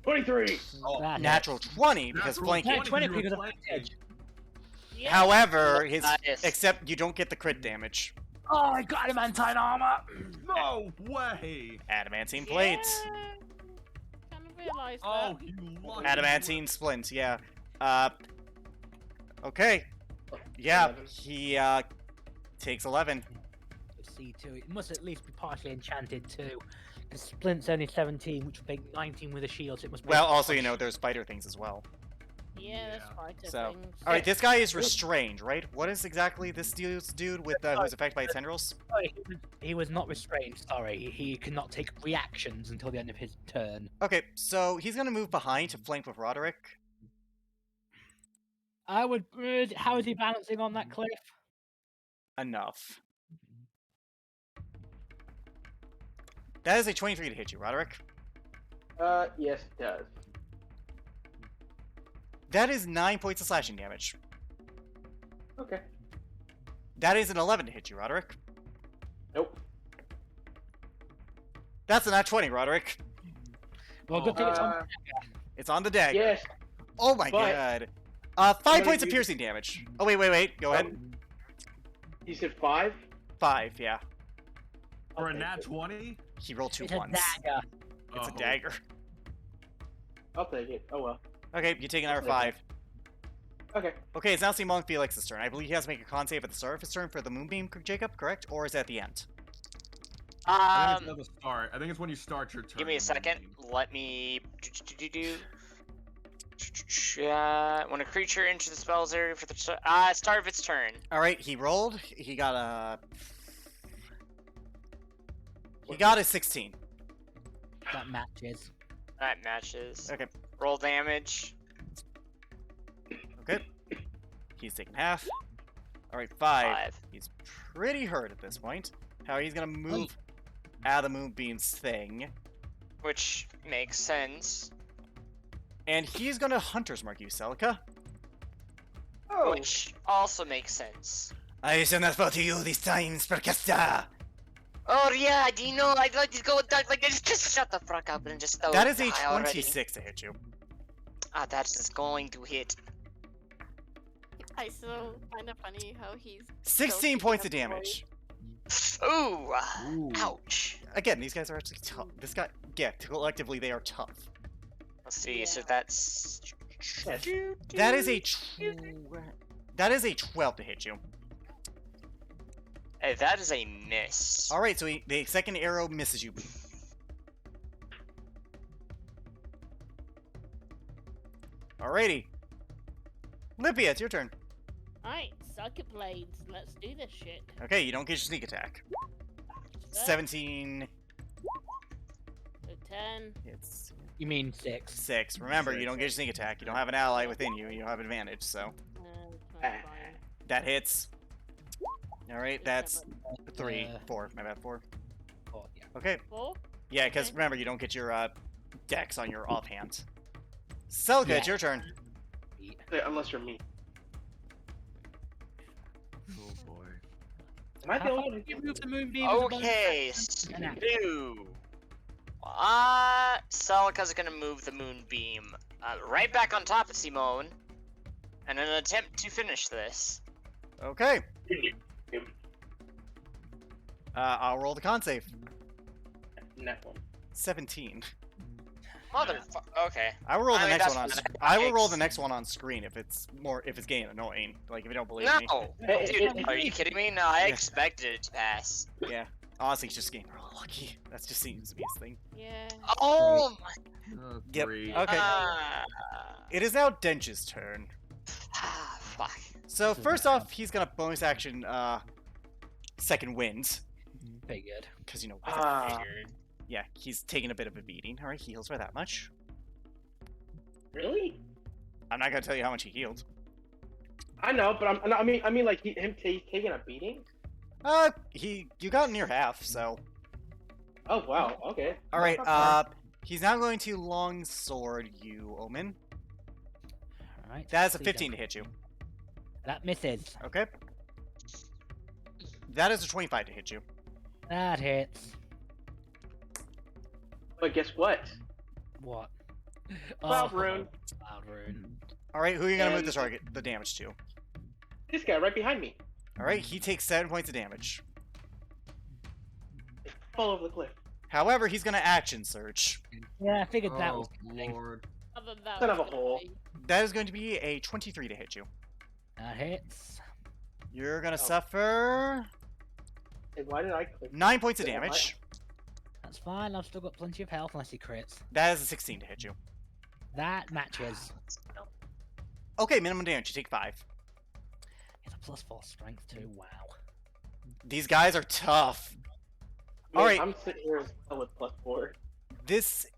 23. Oh, That Natural hits. 20 because Natural flanking. 20 you were because of flanking. edge. Yeah. However, his Nice. except you don't get the crit damage. Oh, I got him anti armor. No way! Adamantine plates. Yeah. Kind of realised Oh, that. you lucky. Adamantine splints. Yeah. Okay. Yeah. 11. He takes 11. C2. It must at least be partially enchanted too. The splint's only 17, which would make 19 with a shield. So it must. be Well, also you know there's spider things as well. Yeah, that's Yeah. fighter So, things. all right, this guy is restrained, right? What is exactly this dude with who's affected by tendrils? Sorry, he was not restrained. Sorry, he cannot take reactions until the end of his turn. Okay, so he's gonna move behind to flank with Roderick. I would. How is he balancing on that cliff? Enough. That is a 23 to hit you, Roderick. Yes, it does. That is 9 points of slashing damage. Okay. That is an 11 to hit you, Roderick. Nope. That's a nat 20, Roderick. Well, good thing it's on. Uh, It's on the dagger. yes. Oh my but- god. 5 gonna points of use- piercing damage. Oh, wait. Go ahead. You said 5? 5, yeah. For a take nat it. 20? He rolled 2 It's a ones. dagger. It's a Oh. dagger. I'll take it. Oh well. Okay, you take another Okay. 5. Okay. Okay, it's now Simon Felix's turn. I believe he has to make a con save at the start of his turn for the moonbeam, Jacob, correct? Or is it at the end? I think it's at the start. I think it's when you start your turn. Give me a second. Let me when a creature enters the spell's area for the start of its turn. Alright, he rolled. He got a... He got a 16. That matches. That matches. Okay. Roll damage. Okay. He's taking half. Alright, 5. 5. He's pretty hurt at this point. How he's gonna move out of the moonbeam's thing. Which makes sense. And he's gonna Hunter's Mark you, Celica. Oh. Which also makes sense. I shall not fall to you this time, Spurcasta. Oh yeah, do you know I'd like to go like just shut the fuck up and just That is a die already. 26 to hit you. Ah, that's just going to hit. I still find it funny how he's 16 keeping points up of the damage. Ooh, Ooh. ouch. Again, these guys are actually tough. This guy, yeah, collectively they are tough. Let's see, Yeah. so that's That is a that is a 12 to hit you. Hey, that is a miss. All right, so the second arrow misses you. Alrighty, Lippia, it's your turn. Alright, sucker blades. Let's do this shit. Okay, you don't get your sneak attack. So, 17. so 10. It's You mean 6. 6. Remember, you don't get your sneak attack. You don't have an ally within you. You don't have advantage, so That's fine. that hits. All right, that's 3, Uh, 4. My bad, 4. Oh, yeah. Okay. 4? Yeah, because Okay. remember, you don't get your dex on your offhand. Celica, it's your turn. Yeah, unless you're me. Oh boy. Am I the only one who You can move the moonbeam. as a bonus Okay, action? An action. Stu. Celica's gonna move the moonbeam right back on top of Simone, in an attempt to finish this. Okay. I'll roll the con save. Net one. 17. Motherfucker. Okay. I will roll the I mean, next that's one on. fine. I will roll the Thanks. next one on screen if it's getting annoying. Like if you don't believe me. No, Hey, dude, are you kidding me? No, I Yeah. expected it to pass. Yeah. Honestly, it's just getting real lucky. That just seems to be his thing. Yeah. Oh my. Yep. 3. Okay. Ah, It is now Dench's turn. fuck. So first off, he's gonna bonus action second wind. Figured. Because, you know, yeah, he's taking a bit of a beating. Alright, he heals by that much. Really? I'm not gonna tell you how much he healed. I know, but I mean, like him taking a beating. You got near half, so. Oh wow. Okay. Alright, he's now going to longsword you, Omen. Alright. That is a please 15 to don't- hit you. That misses. Okay. That is a 25 to hit you. That hits. But guess what? What? Cloud rune. Cloud rune. Alright, who are you gonna move And- the target, the damage to? This guy right behind me. Alright, he takes 7 points of damage. Fall over the cliff. However, he's gonna action surge. Yeah, I figured that Oh was coming. lord. Other than that, Son of a was hole. gonna be- That is going to be a 23 to hit you. That hits. You're gonna Oh. suffer Hey, why did I click? 9 points of Yeah, damage. That's fine. I've still got plenty of health unless he crits. That is a 16 to hit you. That matches. Okay, minimum damage. You take 5. It's a +4 strength too. Wow. These guys are tough. Man, Alright. I'm sitting here with +4.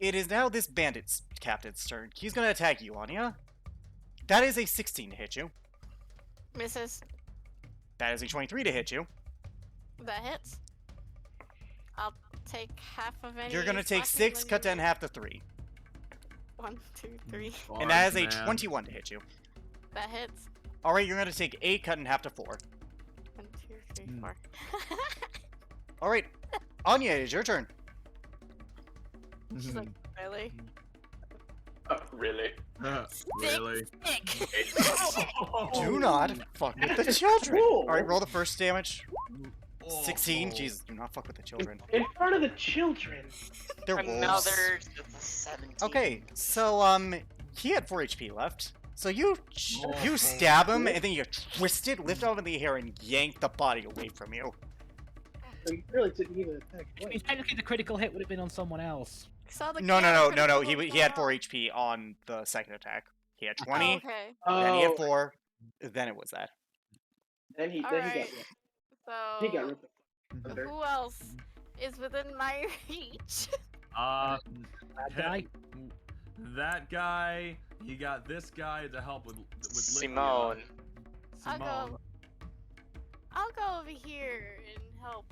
It is now this bandit's captain's turn. He's gonna attack you, Anya. That is a 16 to hit you. Misses. That is a 23 to hit you. That hits. I'll take half of any. You're gonna take slashing 6, cut that in half to 3. 1, 2, 3. And that is a Barge, man. 21 to hit you. That hits. Alright, you're gonna take 8, cut in half to 4. 1, 2, 3, Hmm. 4. Alright, Anya, it is your turn. She's like, really? Really? Really? Sick. Do not fuck with the children. Cool. Alright, roll the first damage. 16. Oh. Jesus, do not fuck with the children. In front of the children. They're wolves. Another 17. Okay, so he had 4 HP left. So you stab him, and then you twist it, lift up in the air, and yank the body away from you. So you really didn't even attack I mean, technically, the critical hit would have been on someone else. Saw the No. critical He had 4 shot. HP on the second attack. He had Oh, 20, okay. then he had Oh, 4, then it was that. then he Alright. got ripped. He got So, ripped. Under. who else is within my reach? Bad guy. That guy. You got this guy to help with Simone. Simone. I'll go over here and help.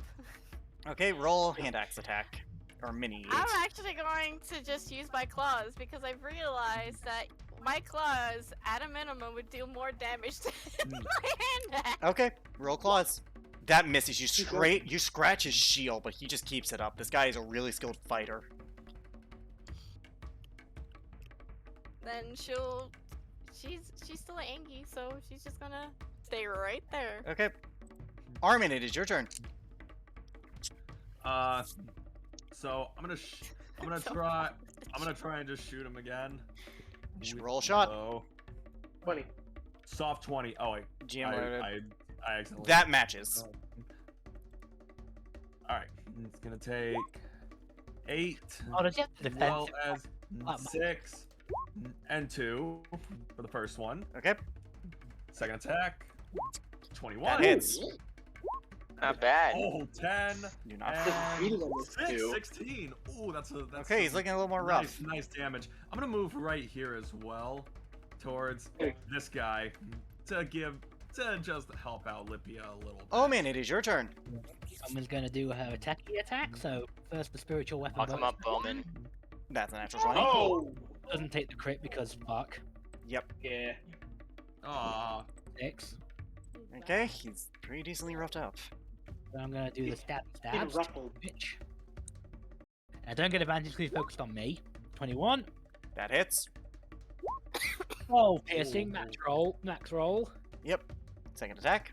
Okay, roll hand axe attack. Or mini. I'm actually going to just use my claws because I've realized that my claws, at a minimum, would deal more damage than my hand axe. Okay, roll claws. That misses. You scratch his shield, but he just keeps it up. This guy is a really skilled fighter. Then she's still angry, so she's just gonna stay right there. Okay. Armin, it is your turn. So I'm gonna try and just shoot him again. Roll a shot. Hello. 20. Soft 20. Oh wait. GM I accidentally. that matches. All right. It's gonna take 8, Oh, does he have as defense? well as Oh, 6 and 2 for the first one. Okay. Second attack. 21. That hits. Not bad. Oh, 10. Do not. And Beating on this 6, too. 16. Ooh, that's Okay, he's looking a little more rough. Nice damage. I'm gonna move right here as well, towards Okay. this guy, to just help out Lipia a little bit. Oh man, it is your turn. Someone's going to do her attack. So first, the spiritual weapon. I'll come up, Bowman. That's a natural 20. Oh! Doesn't take the crit because fuck. Yep. Yeah. Aw. 6. Okay, he's pretty decently roughed up. So I'm going to do the stabs. Been ruffled. Bitch. I don't get advantage because he's focused on me. 21. That hits. Oh, piercing. Max roll. Yep. Second attack.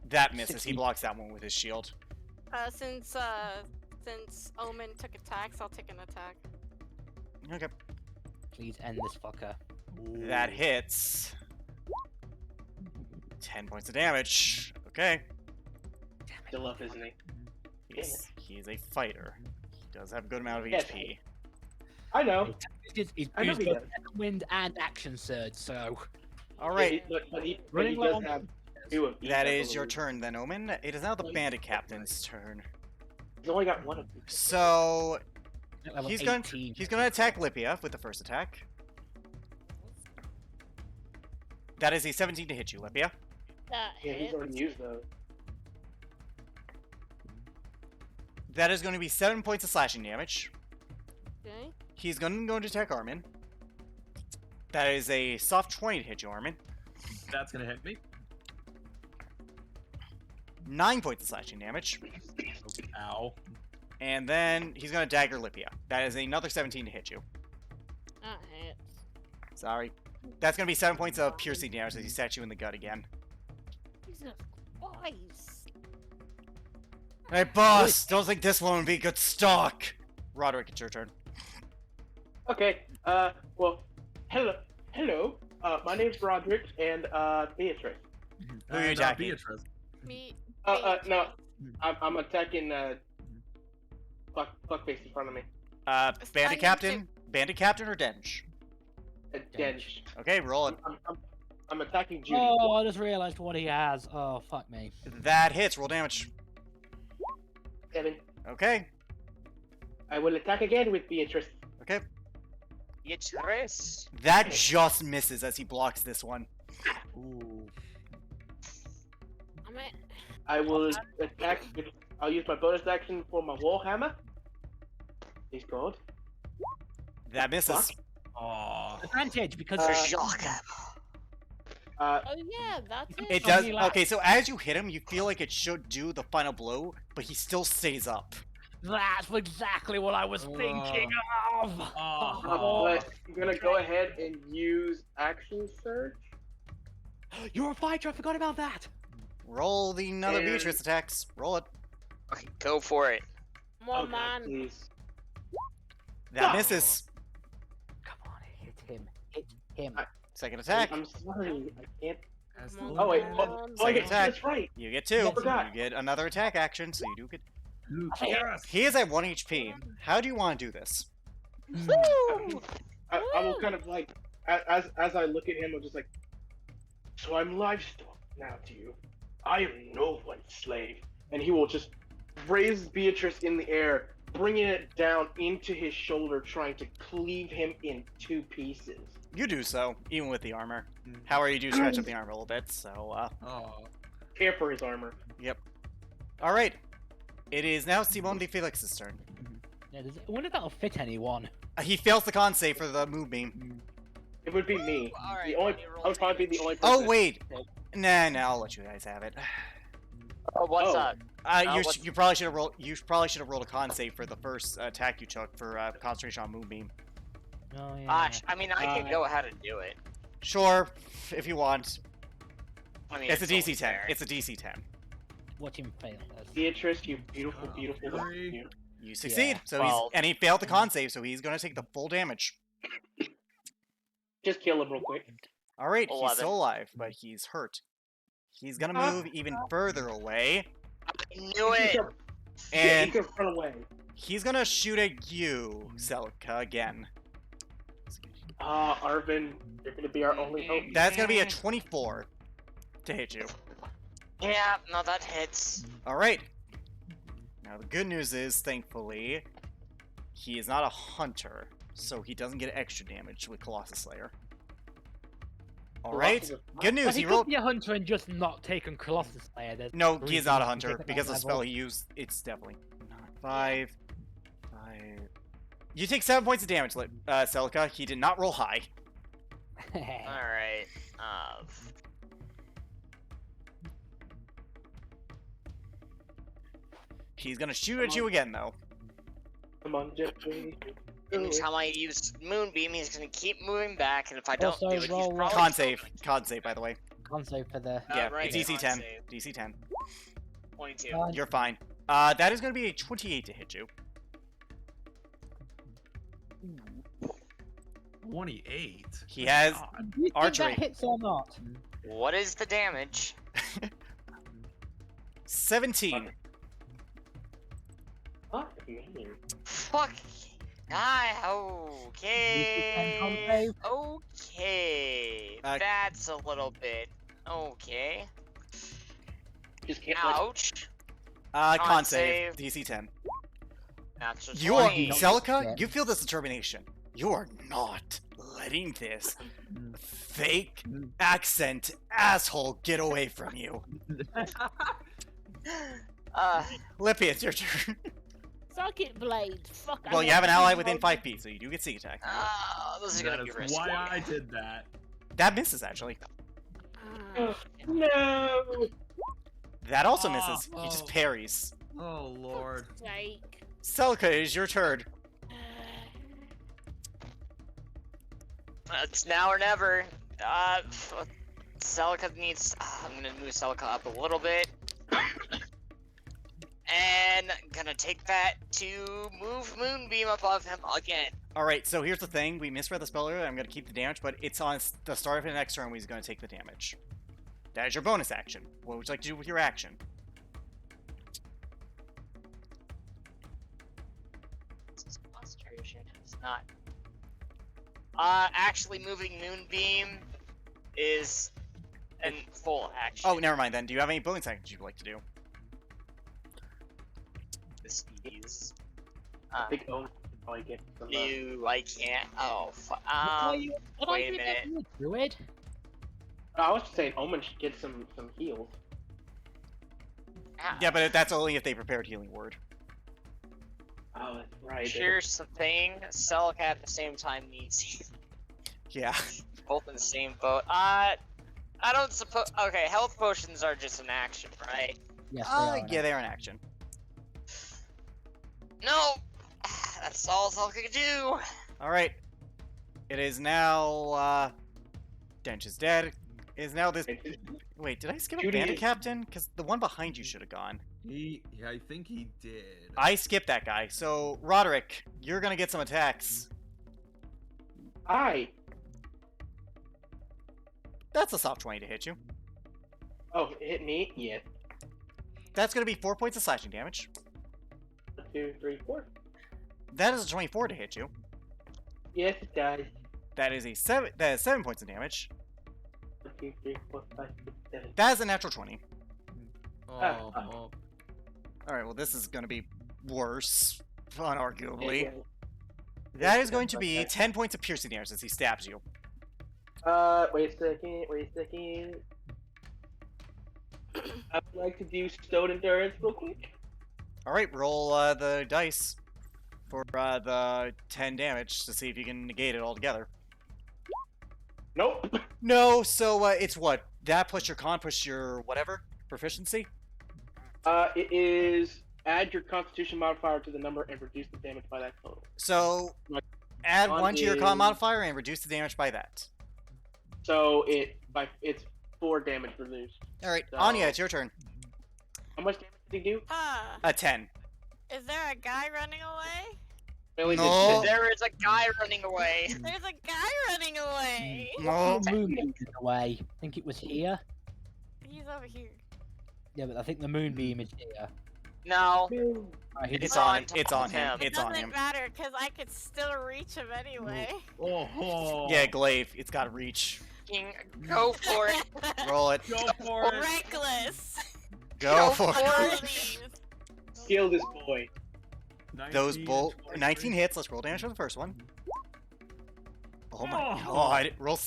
That misses. He 16. blocks that one with his shield. Since Omen took attacks, I'll take an attack. Okay. Please end this fucker. That hits. 10 points of damage. Okay. Still up, isn't he? He's a fighter. He does have a good amount of Yes. HP. I know. He's I know used he both does. second wind and action surge, so Alright, But he Running low does on- have 2 of each, that I is your believe. turn then, Omen. It is now the bandit captain's turn. He's only got 1 of each. So, level he's 18. gonna attack Lipia with the first attack. That is a 17 to hit you, Lipia. That Yeah, he's hits. already used those. That is going to be 7 points of slashing damage. Okay. He's going to attack Armin. That is a soft 20 to hit you, Armin. That's gonna hit me. 9 points of slashing damage. Ow. And then he's going to dagger Lipia. That is another 17 to hit you. That hits. Sorry. That's going to be 7 points of piercing damage as he stabs you in the gut again. Jesus Christ. Hey, boss! Don't think this one would be good stock! Roderick, it's your turn. Okay, well, hello, my name's Roderick, and, Beatrice. Who are you And, attacking? Beatrice. Me. No, I'm attacking, fuckface in front of me. Bandit Stunning Captain? Bandit Captain or Dench? Dench. Okay, roll it. I'm attacking Judy. Oh, I just realized what he has. Oh, fuck me. That hits. Roll damage. 7. Okay. I will attack again with Beatrice. Okay. Beatrice. That just misses as he blocks this one. Ooh. I'm at. I will attack with, I'll use my bonus action for my Warhammer. He's called. That misses. Fuck. Aw. Advantage because Uh, Oh yeah, that's it. It So does. he la- Okay, so as you hit him, you feel like it should do the final blow, but he still stays up. that's exactly what I was thinking of. Oh. but I'm gonna go ahead and use action surge. You're a fighter. I forgot about that. Roll the another And- Beatrice attacks. Roll it. Okay, go for it. Come on, God, man. please. That No. misses. Come on, hit him. Hit him. Second attack. I'm sorry. I can't. As Come the on. Oh wait. land- Oh, Second yeah, attack. that's right. You get 2. Yeah, forgot. You get another attack action, so you do get. Yes. He is at 1 HP. How do you want to do this? Woo! I will kind of like, as I look at him, I'm just like, so I'm livestock now to you. I am no one's slave. And he will just raise Beatrice in the air, bringing it down into his shoulder, trying to cleave him in 2 pieces. You do so, even with the armor. However, you do scratch up the armor a little bit, so, Oh. Care for his armor. Alright. It is now Simone de Felix's turn. Yeah, I wonder if that'll fit anyone. He fails the con save for the moonbeam. It would be me. All right, The only, let me roll I would probably be the only person. Oh, wait! Nah, I'll let you guys have it. Oh, what's Oh. up? You probably should have rolled. You probably should have rolled a con save for the first attack you took for concentration on moonbeam. Oh, yeah. I mean, I can go ahead and do it. Sure, if you want. I mean, It's a only DC 10. fair. It's a DC 10. Watch him fail first. Beatrice, you beautiful, beautiful. Fury. You. You succeed. Yeah. So Well- and he failed the con save, so he's gonna take the full damage. Just kill him real quick. All right, he's 11. still alive, but he's hurt. He's gonna move even further away, I knew it. And and he can run away. he's gonna shoot at you, Celica, again. Arvin, you're gonna be our only hope. That's gonna be a 24 to hit you. Yeah, no, that hits. All right. Now the good news is, thankfully, he is not a hunter, so he doesn't get extra damage with Colossus Slayer. All right. Colossus- Good news. But he He could rolled. be a hunter and just not taken Colossus Slayer. There's No, reason he's not a to hunter take it because that the spell level. he used. It's definitely not 5. You take 7 points of damage, Celica. He did not roll high. All right. He's gonna shoot at you again, though. Come on, Jeffrey. Anytime I use Moonbeam, he's gonna keep moving back, and if I don't Also do it, he's roll- probably Con save. Con save, by the way. Con save for the. Yeah, right, it's DC con 10. save. DC 10. 22. You're fine. That is gonna be a 28 to hit you. 28. He has God. Do you think archery. that hits or not? What is the damage? 17. Fuck me. Fuck. Ah, okay. Con save? Okay. Uh, That's a little bit. Okay. Just can't let Ouch. Con save. save. DC 10. That's a You are 20. Celica. Yeah. You feel this determination. You are not letting this fake accent asshole get away from you. Lippy, it's your turn. Suck it, Blade. Fuck. I Well, you want have an to ally be within bold. 5 feet, so you do get sneak attack. This is That gonna be is risky. why I did that. That misses, actually. Ah, No. That also misses. He oh. just parries. Oh lord. sake. Celica, it is your turn. It's now or never. Celica needs. I'm gonna move Celica up a little bit. And gonna take that to move Moonbeam above him again. Alright, so here's the thing. We misread the spell earlier. I'm going to keep the damage, but it's on the start of the next turn when he's going to take the damage. That is your bonus action. What would you like to do with your action? This is concentration. It's not. Actually, moving Moonbeam is an full action. Oh, never mind then. Do you have any bonus actions you'd like to do? This is. I think Owen could probably get some. No, I can't. Oh, What wait a I did minute. that you Druid? I was just saying Omen should get some heals. Yeah, but that's only if they prepared Healing Word. Oh, that's right. Here's the thing. Celica at the same time needs Yeah. both in the same boat. I don't suppose. Okay, health potions are just an action, right? Yes, they are Yeah, they're in action. No, that's all Celica can do. Alright. It is now, Dench is dead. is now this. Wait, did I skip a Judy bandit is- captain? Because the one behind you should have gone. Yeah, I think he did. I skipped that guy. So, Roderick, you're gonna get some attacks. Hi. That's a soft 20 to hit you. Oh, it hit me? Yes. That's gonna be 4 points of slashing damage. 1, 2, 3, 4. That is a 24 to hit you. Yes, it does. That is a 7. That is 7 points of damage. 1, 2, 3, 4, 5, 6, 7. That is a natural 20. Oh, Ah. oh. All right. Well, this is gonna be worse, unarguably. Yeah. That is going to be 10 points of piercing damage as he stabs you. Wait a second. I would like to do stone endurance real quick. All right, roll the dice for the 10 damage to see if you can negate it altogether. Nope. No, so it's what? That plus your con plus your whatever proficiency? It is add your constitution modifier to the number and reduce the damage by that total. So My add con 1 to your con is- modifier and reduce the damage by that. So it's 4 damage reduced. All right, So- Anya, it's your turn. How much damage did he do? A 10. Is there a guy running away? I only did No. 10. There is a guy running away. There's a guy running away. No. The moonbeam is away. I think it was here. He's over here. Yeah, but I think the moonbeam is here. No. Right, he It's just- on on him. It's on him. him. It It's on doesn't him. matter because I could still reach him anyway. Oh. Yeah, Glaive. It's got reach. King, go for it. Roll it. Go for it. Reckless. Go for for it. it. Please. Kill this boy. Those 19, bolt 23. 19 hits. Let's roll damage for the first one. Oh my Oh. god. Roll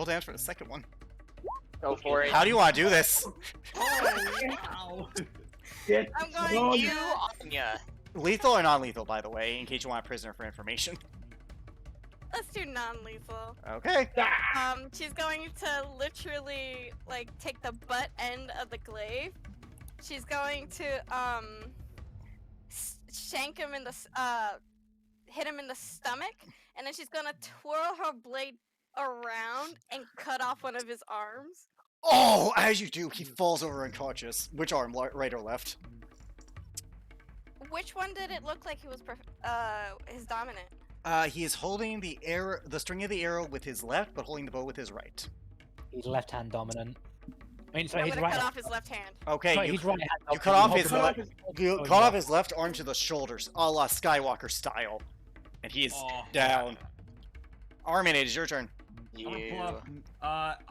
damage for the second one. Go for it. How do you want to do this? Oh, wow. Get I'm going You, to. Anya. Lethal or non-lethal, by the way, in case you want a prisoner for information. Let's do non-lethal. Okay. She's going to literally like take the butt end of the glaive. She's going to shank him in the hit him in the stomach, and then she's gonna twirl her blade around and cut off one of his arms. Oh, as you do, he falls over unconscious. Which arm, right or left? Which one did it look like he was his dominant? He is holding the string of the arrow with his left, but holding the bow with his right. He's left-hand dominant. I mean, sorry, I'm he's gonna right. cut off his left hand. Okay, Sorry, you, he's right-hand you dominant. cut off Hold his the left. bow. You Oh, cut yeah. off his left arm to the shoulders, a la Skywalker style, and he is Oh. down. Armin, it is your turn. I'm gonna You. pull up.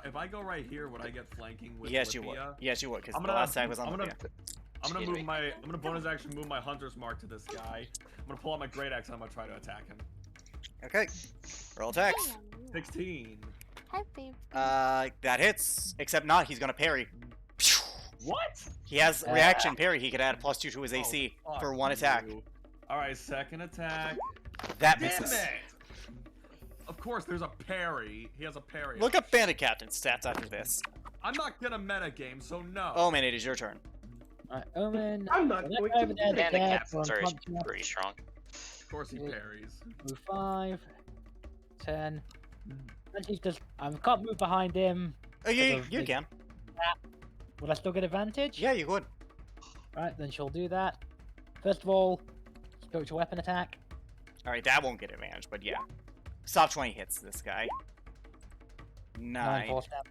If I go right here, would I get flanking with Yes, you would. Lithia? Yes, you would, because I'm the gonna- last tag was on I'm the gonna- I'm gonna Excuse move me. my. I'm gonna bonus action move my hunter's mark to this guy. I'm gonna pull out my great axe and I'm gonna try to attack him. Okay. Roll attacks. 16. Hi, babe. That hits. Except not. He's gonna parry. What? He has reaction parry. He could add a +2 to his AC Oh, for fuck one attack. you. All right, second attack. That Damn misses. it! Of course, there's a parry. He has a parry. Look up Bandit Captain's stats after this. I'm not gonna metagame, so no. Oh man, it is your turn. Right, Omen. I'm not let's going go to over there And the again, captains run are punch up, pretty strong. Of course he parries. Move 5, 10. And she's just. I can't move behind him. Oh, you Because of you the- can. Will I still get advantage? Yeah, you would. Right, then she'll do that. First of all, spiritual weapon attack. All right, that won't get advantage, but yeah. Soft 20 hits this guy. 9. Force stab.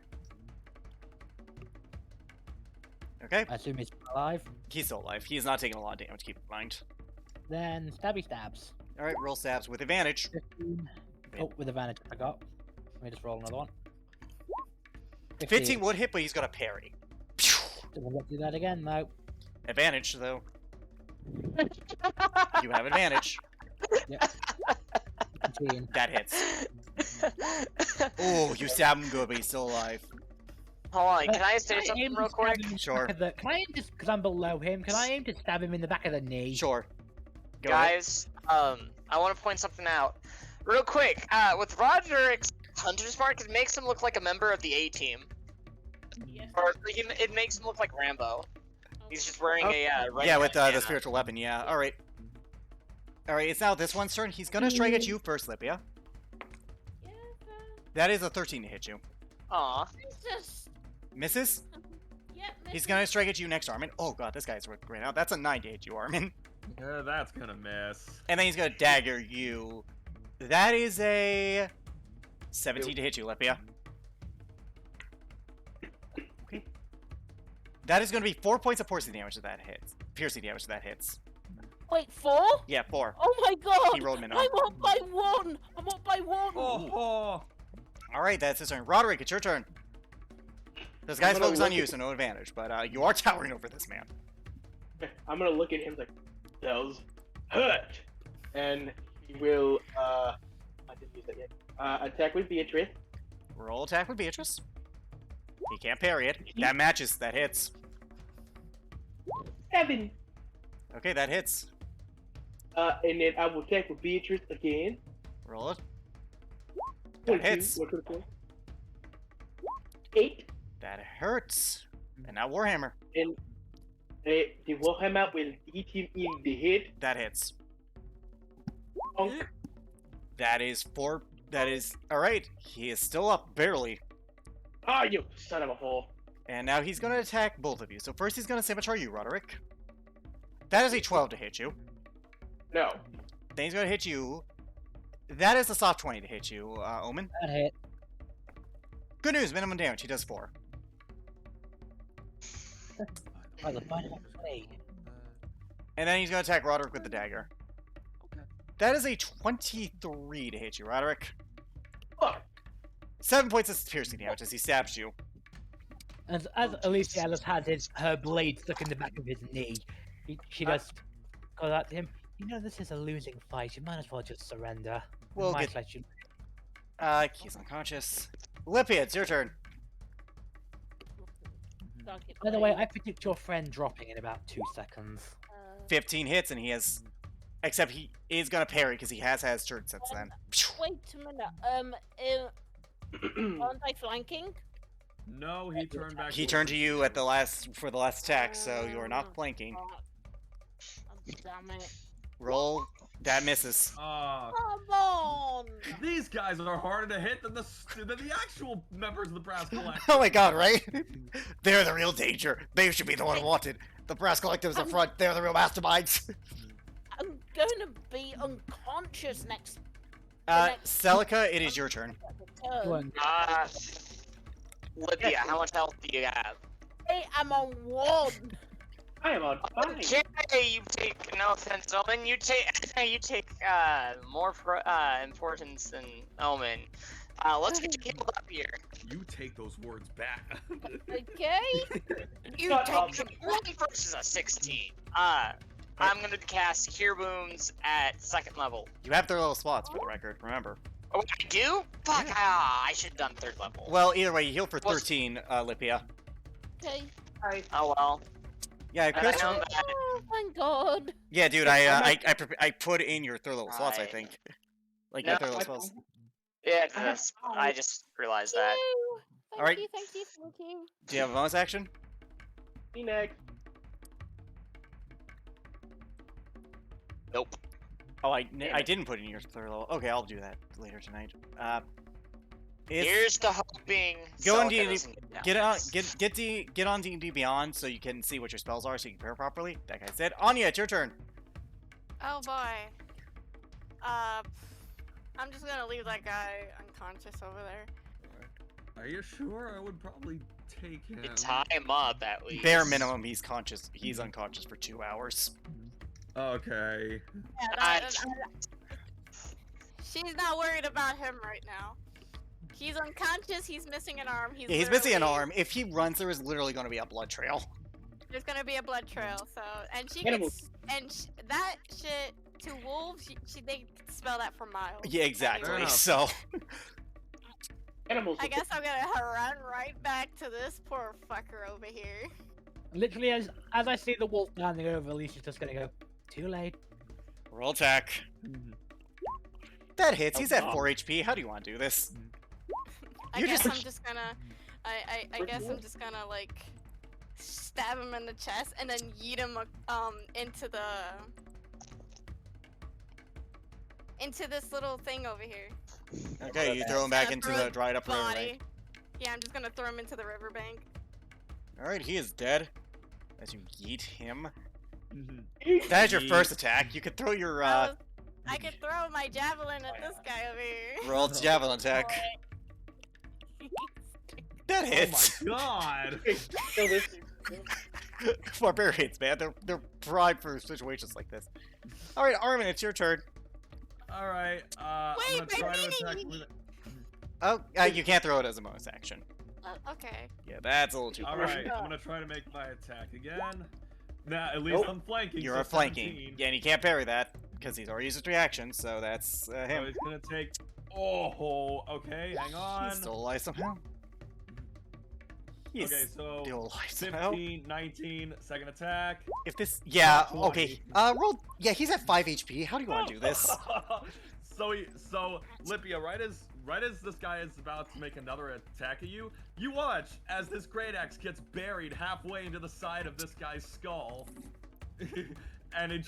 Okay, I assume he's alive. he's still alive. He's not taking a lot of damage. Keep in mind. Then stabby stabs. All right, roll stabs with advantage. 15. Oh, with advantage, I got. Let me just roll another one. 15 would hit, but he's got a parry. Don't do that again, no. Advantage, though. You have advantage. 15. That hits. Oh, you stab him good, but he's still alive. Hold on, can I say Can something aim real to stab quick? him in the Sure. back of the- Can I aim just because I'm below him? Can I aim to stab him in the back of the knee? Sure. Go ahead. Guys, I want to point something out. Real quick, with Roderick's Hunter's Mark, it makes him look like a member of the A-Team. Yes. Or it makes him look like Rambo. He's just wearing a red Yeah, with the bandana. spiritual weapon, yeah. Alright. Alright, it's now this one's turn. He's gonna strike at you first, Lipia. That is a 13 to hit you. Aw. Just Misses. yeah. He's gonna strike at you next, Armin. Oh god, this guy's great out. That's a 9 to hit you, Armin. Yeah, that's gonna miss. And then he's gonna dagger you. That is a 17 to hit you, Lepia. Okay. That is gonna be 4 points of piercing damage if that hits. Piercing damage if that hits. Wait, 4? Yeah, 4. Oh my god! He rolled minimum. I'm up by 1! I'm up by 1! Oh. Alright, that's his turn. Roderick, it's your turn. This guy's gonna focused on look you, at- so no advantage. But you are towering over this man. I'm gonna look at him like, those hurt, and he will. I didn't use that yet. Attack with Beatrice. Roll attack with Beatrice. He can't parry it. That matches. That hits. 7. Okay, that hits. And then I will attack with Beatrice again. Roll it. That 22. hits. What could it be? 8. That hurts. And now Warhammer. And the Warhammer will hit him in the head. That hits. Bonk. That is 4. That is... Alright, he is still up, barely. Ah, you son of a whore. And now he's going to attack both of you. So first he's going to scimitar you, Roderick. That is a 12 to hit you. No. Then he's going to hit you. That is a soft 20 to hit you, Omen. That hit. Good news, minimum damage. He does 4. Oh, the bite of a blade. And then he's going to attack Roderick with the dagger. Okay. That is a 23 to hit you, Roderick. Fuck. 7 points of piercing damage as he stabs you. As Alicia Ellis has her blade stuck in the back of his knee, she does call out to him. You know this is a losing fight. You might as well just surrender. We'll Might get- let you. He's unconscious. Lippia, it's your turn. Don't get By the way, played. I predict your friend dropping in about 2 seconds. 15 hits and he has... Except he is going to parry because he has had his turn since then. Wait a minute. Aren't I flanking? No, he turned back. He to turned to you at the last for the last attack, so you are not flanking. Fuck. Oh, damn it. Roll. That misses. Ah, Come on! these guys are harder to hit than the actual members of the brass collective. Oh my god, right? They're the real danger. They should be the one wanted. The brass collectives up front, they're the real masterminds. I'm gonna be unconscious next Celica, it is your turn. turn. Libya, how much health do you have? Hey, I'm on 1. I am on 5. Okay, you take, no offense, Omen, you take more importance than Omen. Let's get you healed up here. You take those words back. Okay? You Shut up. take 1 versus a 16. I'm gonna cast Cure Wounds at 2nd level. You have 3rd level slots for the record, remember. Oh, I do? Fuck, I should have done 3rd level. Well, either way, you heal for Was- 13, Lippia. Okay. Oh well. Yeah, I Chris. know that. Oh, thank God. Yeah, dude, I put in your 3rd level slots, I Right. think. Like your No, 3rd level slots. Yeah, I just realized that. Thank Alright. you, thank you, thank you. Do you have a bonus action? Me next. Nope. Oh, I didn't put in your 3rd level. Okay, I'll do that later tonight. Here's to hoping. Go on Celica D&D. doesn't down Get on, this. get on D&D Beyond so you can see what your spells are, so you can prepare properly. That guy said, Anya, it's your turn. Oh boy. I'm just gonna leave that guy unconscious over there. Are you sure? I would probably take him. You tie him up at least. Bare minimum, he's conscious. He's unconscious for 2 hours. Okay. Yeah, I- she's not worried about him right now. He's unconscious. He's missing an arm. Yeah, he's missing an literally- arm. If he runs, there is literally going to be a blood trail. There's gonna be a blood trail. So, and she Animal. gets, and that shit to wolves. They spell that for miles. Yeah, exactly. enough. So, Animals. I guess I'm gonna run right back to this poor fucker over here. Literally, as I see the wolf landing over, Alicia's just gonna go. Too late. roll attack. That hits. He's at 4 HP. How do you want to do this? I You're guess just- I'm just gonna. I guess I'm just gonna like stab him in the chest and then yeet him into this little thing over here. Okay, you throw him back into the dried up river. body. Yeah, I'm just gonna throw him into the riverbank. Alright, he is dead. As you yeet him. Mhm. That is your first attack. You could throw your, I could throw my javelin at this guy over here. roll its Javelin Attack. That Oh hits! my god! Kill this. Barbarians, man. They're primed for situations like this. Alright, Armin, it's your turn. Alright, Wait, I'm gonna try to my attack mini! with it. Oh, you can't throw it as a bonus action. Okay. Yeah, that's a little too far. Alright, I'm gonna try to make my attack again. Now, at least Nope. I'm flanking. You're so a flanking. 17. Yeah, and you can't parry that, because he's already used his reaction, so that's So him. it's gonna take. Oh, okay, hang on. He's still alive somehow. He's Okay, so still alive somehow. 15, 19, second attack. If this, yeah, Not 20. okay. Roll. Yeah, he's at 5 HP. How do you want to do this? so Lipia, right as this guy is about to make another attack at you, you watch as this great axe gets buried halfway into the side of this guy's skull, and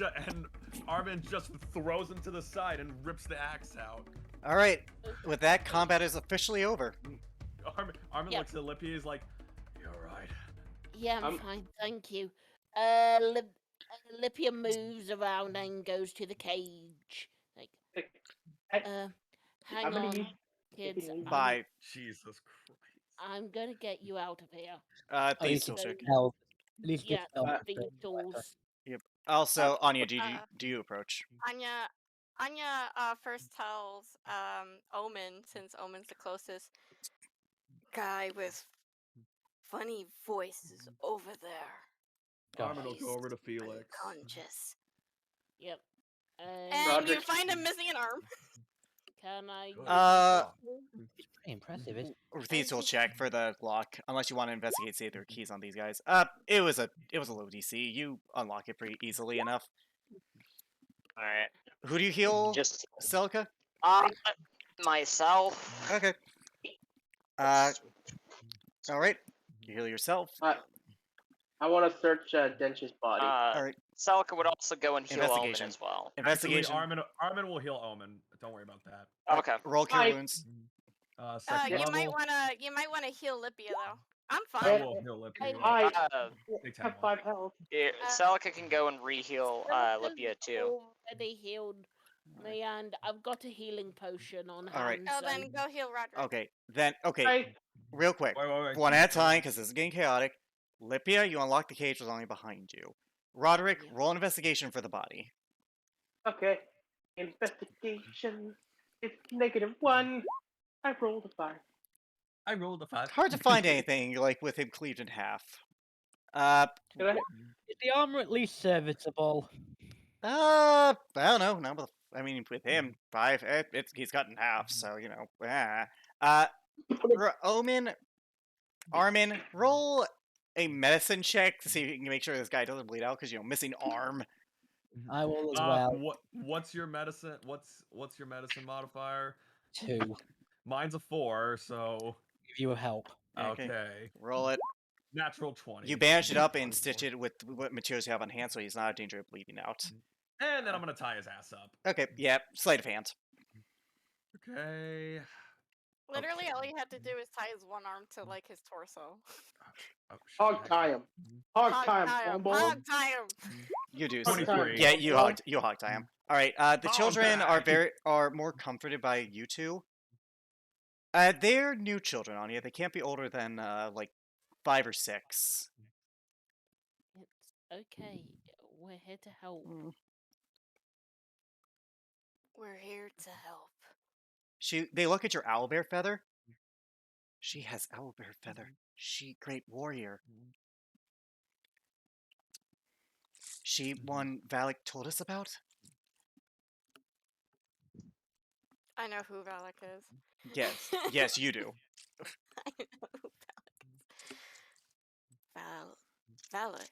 Armin just throws him to the side and rips the axe out. All right. With that, combat is officially over. Armin Yep. looks at Lipia. He's like, "You're right." Yeah, I'm I'm- fine, thank you. Lipia moves around and goes to the cage. Like, Hey, hang I'm gonna on, use- kids. Bye. Jesus Christ. I'm gonna get you out of here. Oh, you These can still check. help. At least Yeah, get help. Beatles. Also, Okay, Anya, do you approach? Anya first tells Omen, since Omen's the closest, guy with funny voice is over there. Armin will go over to Felix. Unconscious. Yep. And you Roderick- find him missing an arm. Can I? Good. It's pretty impressive, isn't These will check for the lock, unless you want to investigate, see if there are keys on these guys. It was a low DC. You unlock it pretty easily enough. All right. Who do you heal? Just Celica? myself. Okay. All right. You heal yourself. I want to search Dench's body. All right. Celica would also go and heal Omen Investigation. as well. Actually, Investigation. Armin will heal Omen. Don't worry about that. Okay. Roll cure Hi. wounds. Second You level. might wanna heal Lipia though. I'm I fine. will heal Lipia. Hi. Take 10 have more. 5 health. Celica can go and re-heal Lipia too. Already healed me, and I've got a healing potion on All right. hand. Oh, so- then go heal Roderick. Okay. Then, okay. Hi. Real quick. Wait. One at a time, because this is getting chaotic. Lipia, you unlock the cage was only behind you. Roderick, roll an investigation for the body. Okay. Investigation. It's -1. I rolled a 5. I rolled a 5. Hard to find anything, like, with him cleaved in half. Did I? Is the armor at least serviceable? I don't know. Not with, I mean, with him, 5, he's cut in half, so, you know. Armin, roll a medicine check to see if you can make sure this guy doesn't bleed out, because, you know, missing arm. I will as well. What's your medicine? What's your medicine modifier? 2. Mine's a 4, so Give you a help. okay. Roll it. Natural 20. You bandage it up and stitch it with what materials you have on hand, so he's not in danger of bleeding out. And then I'm gonna tie his ass up. Okay, yeah, sleight of hand. Okay. Literally, Okay. all you had to do is tie his one arm to like his torso. Oh, shit. Hog tie him. Hog tie him, Fumble. Hog tie him. You do. 23. Yeah, you hog tie him. All right. The Hog children tie. are more comforted by you two. They're new children, Anya. They can't be older than like 5 or 6. It's okay. We're here to help. We're here to help. They look at your owlbear feather. She has owlbear feather. She great warrior. She one Valak told us about. I know who Valak is. Yes, yes, you do. I know who Valak is. Valak.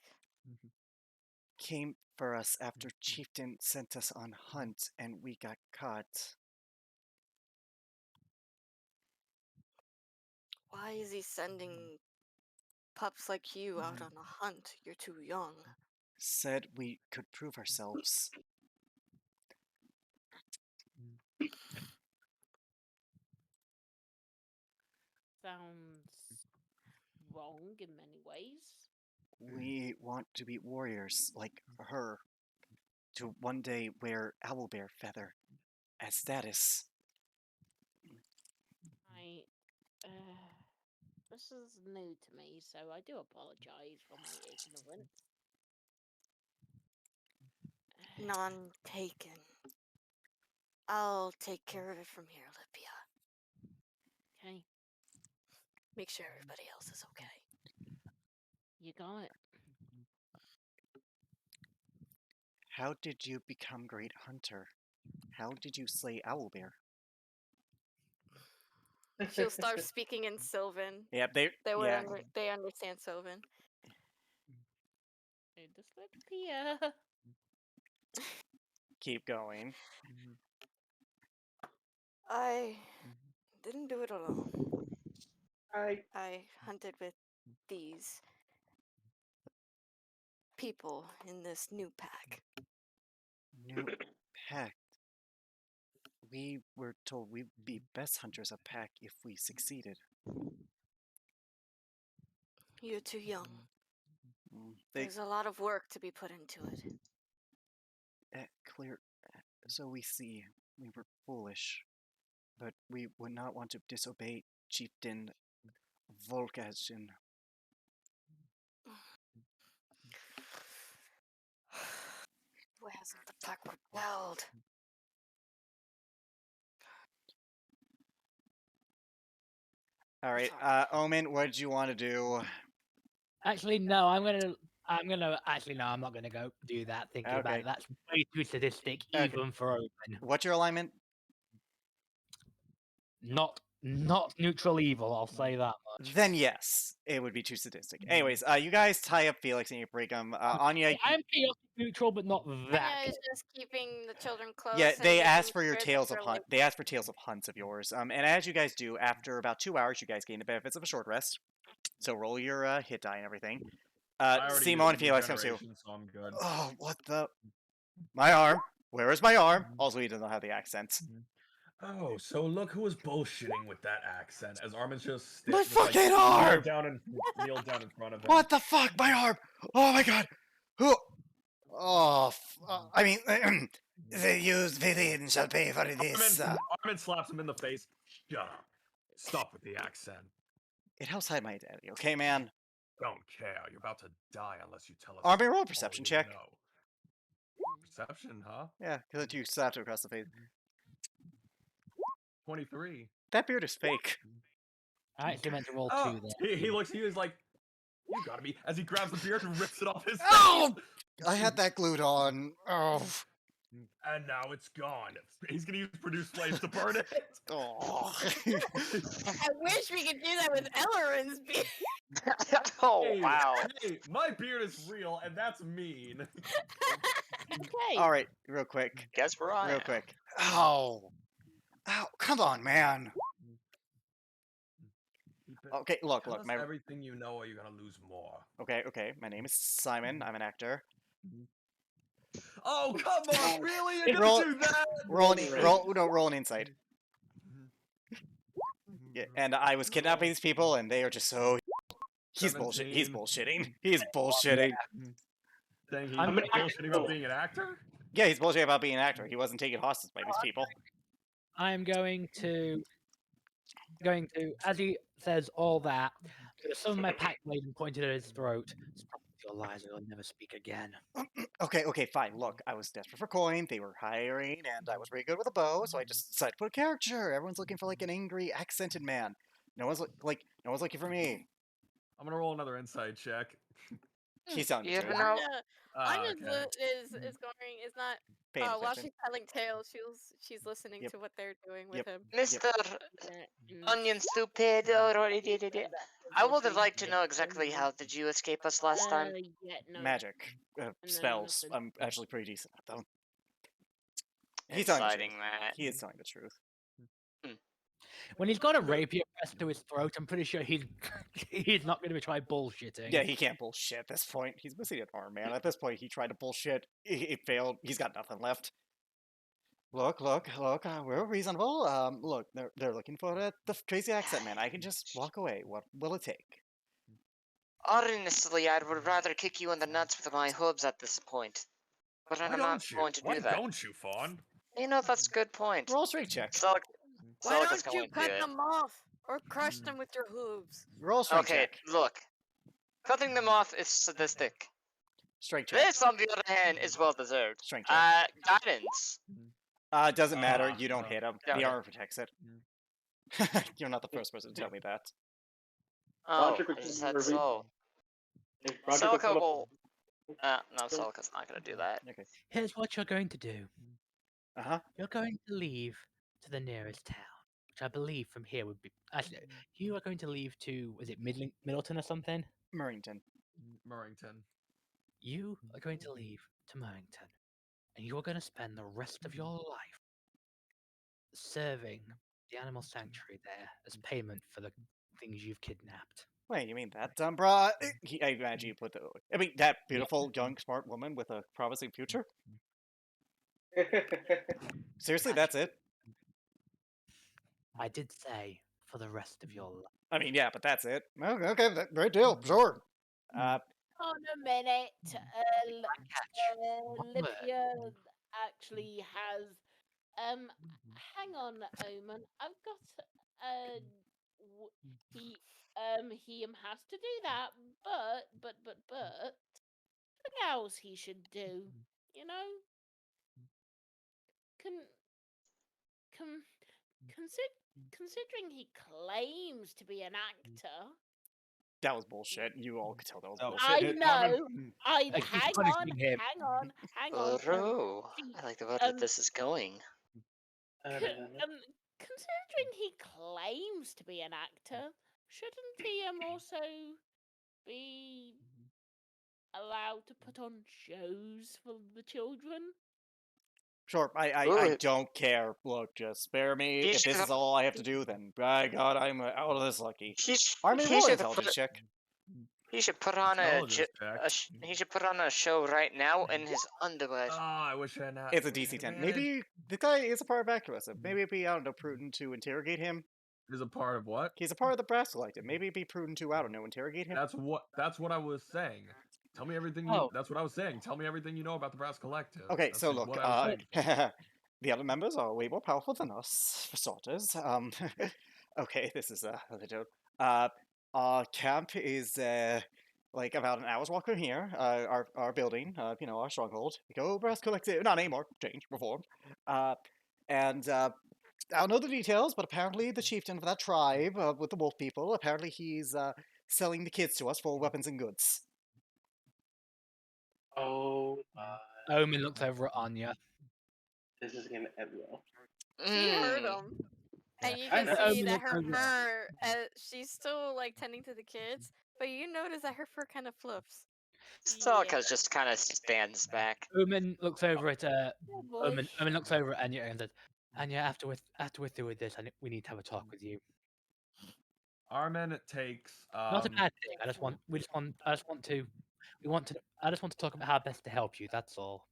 Came for us after Chieftain sent us on hunt and we got caught. Why is he sending pups like you out on a hunt? You're too young. Said we could prove ourselves. Sounds wrong in many ways. We want to be warriors like her, to one day wear owlbear feather as status. This is new to me, so I do apologize for my ignorance. None taken. I'll take care of it from here, Olympia. Okay, Make sure everybody else is okay. you got it. How did you become great hunter? How did you slay owlbear? She'll start speaking in Sylvan. Yep, They understand Sylvan. Dyslexia. keep going. I didn't do it alone. I I hunted with these people in this new pack. New pack. We were told we'd be best hunters of pack if we succeeded. You're too young. They There's a lot of work to be put into it. clear. So we see we were foolish, but we would not want to disobey Chieftain Volkashin. Why hasn't the pack rebelled? All right, Sorry. Omen, what did you want to do? Actually, no. I'm gonna. Actually, no. I'm not gonna go do that. Thinking about Okay. it. That's way too sadistic, Okay. even for Open. What's your alignment? Not neutral evil. I'll say that much. Then yes, it would be too sadistic. Anyways, you guys tie up Felix and you break him. Anya, I'm chaotic neutral, but not that. Anya is just keeping the children close. yeah, and they making asked for your sure that tales of they're, hunt. like, They asked for tales of hunts of yours. And as you guys do, after about 2 hours, you guys gain the benefits of a short rest. So roll your hit die and everything. I already Simon used Felix comes to. regeneration, so I'm good. Oh, what the? My arm. Where is my arm? Also, he doesn't have the accent. Oh, so look who was bullshitting with that accent as Armin's just My just, like, fucking arm! kneel down in front of him. What the fuck? My arm! Oh my god! Who? Oh, I mean, the used villain shall pay for this. Armin slaps him in the face. Shut up. Stop with the accent. It helps hide my identity, okay, man? Don't care. You're about to die unless you tell us. Armin, roll a all perception you check. know. Perception, huh? Yeah, because you slapped him across the face. 23. That beard is fake. I actually meant to roll Oh, 2 there. he looks at you. He's like, "You gotta be." As he grabs the beard and rips it off his face. Oh! I had that glued on. Oh. And now it's gone. He's gonna use produce flames to burn it. Oh. I wish we could do that with Ellerin's beard. Oh, Hey, wow. Hey, my beard is real, and that's mean. Okay. All right, real quick. Guess we're on. Real quick. Ow. Ow, come on, man. Okay, look, Tell look. us everything you know, or you're gonna lose more. Okay. My name is Simon. I'm an actor. Oh, come on! Really? You're Roll- gonna do that? Roll an insight. Yeah, and I was kidnapping these people, and they are just so. He's 17. bullshitting. He's bullshitting. Saying he's I'm gonna- bullshitting about being an actor? Yeah, he's bullshitting about being an actor. He wasn't taken hostage by these people. I'm going to, as he says all that, some of my pack blade and pointed at his throat. Stop with your lies, or I'll never speak again. Okay, fine. Look, I was desperate for coin. They were hiring, and I was pretty good with a bow, so I just decided to put a character. Everyone's looking for like an angry, accented man. No one's looking for me. I'm gonna roll another inside check. He's telling the You truth. know, Anya Okay. is not Paying while attention. she's telling tales, she's listening Yep. to what they're doing with Yep. him. Mr. Onion Stupid, I would like to know exactly how did you escape us last time? Yeah, no. Magic, spells. nothing. I'm actually pretty decent at them. He's telling the Inciting truth. that. He is telling the truth. When he's got a rapier pressed to his throat, I'm pretty sure he's not going to try bullshitting. Yeah, he can't bullshit at this point. He's missing an arm, man. At this point, he tried to bullshit. It failed. He's got nothing left. Look. We're reasonable. Look, they're looking for the crazy accent, man. I can just walk away. What will it take? Honestly, I would rather kick you in the nuts with my hooves at this point. But I'm not going to Why do that. don't you, Fawn? You know, that's a good point. Roll strength check. Why Celica's don't you going to cut do it. them off or crush them with your hooves? Roll strength Okay, check. look. Cutting them off is sadistic. Strength check. This, on the other hand, is well deserved. Strength check. Guidance. Doesn't matter. You don't hit him. The okay. armor protects it. You're not the first person to tell me that. Oh, Roderick I would just be had revealed. so. If Roderick would Celica pull will. No, Celica's not gonna do that. Okay. Here's what you're going to do. Uh-huh. You're going to leave to the nearest town, which I believe from here would be. Actually, you are going to leave to. Was it Middleton or something? Murrington. Murrington. You are going to leave to Murrington, and you're going to spend the rest of your life serving the animal sanctuary there as payment for the things you've kidnapped. Wait, you mean that dumb bra? I imagine you put the. I mean, that beautiful, young, smart woman with a promising future? Seriously, that's it? I did say for the rest of your life. I mean, yeah, but that's it. Okay, great deal, sure. On a minute, One word. Lydia actually has. Hang on, Omen. I've got. He has to do that, but something else he should do. You know, considering he claims to be an actor. That was bullshit. You all could tell that was Oh, bullshit. I hit know. Armin. I Like, he's hang punishing on, him. hang on. Oh, I like the way that this is going. Considering he claims to be an actor, shouldn't he also be allowed to put on shows for the children? Sure, I don't care. Look, just spare me. He If this should- is all I have to do, then by God, I'm out of this lucky. He's, Armin, he roll should intelligence put, check. he should put on a, Intelligence check. he should put on a show right now in his underwear. Oh, I wish I had not. It's a DC 10. Maybe the guy is a part of Accuracy. Maybe it'd be, I don't know, prudent to interrogate him. Is a part of what? He's a part of the brass collective. Maybe it'd be prudent to, I don't know, interrogate him. That's what I was saying. Tell me everything you. Oh. That's what I was saying. Tell me everything you know about the Brass Collective. Okay, That's so just look, what I was saying. the other members are way more powerful than us, for starters. Okay, this is a little. Our camp is like about an hour's walk from here. Our building, you know, our stronghold. Go Brass Collective, not anymore. Change, reform. And I don't know the details, but apparently the chieftain of that tribe with the wolf people, apparently he's selling the kids to us for weapons and goods. Oh my! Omen looks over at Anya. This is gonna end well. She heard Mm. him. And you I can know. see Omen that looks over- her she's still like tending to the kids, but you notice that her fur kind of flips. Celica just kind of stands back. Omen looks over at Oh boy. Omen looks over at Anya and says, "Anya, after we're through with this, we need to have a talk with you. Armin takes. Not a bad thing. I just want to talk about how best to help you. That's all."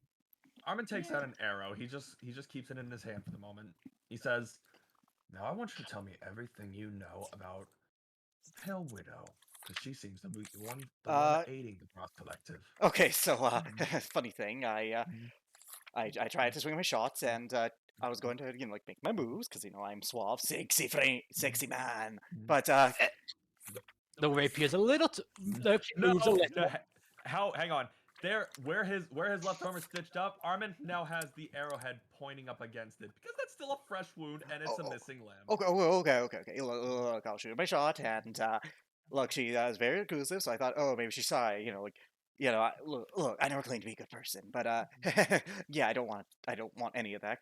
Armin takes out an arrow. He just keeps it in his hand for the moment. He says, "Now I want you to tell me everything you know about Pale Widow, because she seems to be the one aiding the Brass Collective." Okay, so funny thing, I tried to swing my shots, and I was going to, you know, like make my moves because, you know, I'm suave, sexy man. But The rapier's a little. The No, moves a little. no, hang on. There, where his left arm is stitched up, Armin now has the arrowhead pointing up against it because that's still a fresh wound and it's a missing limb. okay. Look, I'll shoot my shot, and look, she is very inclusive, so I thought, oh, maybe she's shy, you know, like. You know, look, I never claimed to be a good person, but yeah, I don't want any of that.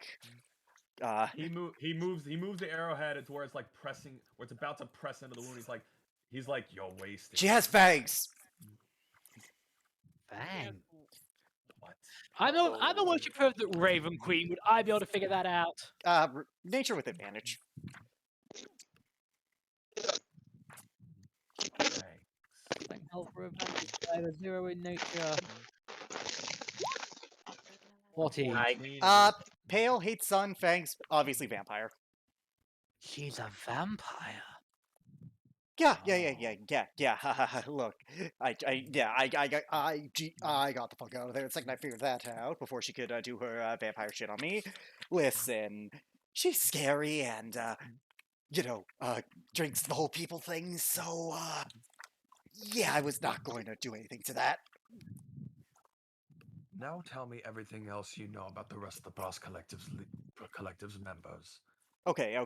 He moves the arrowhead to where it's like pressing, where it's about to press into the wound. He's like, you're wasted. She has fangs. Bang. What? I'm a worshiper of the Raven Queen. Would I be able to figure that out? Nature with advantage. Thanks. Health for advantage, I have a 0 in nature. 14. Pale, hates sun, fangs, obviously vampire. She's a vampire. Yeah. Look, I got the fuck out of there. The second I figured that out, before she could do her vampire shit on me. Listen, she's scary and drinks the whole people thing. So yeah, I was not going to do anything to that. Now tell me everything else you know about the rest of the Boss Collective's members. Okay.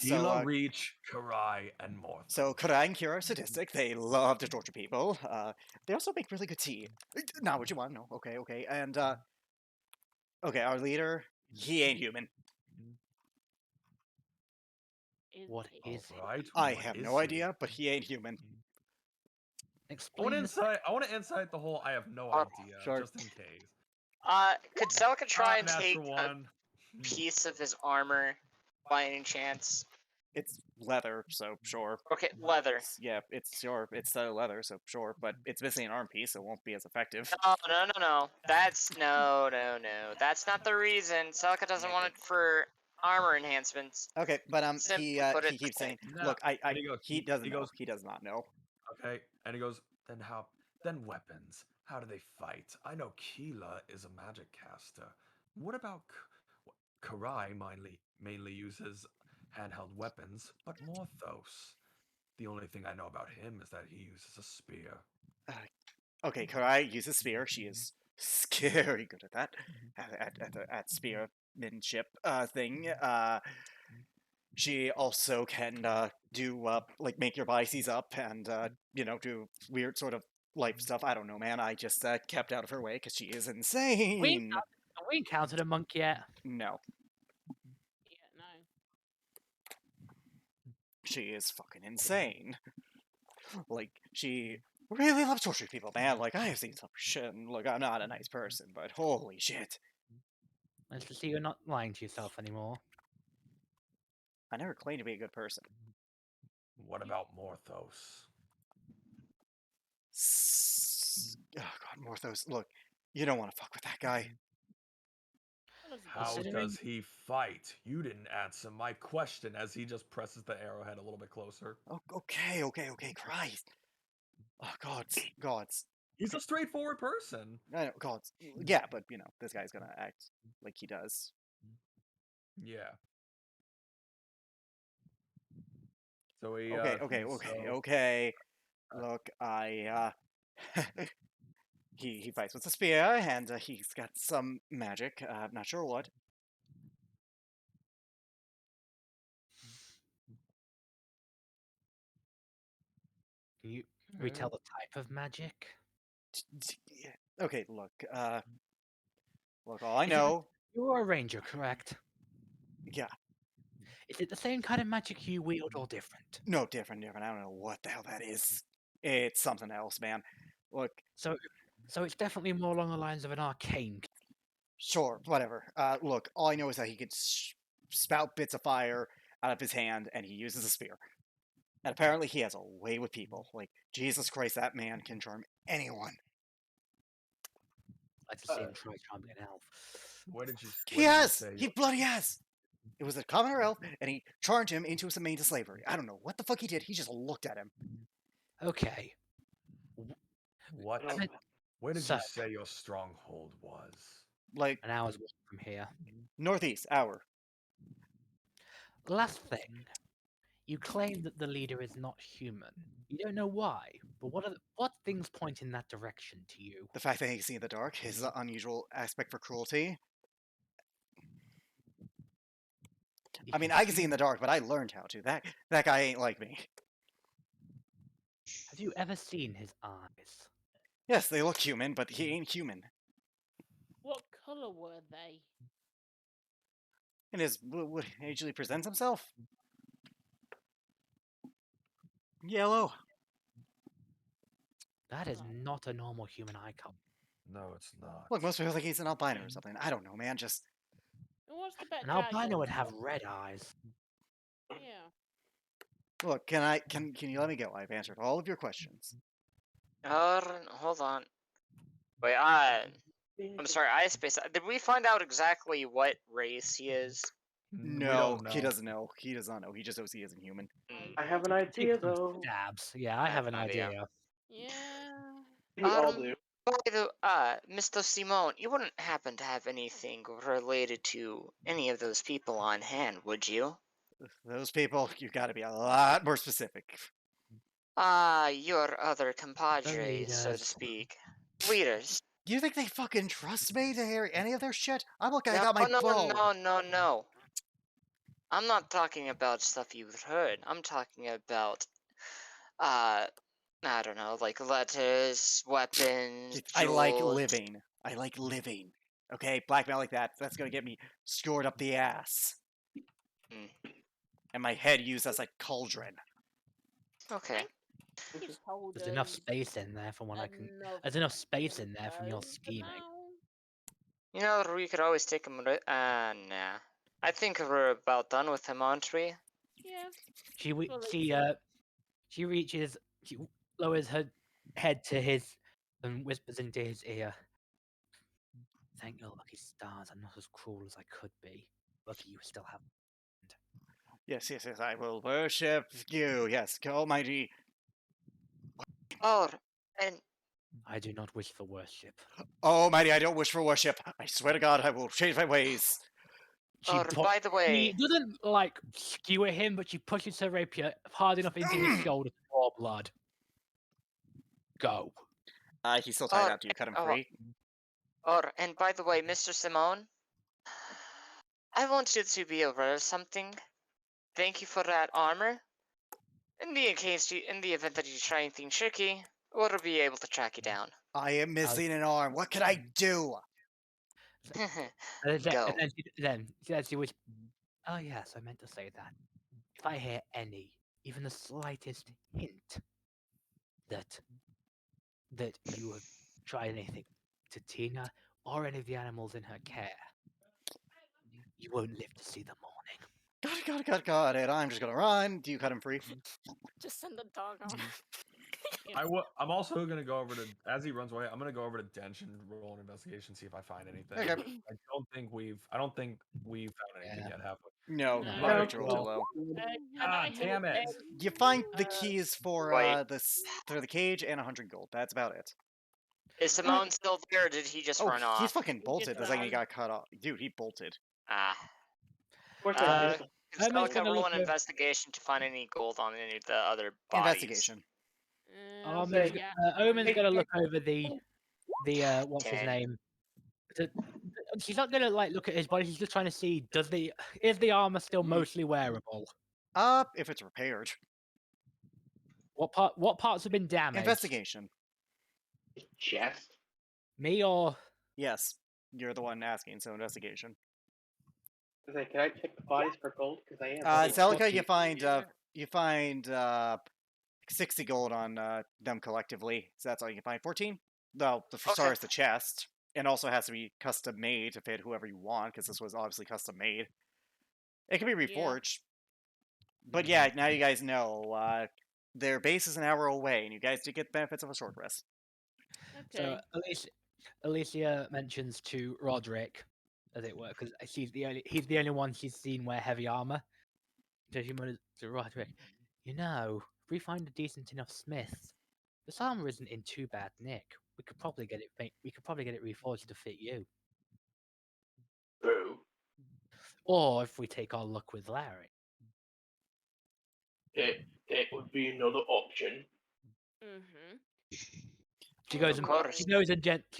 Gila, Reach, Karai, and more. So Karai and Kira are sadistic. They love to torture people. They also make really good tea. Not what you want, no. Okay. And okay, our leader, he ain't human. What is he? Alright, I what have is no he? idea, but he ain't human. I want Explain. to insight the whole I have no Oh, idea, sure. just in case. Could Celica try and Natural take a one. piece of his armor by any chance? It's leather, so sure. Okay, leather. Yeah, it's sure. It's leather, so sure. But it's missing an arm piece, so it won't be as effective. No. That's no. That's not the reason. Celica doesn't want it for armor enhancements. Okay, but Simply put it he keeps saying, No. "Look, And he doesn't he know. goes- He does not know." Okay, and he goes, then weapons. How do they fight? I know Keela is a magic caster. What about Karai mainly uses handheld weapons, but Morthos? The only thing I know about him is that he uses a spear. Okay, Karai uses spear. She is scary good at that, at spearmanship thing. She also can do like make your body seize up and do weird sort of life stuff. I don't know, man. I just kept out of her way because she is insane. Have we encountered a monk yet? No, Yeah, no. she is fucking insane. Like she really loves torturing people, man. Like I have seen some shit. And, look, I'm not a nice person, but holy shit, Nice to see you're not lying to yourself anymore. I never claimed to be a good person. What about Morthos? Oh god, Morthos. Look, you don't want to fuck with that guy. What does he How do? Considering- does he fight? You didn't answer my question as he just presses the arrowhead a little bit closer. Oh, okay, Christ. Oh, gods. He's a straightforward person. I know, gods. Yeah, but this guy's gonna act like he does. Yeah. So he. Okay. Look, he fights with a spear, and he's got some magic. I'm not sure what. Can you retell the type of magic? Okay, look, all I Is it know. You're a ranger, correct? Yeah, Is it the same kind of magic you wield or different? no, different. I don't know what the hell that is. It's something else, man. Look, So it's definitely more along the lines of an arcane. sure, whatever. Look, all I know is that he can spout bits of fire out of his hand, and he uses a spear. And apparently he has a way with people. Like, Jesus Christ, that man can charm anyone. I'd like to see him try charming an elf. What did you? He has! He bloody has! It was a commoner elf, and he charmed him into submitting to slavery. I don't know what the fuck he did. He just looked at him. Okay. What? I meant- Where did So- you say your stronghold was? Like, An hour's walk from here. northeast, hour. Last thing. You claim that the leader is not human. You don't know why, but what things point in that direction to you? The fact that he can see in the dark, his unusual aspect for cruelty. You I mean, I can see in the dark, but I learned how to. That guy ain't like me. Have you ever seen his eyes? Yes, they look human, but he ain't human. What colour were they? And what he usually presents himself? Yellow. That is not a normal human eye color. No, it's not. Look, most people think he's an albino or something. I don't know, man. Just And what's the bet? An albino would have red eyes. Yeah. look. Can you let me go? I've answered all of your questions. Hold on. Wait, I'm sorry, I spaced out. Did we find out exactly what race he is? We No, don't know. he doesn't know. He does not know. He just knows he isn't human. I have an Take idea some though. stabs. Yeah, I have an idea. Yeah. We all Um, do. By the Mr. Simone, you wouldn't happen to have anything related to any of those people on hand, would you? Those people, you got to be a lot more specific. Your other compadres, so to leaders. speak. Leaders. Do you think they fucking trust me to hear any of their shit? I'm lucky I No, got my no, phone. no. I'm not talking about stuff you've heard. I'm talking about, I don't know, like letters, weapons, I like jewels. living. I like living. Okay, blackmail like that—that's gonna get me scored up the ass. Mm. And my head used as a cauldron. Okay. He's told There's enough us space in there from what I can. enough There's enough space in there from your info for scheming. now. You know, we could always take him. Nah. I think we're about done with him, aren't we? Yeah. She we- Well, she reaches, she lowers her head to his and whispers into his ear. Thank your lucky stars, I'm not as cruel as I could be. Lucky you still have. Yes, I will worship you. Yes, Almighty. Oh, and I do not wish for worship. Almighty, I don't wish for worship. I swear to God, I will change my ways. She by the way, she doesn't like skew at him, but she pushes her rapier hard enough into his shoulder to draw blood. Go. He's still tied up. Do you cut him free? and by the way, Mr. Simone, I want you to be aware of something. Thank you for that armor. In the event that you try anything tricky, we'll be able to track you down. I am missing an arm. What can I do? And Go. then she was. Oh yes, I meant to say that. If I hear any, even the slightest hint that you have tried anything to Tina or any of the animals in her care, you won't live to see the morning. Got it. I'm just gonna run. Do you cut him free? Just send the dog on. I'm also gonna go over to, as he runs away, I'm gonna go over to Dench and roll an investigation, see if I find anything. Okay. I don't think we've found anything yet, have we? No, No. my victory roll too low. Ah, damn it! You find the keys for Wait. for the cage and 100 gold. That's about it. Is Simone still there, or did he just Oh, run off? he's fucking bolted. The second he ran. got cut off, dude, he bolted. Of course I Uh, did. Can Omen's Celica gonna roll look an at- investigation to find any gold on any of the other bodies? Investigation. Omen's, Yeah. Omen's gonna look over the what's his 10. name. She's not gonna like look at his body. She's just trying to see is the armor still mostly wearable? If it's repaired. What parts have been damaged? Investigation. Chest. Me or Yes, you're the one asking, so investigation. I was like, can I check the bodies for gold? Because I am. Celica, you find 60 gold on them collectively. So that's all you can find. 14. No, the for Okay. is the chest, and also has to be custom made to fit whoever you want, because this was obviously custom made. It can be reforged. But yeah, now you guys know their base is an hour away, and you guys do get the benefits of a short rest. Okay. so Alicia mentions to Roderick, as it were, because he's the only one she's seen wear heavy armor. So she mutters to Roderick, "You know, if we find a decent enough smith, this armor isn't in too bad nick. We could probably get it reforged to fit you. True. Or if we take our luck with Larry." That would be another option. Mm-hmm. She goes Of and course. she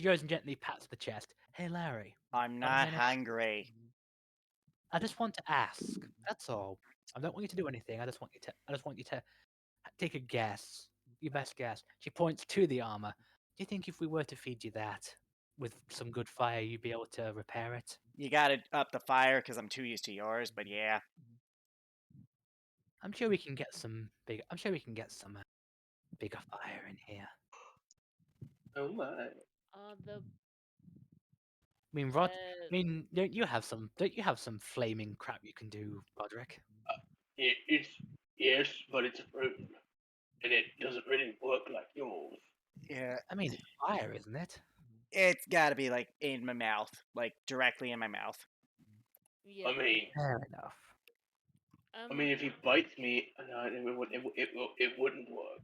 goes and gently pats the chest. "Hey, Larry, I'm Got a not minute? hungry. I just want to ask. That's all. I don't want you to do anything. I just want you to take a guess. Your best guess." She points to the armor. "Do you think if we were to feed you that with some good fire, you'd be able to repair it?" You gotta up the fire, because I'm too used to yours, but yeah. I'm sure we can get some bigger fire in here. Oh my. The I mean, don't you have some flaming crap you can do, Roderick? It's yes, but it's a fruit, and it doesn't really work like yours. Yeah, I mean, it's fire, isn't it? it's gotta be like in my mouth, like directly in my mouth. Yeah. I mean, Fair enough. if he bites me, no, it wouldn't work.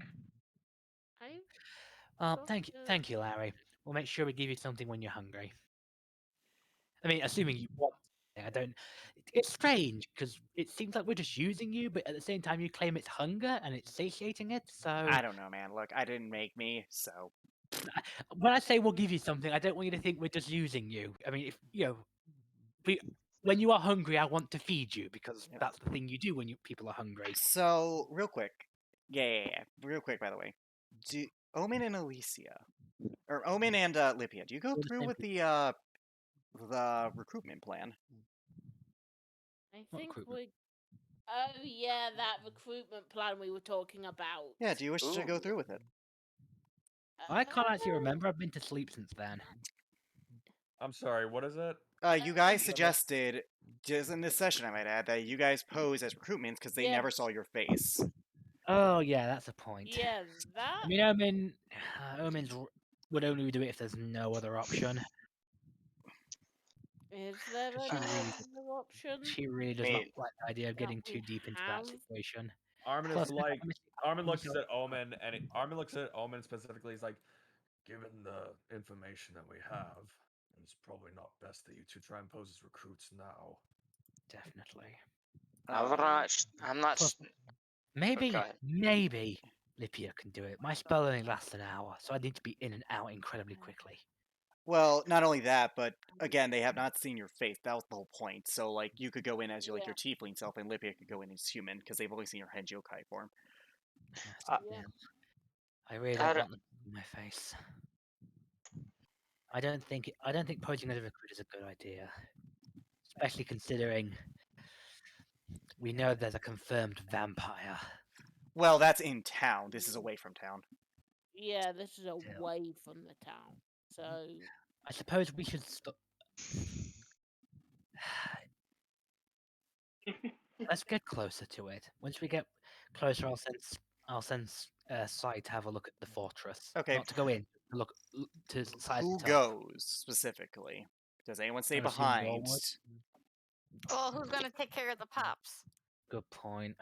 I've Thank you, Larry. We'll make sure we give you something when you're hungry. I mean, assuming you want. I don't. It's strange because it seems like we're just using you, but at the same time, you claim it's hunger and it's satiating it. So I don't know, man. Look, I didn't make me, so when I say we'll give you something, I don't want you to think we're just using you. I mean, if when you are hungry, I want to feed you because Yep. that's the thing you do when people are hungry. So real quick, yeah. Real quick, by the way, do Omen and Alicia, or Omen and Lipia, do you go We're the through same with people. the recruitment plan? I What think recruitment? we. Oh yeah, that recruitment plan we were talking about. Yeah. Do you wish to go Ooh. through with it? I can't actually Uh, remember. I've been to sleep since then. I'm sorry. What is it? You guys Yeah, suggested, just in this session, I might add, that you guys pose as recruitments because they Yeah. never saw your face. Oh yeah, that's a point. Yeah, that. I mean, Omen's would only do it if there's no other option. Is there She any really, other option? she really does I not mean, like the idea of that getting we too deep into have? that situation. Armin Plus, is like, Armin looks myself- at Omen, and Armin looks at Omen specifically. He's like, given the information that we have, it's probably not best that you two try and pose as recruits now. Definitely. I'm not. Plus, Oh, maybe, go ahead. maybe Lipia can do it. My spell only lasts an hour, so I need to be in and out incredibly quickly. Well, not only that, but again, they have not seen your face. That was the whole point. So, like, you could go in as your Yeah. tiefling self, and Lipia could go in as human because they've only seen your head yokai form. Uh, Yeah. I really I don't don't- want them in my face. I don't think posing as a recruit is a good idea, especially considering we know there's a confirmed vampire. Well, that's in town. This is away from town. Yeah, this is away from the town. So I suppose we should stop. Let's get closer to it. Once we get closer, I'll send Sai to have a look at the fortress. Okay. Not to go in, to look to size Who it up. goes specifically? Does anyone stay I'm assuming you all behind? would. Well, who's gonna take care of the pups? Good point.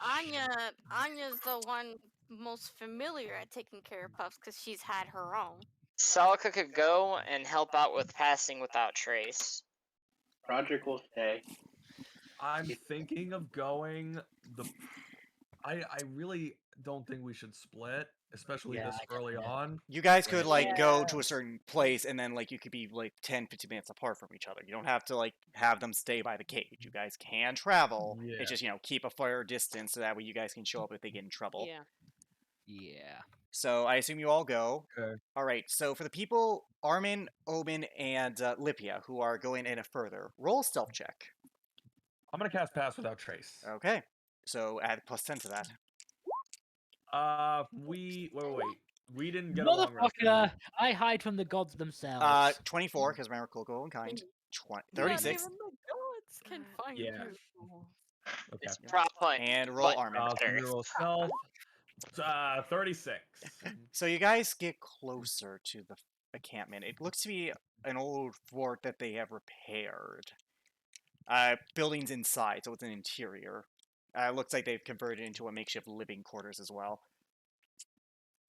Anya's the one most familiar at taking care of pups because she's had her own. Salika could go and help out with passing without trace. Roderick will stay. I'm thinking of going the. I really don't think we should split, especially Yeah, this I get early that. on. You guys could like go Yeah. to a certain place and then like you could be like 10, 15 minutes apart from each other. You don't have to like have them stay by the cage. You guys can travel. Yeah. It's just, keep a fair distance so that way you guys can show up if they get in trouble. yeah. Yeah. So I assume you all go. Okay. All right. So for the people, Armin, Omen, and Lipia, who are going in further, roll a stealth check. I'm gonna cast pass without trace. Okay. So add +10 to that. Wait. We didn't get a long rest. did we? Motherfucker! I hide from the gods themselves. 24, because remember, Coco and Kind. Not 36. even the gods can find Yeah. you. Okay. It's prop point. And roll but Armin. So better. we roll stealth. 36. So you guys get closer to the encampment. It looks to be an old fort that they have repaired. Buildings inside, so it's an interior. Looks like they've converted into a makeshift living quarters as well.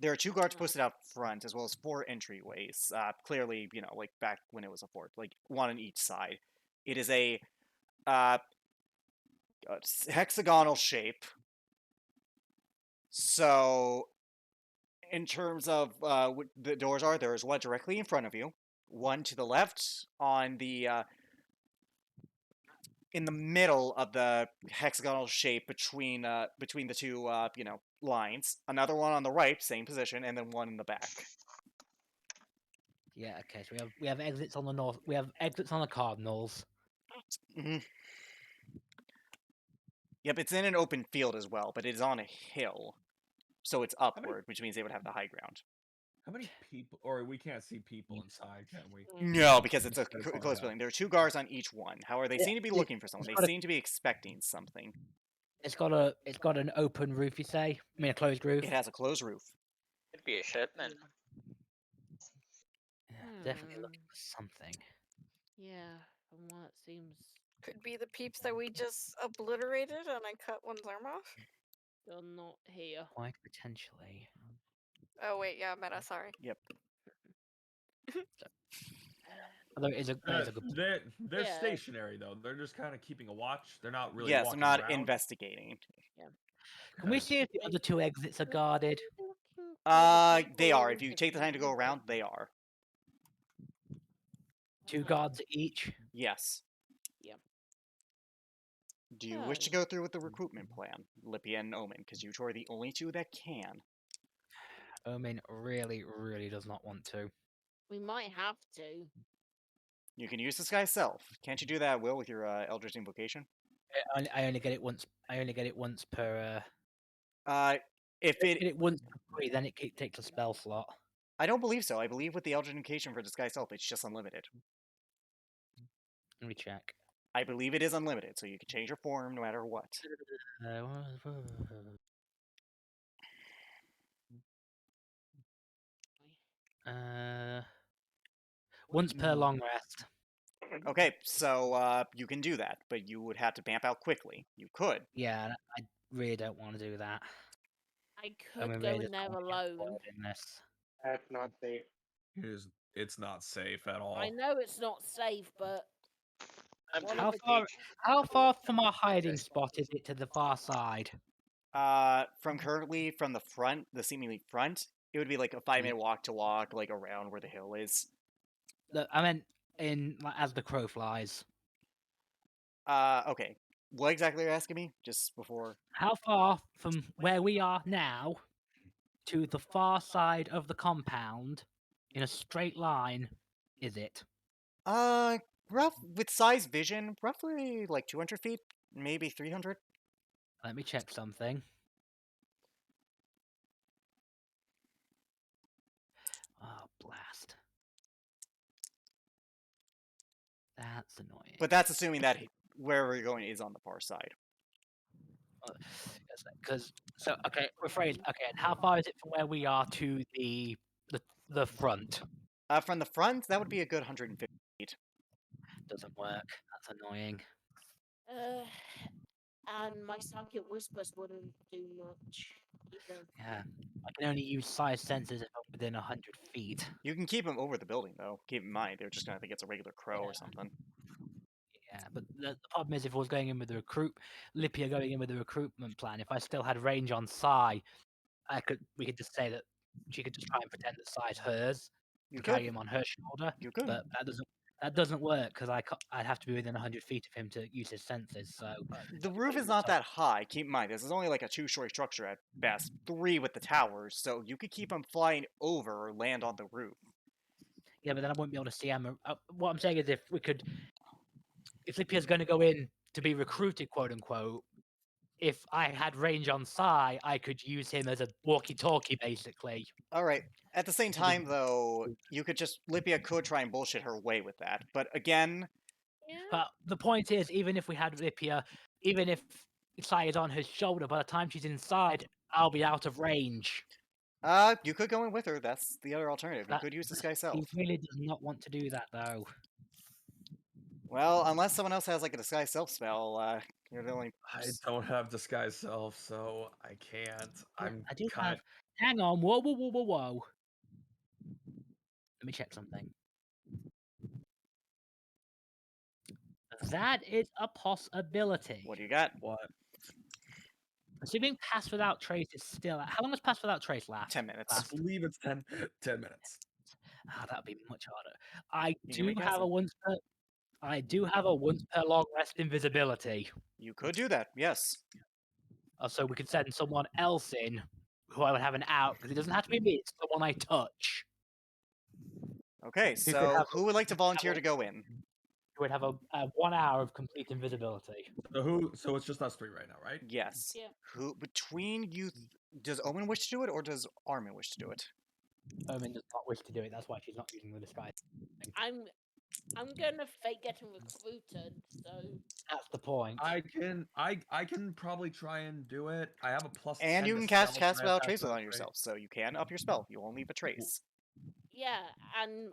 There are 2 guards posted out front, as well as 4 entryways. Clearly, like back when it was a fort, like 1 on each side. It is a hexagonal shape. So, in terms of what the doors are, there is one directly in front of you, one to the left on the in the middle of the hexagonal shape between the 2 lines. Another one on the right, same position, and then one in the back. Yeah. Okay. So we have exits on the north. We have exits on the cardinals. Mm-hmm. Yep, it's in an open field as well, but it is on a hill, so it's upward, which means they would have the high ground. How many people? Or we can't see people inside, can we? No, because it's a That's far close enough. building. There are 2 guards on each one. However, they seem to be looking for someone. They got a- seem to be expecting something. It's got an open roof. You say? I mean, a closed roof. It has a closed roof. Could be a shipment. Yeah, definitely looking for something. Yeah, from what it seems. Could be the peeps that we just obliterated and I cut one's arm off. They're not here. Quite potentially. Oh wait, yeah, meta. Sorry. Yep. Although it is a good. They're Yeah. stationary though. They're just kind of keeping a watch. They're not really Yes, I'm walking not around. investigating. Can we see if the other two exits are guarded? They are. If you take the time to go around, they are. 2 guards each. Yes. Yep. Do you wish to go through with the recruitment plan, Lippia and Omen? Because you two are the only 2 that can. Omen really, really does not want to. We might have to. You can use Disguise Self. Can't you do that, Will, with your Eldritch Invocation? I only get it once. I only get it once per. If Get it, it once per free, then it takes a spell slot. I don't believe so. I believe with the Eldritch Invocation for Disguise Self, it's just unlimited. Let me check. I believe it is unlimited, so you can change your form no matter what. Once per long rest. Okay, so you can do that, but you would have to bamp out quickly. You could. Yeah, I really don't want to do that. I Omen could go really in there doesn't want to get alone. involved in this. That's not safe. It's not safe at all. I know it's not safe, but one How of the far? How far from our hiding spot is it to the far side? From currently from the front, the seemingly front, it would be like a 5-minute walk to walk like around where the hill is. Look, I meant in like, as the crow flies. Okay. What exactly are you asking me? Just before. How far from where we are now to the far side of the compound in a straight line is it? Rough with size vision, roughly like 200 feet, maybe 300. Let me check something. Oh, blast. That's annoying. But that's assuming that wherever you're going is on the far side. Because okay, rephrase. Okay, and how far is it from where we are to the front? From the front, that would be a good 150 feet. Doesn't work. That's annoying. And my psychic whispers wouldn't do much either. Yeah, I can only use size sensors if I'm within 100 feet. You can keep them over the building, though. Keep in mind, they're just gonna think it's a regular crow or something. Yeah, but the problem is if I was going in with the Lippia going in with the recruitment plan, if I still had range on Psy, we could just say that she could just try and pretend that Psy's hers You and carry could. him on her shoulder. You could. But that doesn't work because I'd have to be within 100 feet of him to use his senses. So The roof is not that high. Keep in mind, this is only like a 2-story structure at best, 3 with the towers, so you could keep them flying over or land on the roof. Yeah, but then I wouldn't be able to see him. What I'm saying is, if Lippia's going to go in to be recruited, quote unquote, if I had range on Psy, I could use him as a walkie-talkie, basically. All right. At the same time, though, you could Lippia could try and bullshit her way with that. But again, But the point is, even if we had Lippia, even if Psy is on her shoulder, by the time she's inside, I'll be out of range. you could go in with her. That's the other alternative. You could use Disguise Self. He really does not want to do that, though. Well, unless someone else has like a Disguise Self spell, you're the only. I don't have Disguise Self, so I can't. I do have. Hang on. Whoa. Let me check something. That is a possibility. What do you got? What? Assuming Pass Without Trace is still. How long does Pass Without Trace last? 10 minutes. I believe it's 10 minutes. That'd be much harder. I You can do make have a once per long rest invisibility. You could do that, yes. So we could send someone else in who I would have an out because it doesn't have to be me. It's someone I touch. Okay, so who would like to volunteer to go in? Who would have a 1 hour of complete invisibility. So it's just us 3 right now, right? Yes. Yeah. Who between you? Does Omen wish to do it, or does Armin wish to do it? Omen does not wish to do it. That's why she's not using the disguise. I'm gonna fake getting recruited, so That's the point. I can probably try and do it. I have a plus. And 10 you to can cast stealth, Cast I have Without Trace Without on yourself, so you can up your spell. You won't leave a trace. yeah, and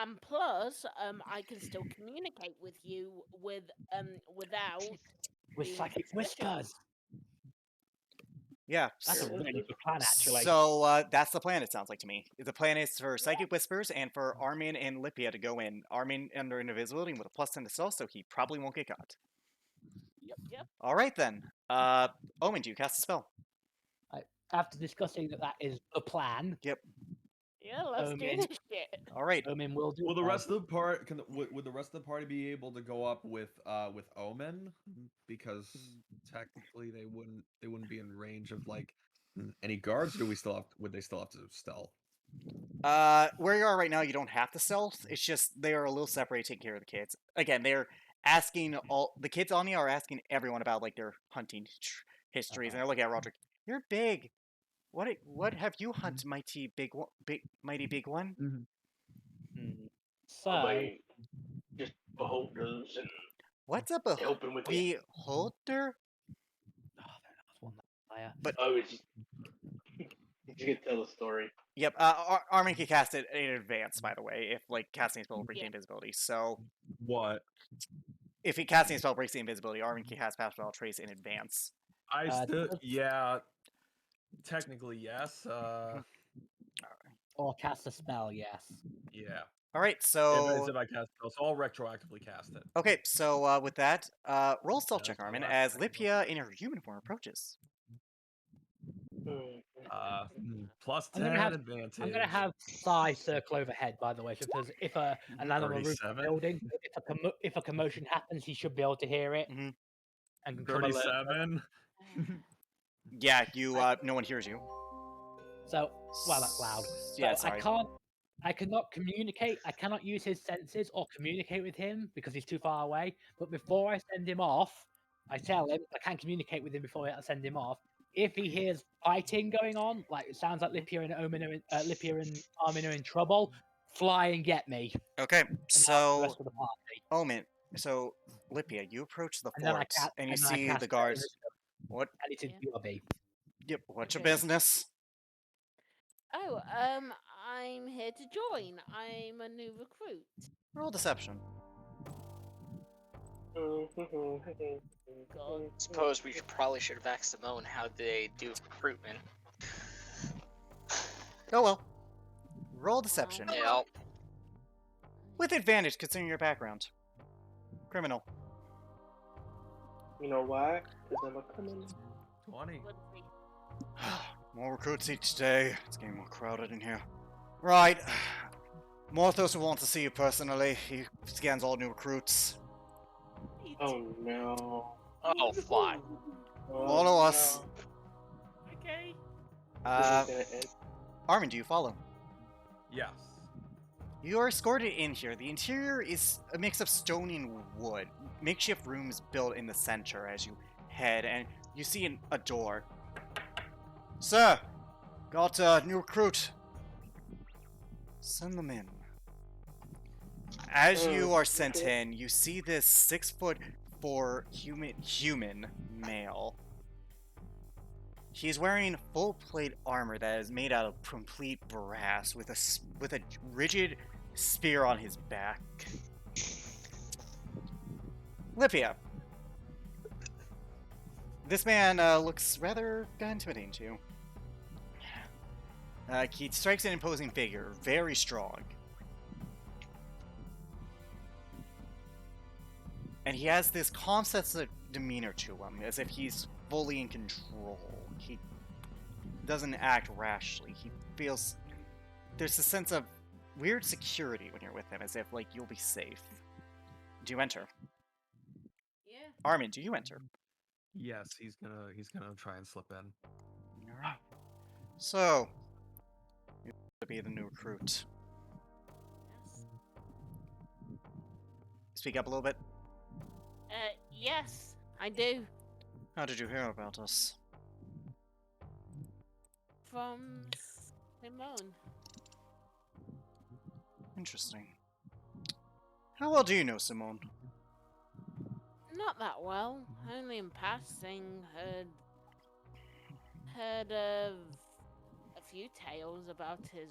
And plus, I can still communicate with you without With being psychic suspicious. whispers. Yeah. That's a really good plan, actually. So that's the plan, it sounds like to me. The plan is for Psychic Whispers and for Armin and Lipia to go in. Armin under invisibility with a +10 to stealth, so he probably won't get caught. Yep. Alright then. Omen, do you cast a spell? After discussing that is the plan, Yeah, let's do Omen. this shit. Alright. Omen will do. Will the rest of the part would the rest of the party be able to go up with Omen? Because technically they wouldn't be in range of like any guards. Or do we still have would they still have to stealth? Where you are right now, you don't have to stealth. It's just they are a little separated taking care of the kids. Again, they're asking the kids on you are asking everyone about like their hunting histories, and they're looking at Roderick. You're big. What have you hunted, mighty big one? So, I mean, just beholders and What's a helping with the. beholder? But Oh, it's. You can tell the story. yep, Armin can cast it in advance, by the way, if like casting a spell breaks the invisibility. So What? if he casting a spell breaks the invisibility, Armin can cast Pass Spell Trace in advance. Yeah. Technically, yes. or cast a spell, yes. Yeah. All right, If so I cast spells, so I'll retroactively cast it. okay, so with that, roll stealth check, that's Armin, my as last action. Lipia in her human form approaches. Plus I'm 10 gonna have- advantage. I'm gonna have Psy circle overhead, by the way, because if an animal moves the 37? building, if a commotion happens, he should be able to hear it Mhm. and come alert. 37. Yeah, you no one hears you. So, well, that's loud. Yeah, So sorry. I cannot communicate. I cannot use his senses or communicate with him because he's too far away. But before I send him off, I tell him I can't communicate with him before I send him off. If he hears fighting going on, like it sounds like Lipia and Armin are in trouble, fly and get me. Okay, And the so rest of the party. Omen, so Lipia, you approach the And then I fort cast- and you and then I see cast the that guards. invisibility. What? And it's in BRB. Yep. What's your Okay. business? Oh, I'm here to join. I'm a new recruit. Roll deception. God. Suppose we probably should have asked Simone how they do recruitment. Oh well. Roll deception Yep. with advantage considering your background. Criminal. You know why? Because I'm a criminal. 20. Let's see. More recruits each day. It's getting more crowded in here. Right. Morthos will want to see you personally. He scans all new recruits. Oh no. Oh, fly. Oh, Follow us. Okay. This is gonna end. Armin, do you follow? Yes. You are escorted in here. The interior is a mix of stone and wood. Makeshift rooms built in the center as you head, and you see a door. Sir, got a new recruit. Send them in. As you are sent in, you see this 6'4" human male. He's wearing full plate armor that is made out of complete brass with a rigid spear on his back. Lipia. This man looks rather intimidating to you. He strikes an imposing figure, very strong. And he has this calm sense of demeanor to him, as if he's fully in control. He doesn't act rashly. He feels... There's a sense of weird security when you're with him, as if, like, you'll be safe. Do you enter? Yeah. Armin, do you enter? Yes, he's gonna try and slip in. Alright. So, you're to be the new recruit. Yes. Speak up a little bit. Yes, I do. How did you hear about us? From Simone. Interesting. How well do you know Simone? Not that well. Only in passing. Heard of a few tales about his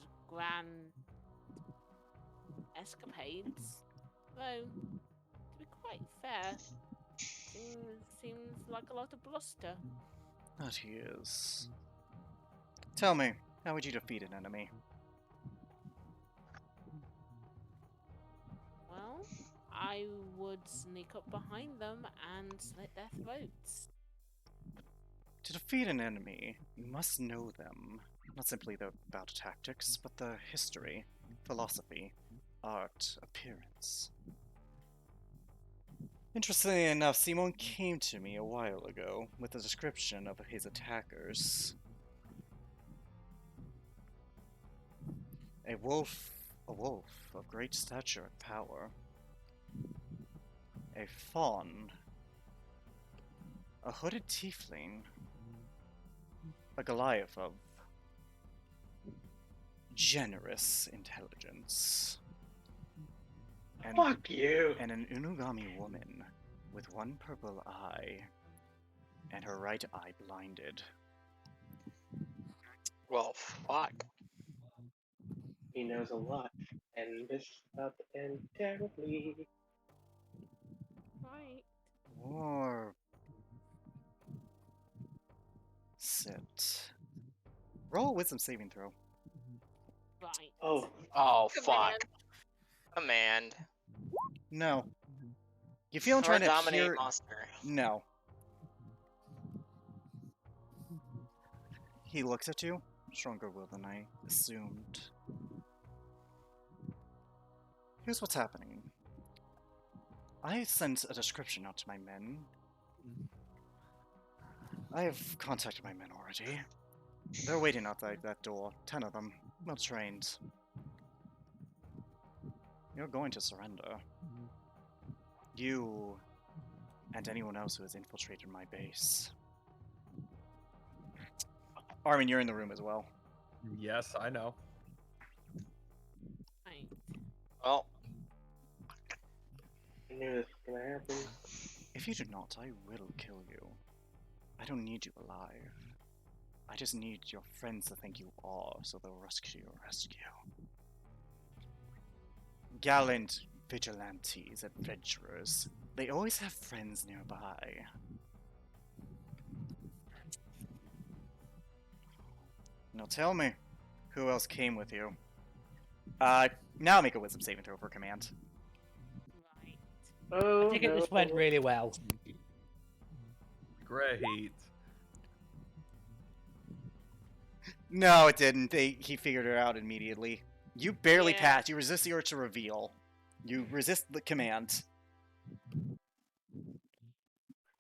escapades. Though, to be quite fair, seems like a lot of bluster. That he is. Tell me, how would you defeat an enemy? Well, I would sneak up behind them and slit their throats. To defeat an enemy, you must know them. Not simply the battle tactics, but the history, philosophy, art, appearance. Interestingly enough, Simon came to me a while ago with a description of his attackers. A wolf of great stature and power. A fawn. A hooded tiefling. A Goliath of generous intelligence. And, Fuck you. and an Unugami woman with one purple eye and her right eye blinded. Well, fuck. He knows a lot, and this up and terribly. Right. Or sit. Roll a wisdom saving throw. Right. Oh, Oh, Command. fuck. Command. No. You feel him Or trying to dominate peer. monster. No. He looks at you. Stronger will than I assumed. Here's what's happening. I sent a description out to my men. I have contacted my men already. They're waiting outside that door. 10 of them. Well trained. You're going to surrender. You and anyone else who has infiltrated my base. Armin, you're in the room as well. Yes, I know. Right. Well, I knew this was gonna happen. If you do not, I will kill you. I don't need you alive. I just need your friends to think you are, so they'll rescue your rescue. Gallant vigilantes, adventurers. They always have friends nearby. Now tell me, who else came with you? Now make a wisdom saving throw for command. Right. Oh, I think no. this went really well. Great. No, it didn't. He figured it out immediately. You barely Yeah. passed. You resist the urge to reveal. You resist the command.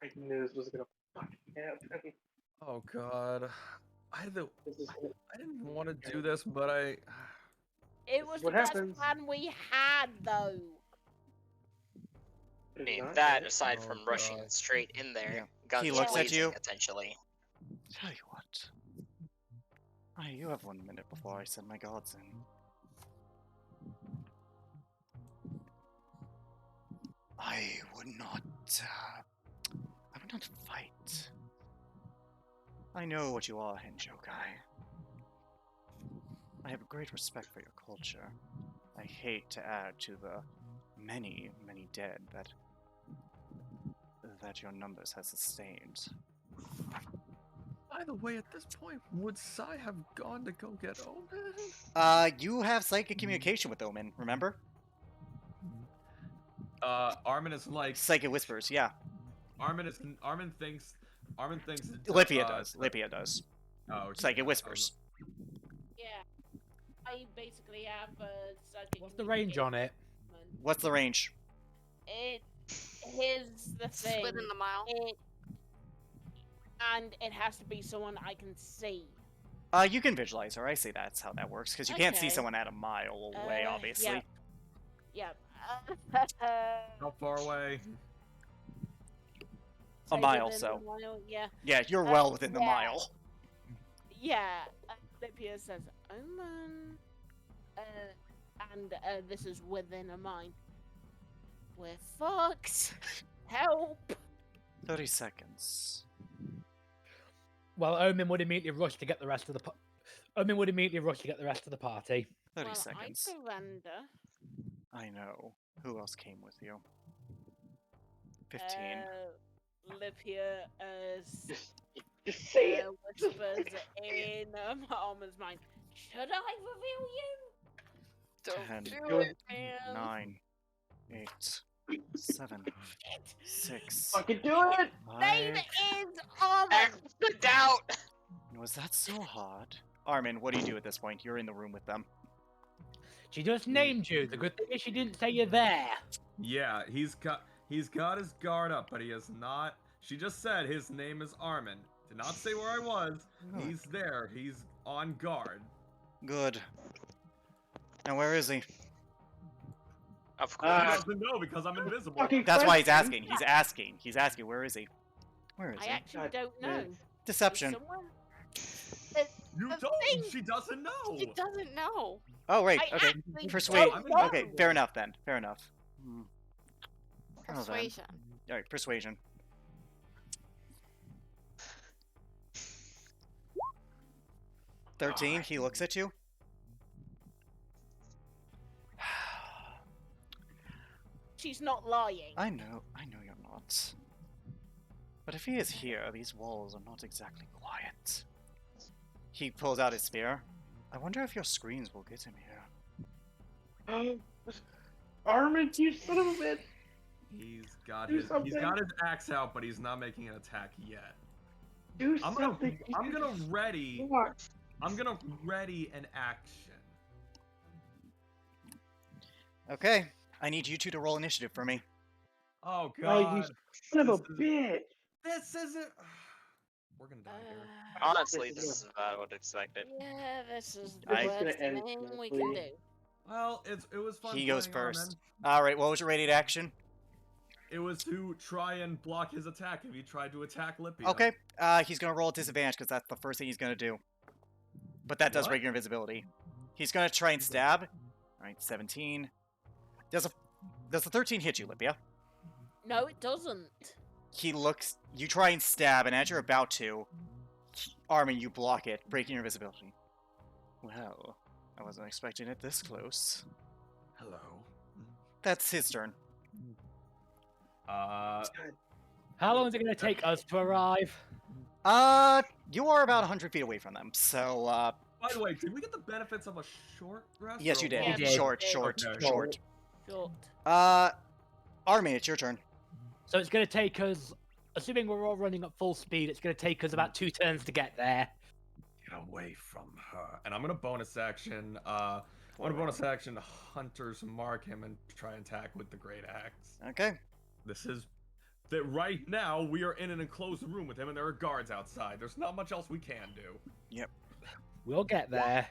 I knew this was gonna fucking happen. Oh god. This is I didn't want to do this, but I. It was What the best happens? plan we had, though. I mean, not that good. aside Oh, from rushing God. straight in there, Yeah. guns He looks at blazing, you. essentially. Tell you what. You have 1 minute before I send my guards in. I would not fight. I know what you are, Henjokai. I have great respect for your culture. I hate to add to the many, many dead that your numbers has sustained. By the way, at this point, would Sai have gone to go get Omen? You have psychic communication with Omen, remember? Armin is like. Psychic whispers, yeah. Armin thinks. Lipia does. Lipia does. Oh, okay. Psychic whispers. Yeah. I basically have a psychic What's the range on it? communication. What's the range? Here's the thing. Within the mile. And it has to be someone I can see. You can visualize her. I say that's how that works, because you can't see Okay. someone at a mile away, obviously. Yeah. How far away? A Say mile, within so. the mile, yeah. Yeah, you're well within the yeah. mile. Yeah. Lipia says, Omen. And this is within a mile. We're fucked. Help. 30 seconds. Well, Omen would immediately rush to get the rest of the. Omen would immediately rush to get the rest of the party. 30 Well, seconds. I surrender. I know. Who else came with you? 15. Lipia Just say it. whispers in Armin's mind. Should I reveal you? Don't 10, do it. Man. 9, 8, 7, 6, Fucking do it. Name 5. is Armin. Act the doubt! Was that so hard? Armin, what do you do at this point? You're in the room with them. She just named you. The good thing is she didn't say you're there. Yeah, he's got his guard up, but he is not. She just said his name is Armin. Did not say where I was. Good. He's there. He's on guard. Good. Now where is he? Of He course. doesn't know because I'm invisible. Fucking That's why he's question. asking. He's asking, where is he? Where is I he? actually God don't know. damn. He's Deception. somewhere. You The don't. thing- She doesn't know. She doesn't know. Oh, right. I Okay. actually Persuade. don't know. Okay, fair enough then. Fair enough. Hmm. Well then. Persuasion. Alright, persuasion. $13, he looks at you. She's not lying. I know you're not. But if he is here, these walls are not exactly quiet. He pulls out his spear. I wonder if your screens will get him here. Armin, you son of a bitch. He's got Do his something. axe out, but he's not making an attack yet. Do I'm gonna something. ready. Come on. I'm gonna ready an action. Okay, I need you two to roll initiative for me. Oh Oh, god. you son of a This is- bitch. This isn't. We're gonna die here. Honestly, This this is is about what I expected. Yeah, this is the This is worst gonna end thing we quickly. can do. Well, it was fun. He goes playing first. Armin. Alright, what was your rated action? It was to try and block his attack if he tried to attack Lipia. Okay, he's gonna roll a disadvantage because that's the first thing he's gonna do. But that does What? break your invisibility. He's gonna try and stab. Alright, 17. Does the 13 hit you, Lipia? No, it doesn't. He looks. You try and stab, and as you're about to, Armin, you block it, breaking your invisibility. Well, I wasn't expecting it this close. Hello. That's his turn. Uh, How long is it going to take us to arrive? You are about 100 feet away from them, so, by the way, did we get the benefits of a short rest? yes, or you a did. long Yeah, did. Short, did. short, Okay. short. Short. Armin, it's your turn. So it's going to take us, assuming we're all running at full speed, it's going to take us about 2 turns to get there. Get away from her. And I'm gonna bonus action. I'm gonna bonus action Hunter's mark him and try and attack with the great axe. Okay. This is that right now we are in an enclosed room with him and there are guards outside. There's not much else we can do. We'll get there.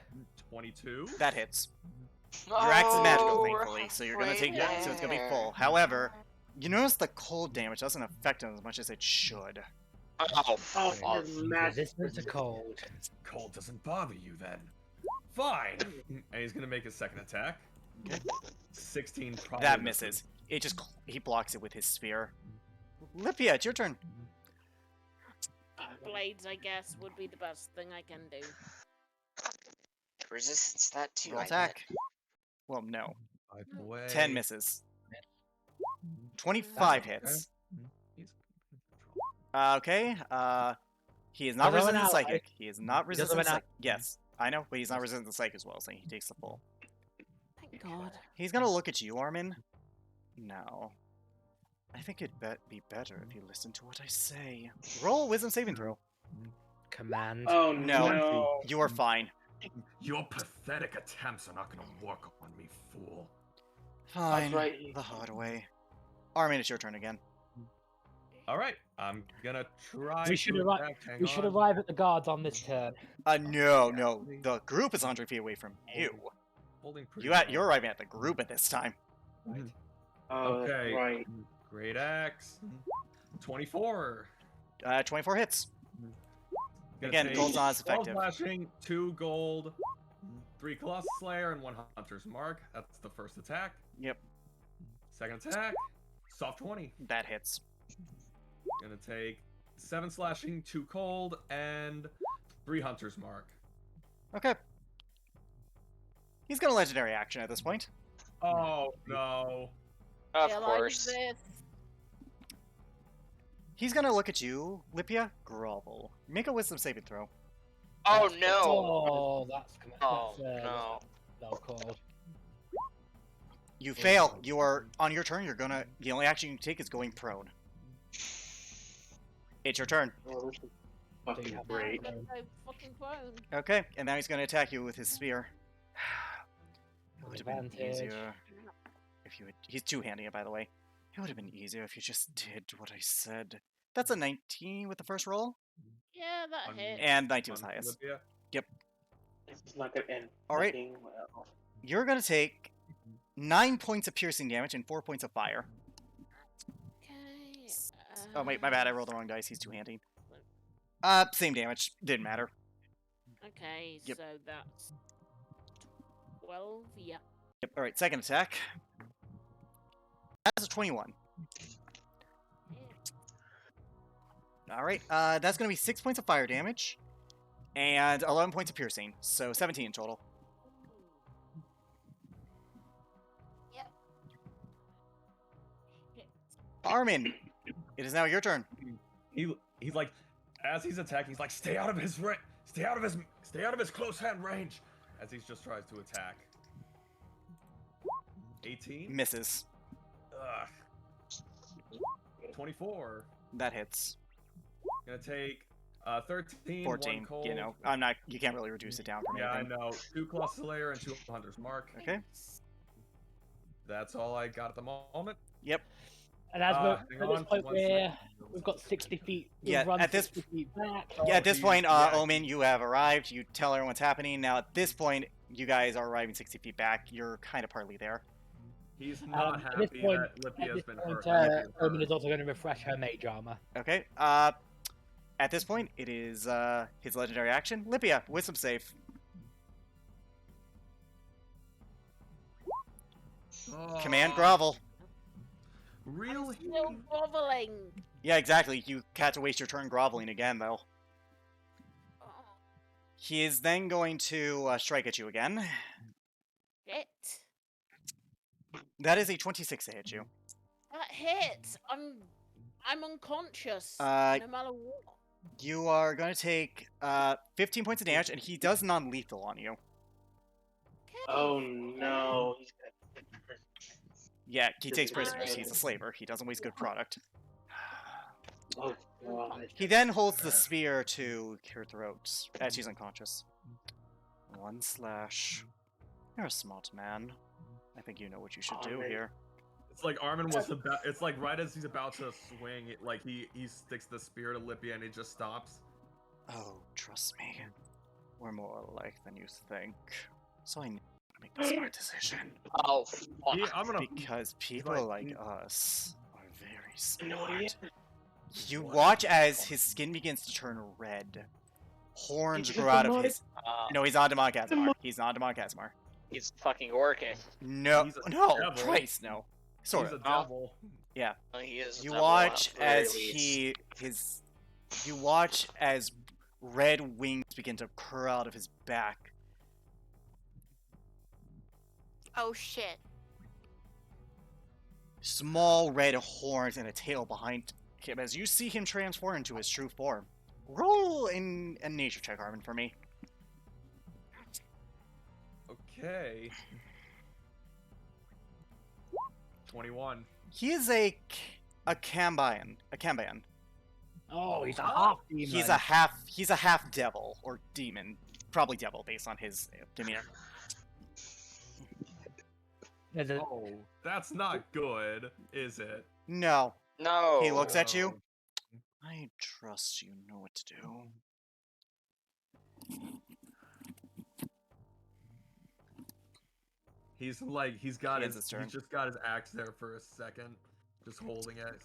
22. That hits. Your axe is magical, Oh, thankfully, so you're gonna right take that, so it's gonna be full. there. However, you notice the cold damage doesn't affect him as much as it should. Oh, Oh, fuck. you're mad. Resistance to cold. Cold doesn't bother you then. Fine. And he's gonna make his second attack. Okay. 16 probably That misses. It just he blocks it with his spear. Lipia, it's your turn. Blades, I guess, would be the best thing I can do. Resistance that too. Roll I attack. Well, no. 5 away. 10 misses. 25 Okay. hits. He's Okay. He is not Does he have an resistant ally? psychic. He is not Does he have resistant an psychic. Yes, I know, but he's not resistant psychic as well, so he takes the full. Thank God. He's gonna look at you, Armin. No. I think it'd be better if you listen to what I say. Roll a wisdom saving throw. Command. Oh No. no. You are fine. Your pathetic attempts are not gonna work on me, fool. Fine. right. The hard way. Armin, it's your turn again. All right, I'm gonna try. We should to arri- attack. Hang We should on. arrive at the guards on this turn. No. The group is 100 feet away from you. Holding pretty You're arriving at the group at this time. Oh, that's Okay. right. Great axe. 24. 24 hits. Gonna Again, take gold's not as 12 effective. slashing, 2 gold, 3 Colossus Slayer, and 1 Hunter's Mark. That's the first attack. Yep, Second attack, soft 20. that hits. Gonna take 7 slashing, 2 cold, and 3 Hunter's Mark. Okay. He's gonna legendary action at this point. Oh no. Of Yeah, like course. this. He's gonna look at you, Lipia. Grovel. Make a wisdom saving throw. Oh That's- no. Oh, that's Oh that's, no. no call. You fail. You are on your turn. You're gonna. The only action you can take is going prone. It's your turn. Oh, this is Do you fucking have great. that? I'm so fucking prone. Okay, and now he's gonna attack you with his spear. It would have been Advantage. easier if you had. He's two-handing it, by the way. It would have been easier if you just did what I said. That's a 19 with the first roll, Yeah, that On- hit. and 19 was On highest. Olympia. It's not gonna end. All right. fucking well. You're gonna take 9 points of piercing damage and 4 points of fire. Okay. Oh wait, my bad. I rolled the wrong dice. He's two-handing. Same damage. Didn't matter. Okay, Yep. so that's 12. Yeah. Yep. All right. Second attack. That's a 21. All right. That's gonna be 6 points of fire damage, and 11 points of piercing. So 17 in total. Yep. Hit. Armin, it is now your turn. He's like, as he's attacking, he's like, stay out of his close hand range. As he just tries to attack. 18. Misses. Ugh. 24. That hits. Gonna take 13. 14. One cold. You know, I'm not. You can't really reduce it down from Yeah, I anything. know. 2 Claw Slayer and 2 Hunter's Mark. Okay. That's all I got at the moment. Yep. And as Hang we're at this on, point, one we've got 60 feet. We've Yeah, run at this- 60 feet back. Yeah. At this geez, point, yeah. Omen, you have arrived. You tell everyone what's happening. Now, at this point, you guys are arriving 60 feet back. You're kind of partly there. He's not At this happy point, that Lipia's been hurt. Omen is also going to refresh her mage armor. Okay. At this point, it is his legendary action. Lipia, wisdom save. Command grovel. Really? Still groveling. Yeah, exactly. You had to waste your turn groveling again, though. Oh, He is then going to strike at you again. shit. That is a 26 to hit you. That hit. I'm unconscious. Uh, no matter what. You are going to take 15 points of damage, and he does non-lethal on you. Oh no. He's gonna... Yeah, he takes This is prisoners. great. He's a slaver. He doesn't waste good product. Oh god. He then holds the spear to her throat as she's unconscious. 1 slash. You're a smart man. I think you know what you should do Alright. here. It's like Armin was about. It's like right as he's about to swing, like he sticks the spear to Lipia and he just stops. Oh, trust me. We're more alike than you think. So I need to make the smart decision. Oh, fuck. Yeah, I'm gonna. Because people like- like us are very No, he smart. You watch as his skin begins to turn red. Horns He's grow out of demonic. his. No, he's on Demon Kazmar. He's on Demon Kazmar. He's fucking working. No, He's a no, devil. Christ, no. Sort He's of. a devil. Oh, he is. a You devil watch at the very as least. you watch as red wings begin to curl out of his back. Oh shit. Small red horns and a tail behind him as you see him transform into his true form. Roll in a nature check, Armin, for me. Okay. 21. He is a Cambion. A Cambion. Oh, he's a half demon. He's a half devil or demon. Probably devil based on his demeanor. There's a, Oh, that's not good, is it? No. No. He looks at you. No. I trust you know what to do. He's like, he's got He ends his, his turn. he's just got his axe there for a second, just holding it.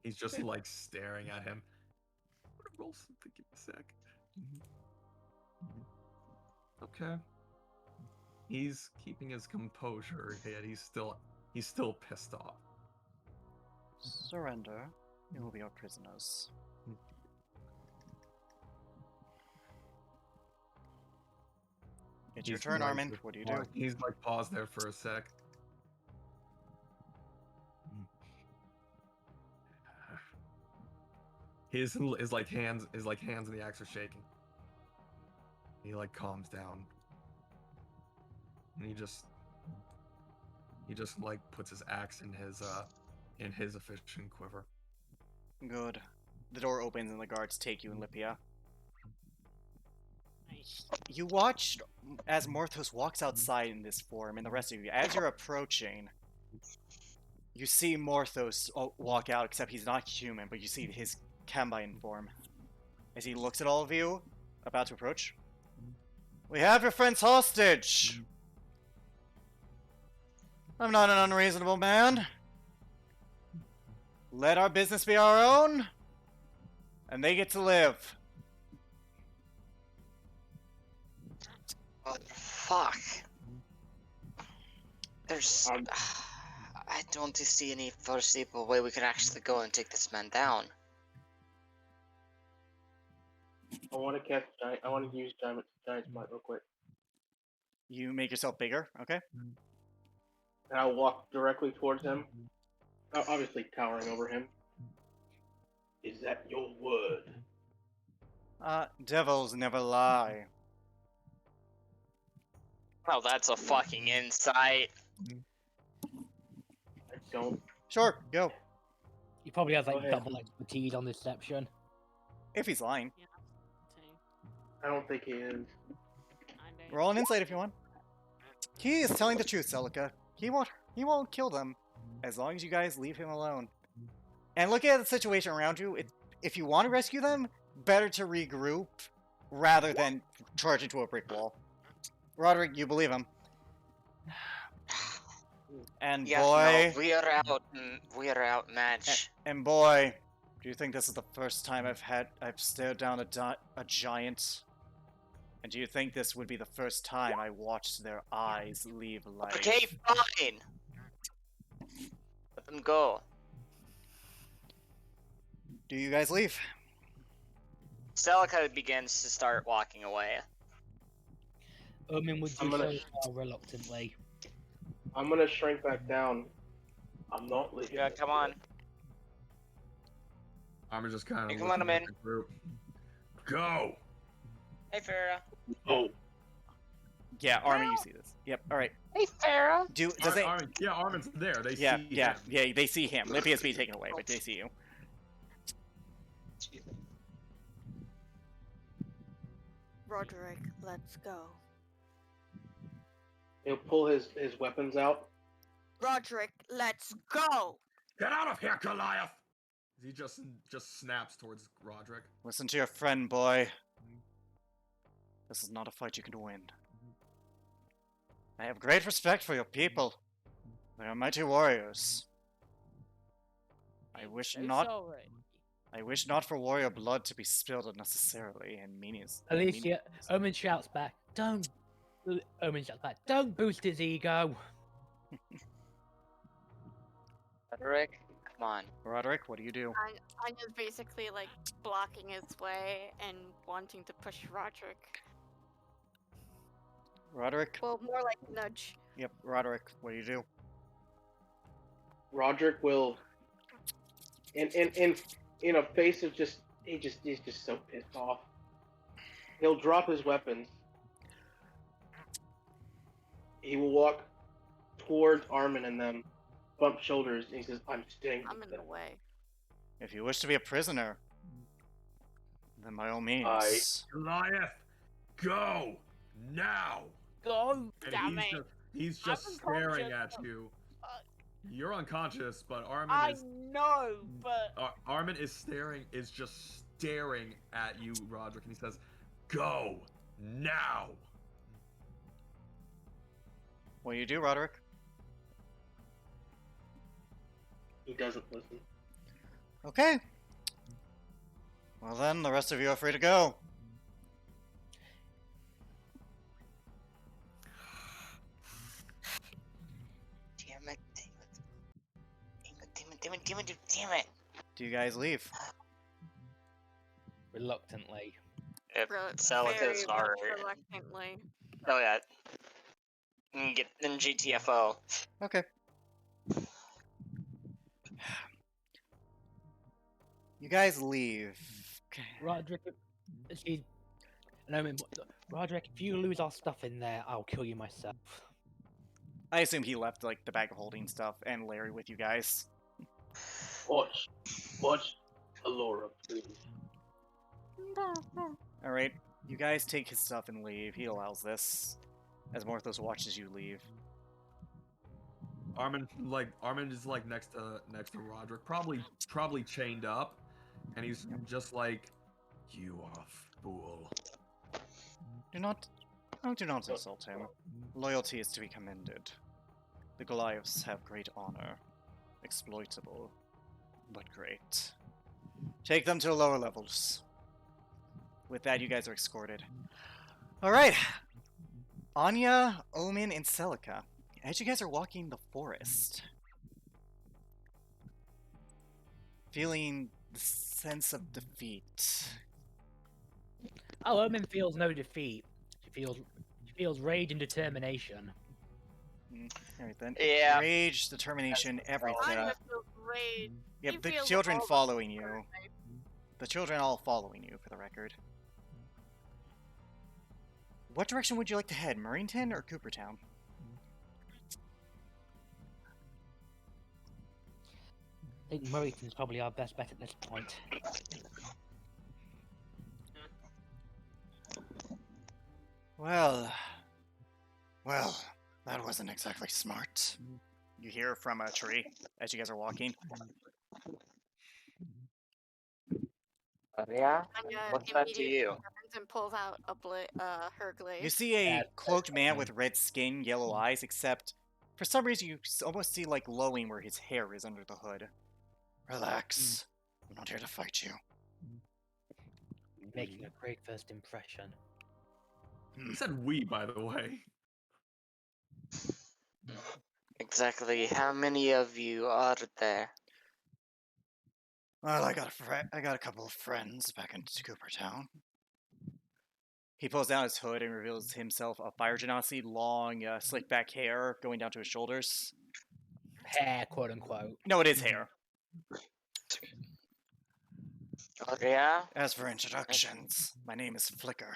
He's just like staring at him. I'm gonna roll something, give me a sec. Okay. He's keeping his composure, yet he's still pissed off. Surrender. You will be our prisoners. It's your He's turn, like Armin. just What do you paused- do? He's like paused there for a sec. His hands in the axe are shaking. He like calms down. And he just like puts his axe in his efficient quiver. Good. The door opens and the guards take you and Lipia. Nice. You watched as Morthos walks outside in this form, and the rest of you, as you're approaching, you see Morthos walk out, except he's not human, but you see his Combine form. As he looks at all of you, about to approach. We have your friends hostage! I'm not an unreasonable man. Let our business be our own, and they get to live. Oh, fuck. There's. I don't see any foreseeable way we can actually go and take this man down. I want to cast giant. I want to use giant spot real quick, You make yourself bigger, okay? and I'll walk directly towards him. Obviously, towering over him. Is that your word? Devils never lie. Well, that's a fucking insight. I don't. Sure, go. He probably has Go like ahead. double expertise on deception. If he's lying. Yeah. Two. I don't think he is. I don't. Roll an insight if you want. He is telling the truth, Celica. He won't kill them as long as you guys leave him alone. And looking at the situation around you, if you want to rescue them, better to regroup rather than charge into a brick wall. Roderick, you believe him. And Yeah, boy, no, we are outmatched. and boy, do you think this is the first time I've stared down a giant? And do you think this would be the first time I watched their eyes leave life? Okay, fine. Let them go. Do you guys leave? Celica begins to start walking away. Omin would I'm do gonna- so reluctantly. I'm gonna shrink back down. I'm not leaving. Yeah, this come place. on. I'm just kind Hey, of come on, looking I'm at in. the group. Go. Hey, Farah. Oh, Yeah, Armin, you see this. Yep. All right. Hey, Farah. Does it? Yeah, Armin's there. They Yeah, see yeah, him. yeah. They see him. Lipia's being taken away, but they see you. Roderick, let's go. He'll pull his weapons out. Roderick, let's go. Get out of here, Goliath! He just snaps towards Roderick. Listen to your friend, boy. This is not a fight you can win. I have great respect for your people. They are mighty warriors. I wish So not. sorry. I wish not for warrior blood to be spilled unnecessarily and meaningless. Alicia, Omin shouts back, "Don't!" Omin shouts back, "Don't boost his ego." Roderick, come on. Roderick, what do you do? I'm just basically like blocking his way and wanting to push Roderick. Roderick? Well, more like nudge. Yep, Roderick, what do you do? Roderick will, in a face of he's just so pissed off. He'll drop his weapons. He will walk towards Armin and them, bump shoulders, and he says, "I'm staying." I'm with in the them." way. If you wish to be a prisoner, then by all means. Goliath, go now! Go, And damn it. he's just I'm staring unconscious. at you. You're unconscious, but I know, but Armin is just staring at you, Roderick, and he says, "Go now!" What do you do, Roderick? He doesn't listen. Okay. Well then, the rest of you are free to go. Damn it. Damn it. Do you guys leave? Reluctantly. Yep, Very Celica's much alright. reluctantly. Oh yeah. Get in GTFO. Okay. You guys leave. Roderick, she, no, I mean, Roderick, if you lose our stuff in there, I'll kill you myself. I assume he left like the bag of holding stuff and Larry with you guys. Watch, Alora, please. All right, you guys take his stuff and leave. He allows this, as Morthos watches you leave. Armin is like next to Roderick, probably chained up, and he's just like, "You are a fool." Do not insult him. Loyalty is to be commended. The Goliaths have great honor. Exploitable, but great. Take them to lower levels. With that, you guys are escorted. Alright. Anya, Omen, and Celica. As you guys are walking the forest, feeling the sense of defeat. Oh, Omen feels no defeat. She feels rage and determination. Alright then. Yeah. Rage, determination, everything. Anya feels rage. Yep, He the feels children all the following you. fear. The children all following you, for the record. What direction would you like to head? Marieton or Coopertown? I think Murrayton's probably our best bet at this point. Well, that wasn't exactly smart. You hear from a tree as you guys are walking. Yeah. Anya What's that to immediately you? turns and pulls out her glaive. You see a cloaked man with red skin, yellow eyes, except for some reason you almost see like glowing where his hair is under the hood. Relax. I'm not here to fight you. Making a great first impression. He said "we," by the way. Exactly how many of you are there? Well, I got a couple of friends back in Coopertown. He pulls down his hood and reveals himself a fire genasi, long, slick back hair going down to his shoulders. Hair, quote unquote. No, it is hair. Oh yeah. As for introductions, my name is Flicker.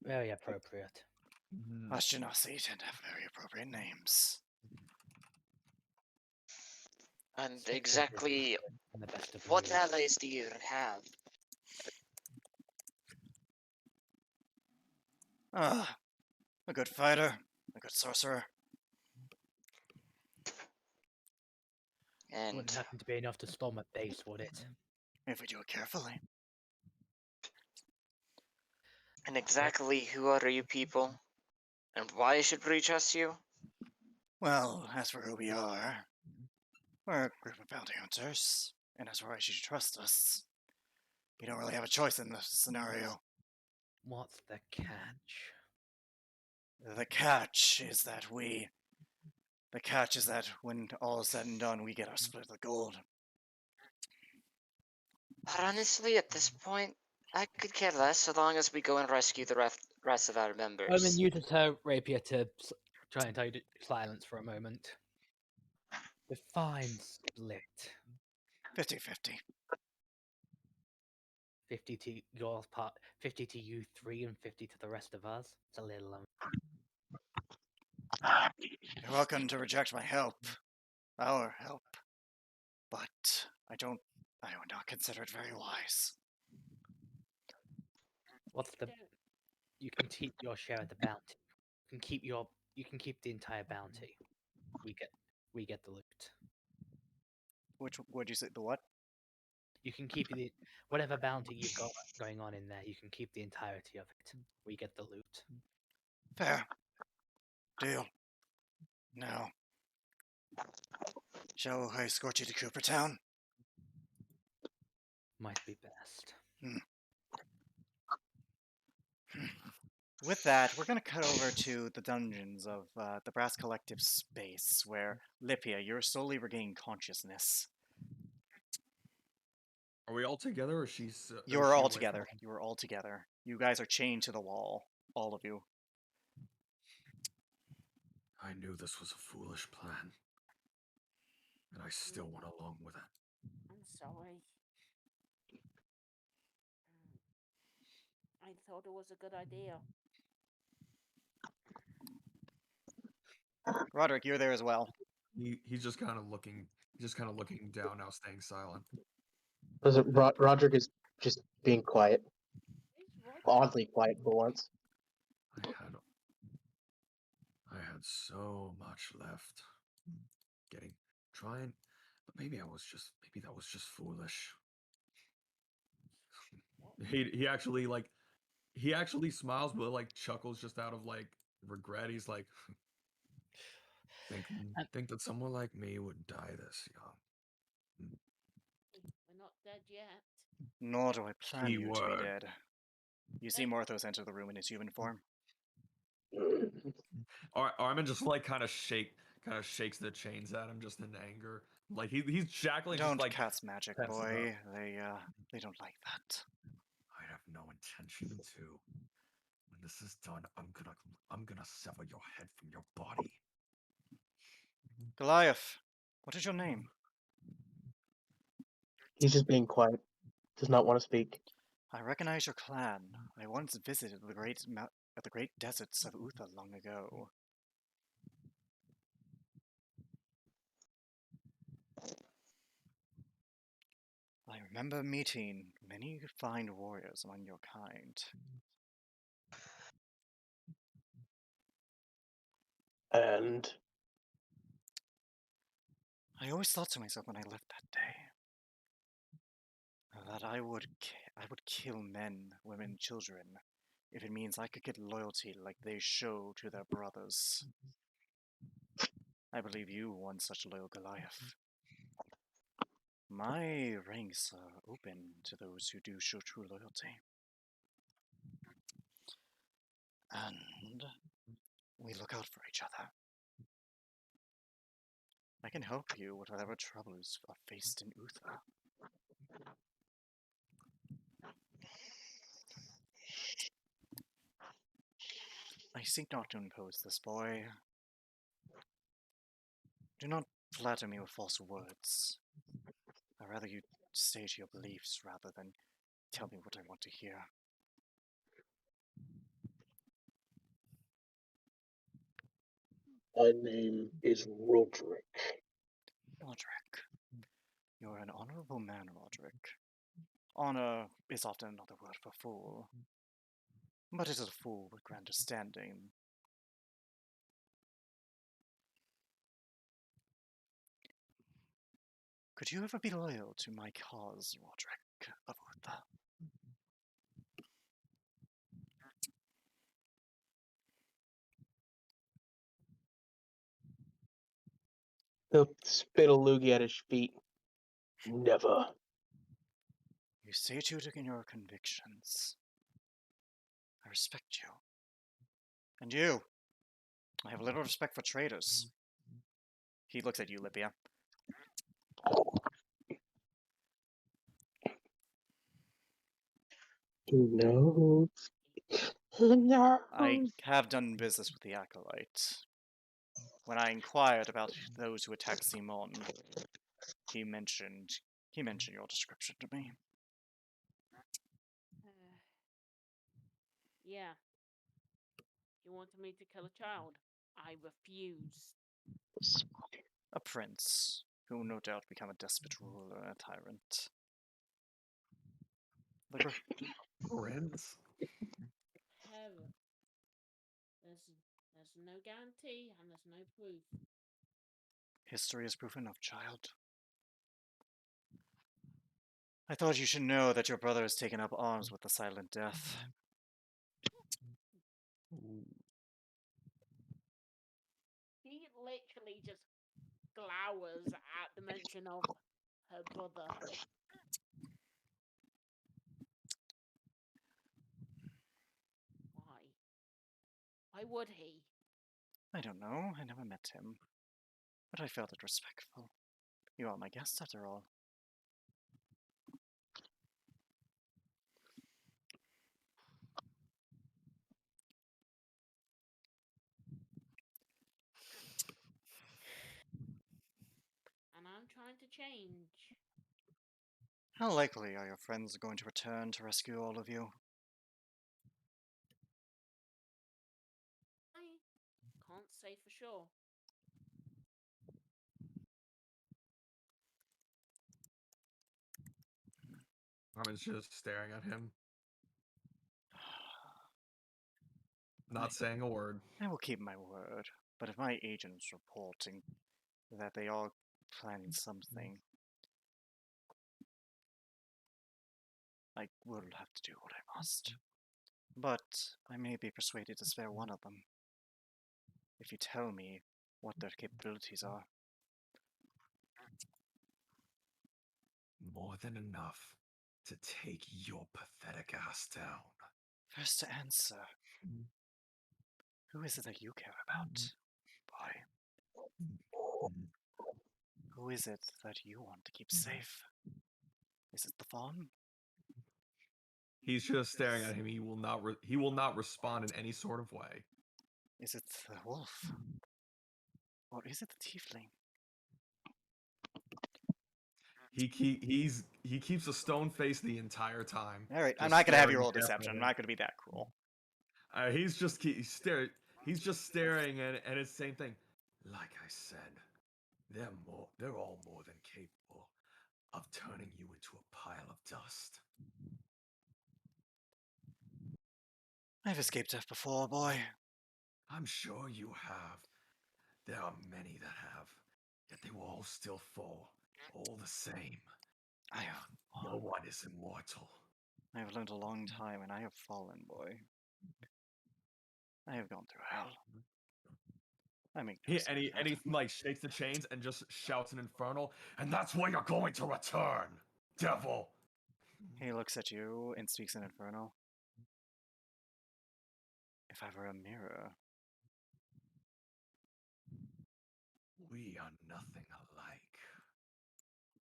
Very appropriate. Us genasi tend to have very appropriate names. And exactly And the best of what you. allies do you have? A good fighter, a good sorcerer. And Wouldn't happen to be enough to storm a base, would it? If we do it carefully. exactly who are you people? And why should we trust you? Well, as for who we are, we're a group of bounty hunters, and as for why you should trust us, we don't really have a choice in this scenario. What's the catch? The catch is that when all is said and done, we get our split of the gold. But honestly, at this point, I could care less so long as we go and rescue the rest of our members. Omen uses her rapier to try and tell you to silence for a moment. Define split. 50-50. 50 to your part, 50 to you three, and 50 to the rest of us. It's a little You're welcome to reject my help. Our help. But I would not consider it very wise. What's the? You can keep your share of the bounty. You can keep the entire bounty. We get the loot. What'd you say? The what? You can keep the whatever bounty you've got going on in there. You can keep the entirety of it. We get the loot. Fair. Deal. Now, shall I escort you to Coopertown? Might be best. With that, we're going to cut over to the dungeons of the Brass Collective space, where Lipia, you're slowly regaining consciousness. Are we all together, or she's? Or is You're she all away from together. us? You are all together. You guys are chained to the wall, all of you. I knew this was a foolish plan, and I still went along with it. I'm sorry. I thought it was a good idea. Roderick, you're there as well. He's just kind of looking down now, staying silent. Roderick is just being quiet, Where's Roderick? oddly quiet for once. I had so much left. Trying, but maybe that was just foolish. he actually smiles, but like chuckles just out of like regret. He's like, think that someone like me would die this young. We're not dead yet. Nor do I plan you to be Keyword. dead. You see Morthos enter the room in his human form. Armin just like kind of shakes the chains at him just in anger. Like he's shackling. Don't just like cast magic, passes boy. up. They don't like that. I have no intention to. When this is done, I'm gonna sever your head from your body. Goliath, what is your name? He's just being quiet. Does not want to speak. I recognize your clan. I once visited the great deserts of Uther long ago. I remember meeting many fine warriors among your kind. And I always thought to myself when I left that day that I would kill men, women, children, if it means I could get loyalty like they show to their brothers. I believe you one such loyal Goliath. My ranks are open to those who do show true loyalty. And we look out for each other. I can help you with whatever troubles are faced in Uther. I seek not to impose this, boy. Do not flatter me with false words. I'd rather you stay to your beliefs rather than tell me what I want to hear. My name is Roderick. Roderick. You're an honorable man, Roderick. Honor is often another word for fool. But it is a fool with grander standing. Could you ever be loyal to my cause, Roderick of Uther? he'll spit a loogie at his feet. Never. You stay true to your convictions. I respect you. And you. I have little respect for traitors. He looks at you, Libya. No. No. I have done business with the Acolyte. When I inquired about those who attacked Simon, he mentioned your description to me. Yeah. You wanted me to kill a child? I refuse. A prince, who will no doubt become a despot ruler and a tyrant. Prince? Hell. There's no guarantee and there's no proof. History is proof enough, child. I thought you should know that your brother has taken up arms with the Silent Death. He literally just glowers at the mention of her brother. Why? Why would he? I don't know. I never met him. But I felt it respectful. You are my guest, after all. time to change. How likely are your friends going to return to rescue all of you? I can't say for sure. Armin's just staring at him, not saying a word. I will keep my word, but if my agent's reporting that they are planning something, I will have to do what I must. But I may be persuaded to spare one of them, if you tell me what their capabilities are. More than enough to take your pathetic ass down. First to answer, who is it that you care about, boy? Who is it that you want to keep safe? Is it the fawn? He's just staring at him. He will not respond in any sort of way. Is it the wolf? Or is it the tiefling? He keeps a stone face the entire time. Alright, I'm just not gonna have you staring roll death at deception. I'm him. not gonna be that cruel. He's just staring, and it's the same thing. Like I said, they're all more than capable of turning you into a pile of dust. I've escaped death before, boy. I'm sure you have. There are many that have, yet they will all still fall, all the same. I have No one is immortal. I have lived a long time, and I have fallen, boy. I have gone through hell. I make no And he like shakes the chains and just shouts an infernal, and that's why you're going to return, devil. He looks at you and speaks in infernal. If I were a mirror, We are nothing alike.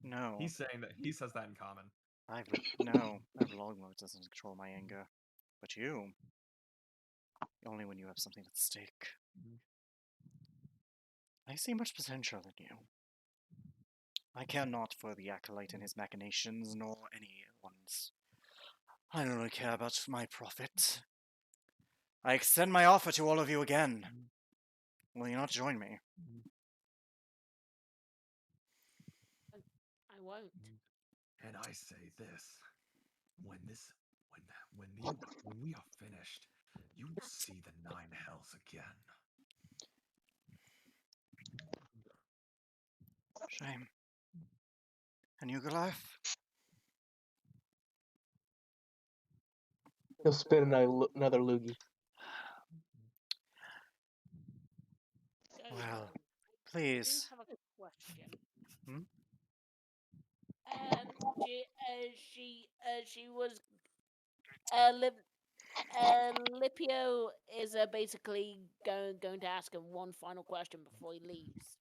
no. He says that in common. No. I've long mode doesn't control my anger, but you, only when you have something at stake. I see much potential in you. I care not for the acolyte and his machinations, nor anyone's. I only care about my profit. I extend my offer to all of you again. Will you not join me? I won't. And I say this: when we are finished, you will see the 9 hells again. Shame. And you, Goliath? He'll spin another loogie. So, Well, I do please. have a question. Hmm? She was Lipio is basically going to ask him one final question before he leaves.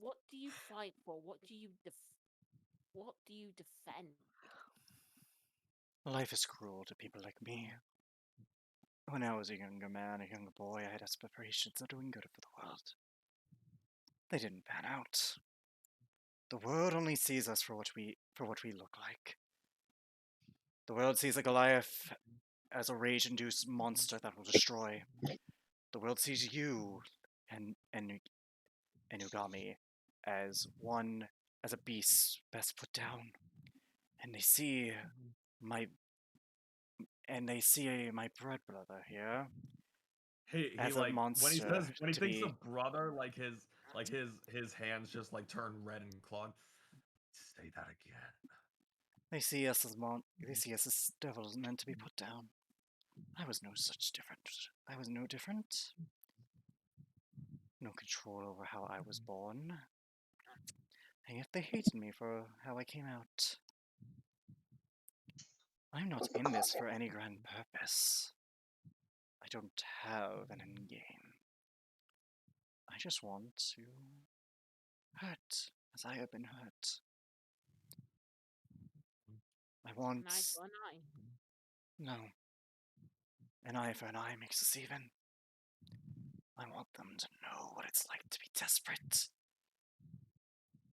What do you fight for? What do you defend? Life is cruel to people like me. When I was a younger man, a younger boy, I had aspirations of doing good for the world. They didn't pan out. The world only sees us for what we look like. The world sees a Goliath as a rage-induced monster that will destroy. The world sees you and Ugami as a beast best put down. And they see my blood brother here He as a like when he monster thinks of brother, like his hands just like turn red and clawed. Say that again. They see us as devils meant to be put down. I was no different. No control over how I was born. And yet they hated me for how I came out. I'm not in this for any grand purpose. I don't have an end game. I just want to hurt as I have been hurt. I want... An eye for an eye. No. An eye for an eye makes us even. I want them to know what it's like to be desperate.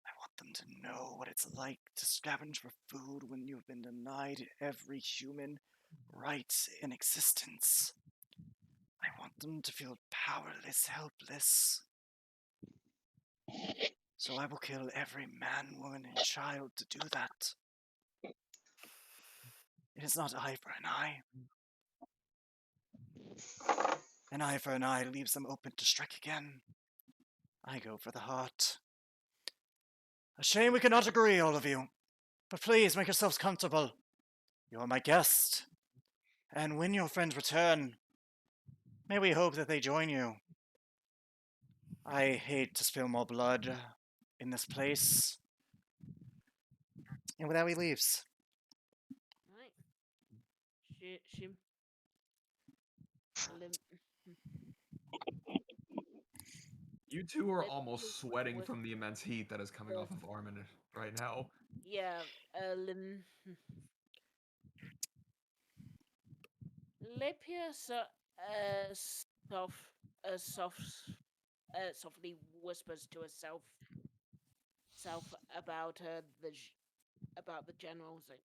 I want them to know what it's like to scavenge for food when you've been denied every human right in existence. I want them to feel powerless, helpless. So I will kill every man, woman, and child to do that. It is not eye for an eye. An eye for an eye leaves them open to strike again. I go for the heart. A shame we cannot agree, all of you. But please make yourselves comfortable. You are my guest. And when your friends return, may we hope that they join you. I hate to spill more blood in this place. And with that, he leaves. Right. Shim. Lim- You two are Lip- almost sweating with- from the immense heat that is coming off of Armin right now. Yeah, Lipia softly whispers to herself about about the generals. Like,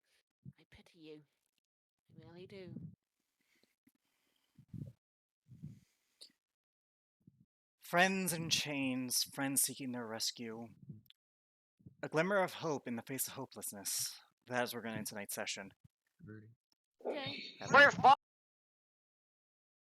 I pity you, I really do. Friends in chains, friends seeking their rescue. A glimmer of hope in the face of hopelessness. That is where we're going to end tonight's session. Okay. Have a We're good- fine.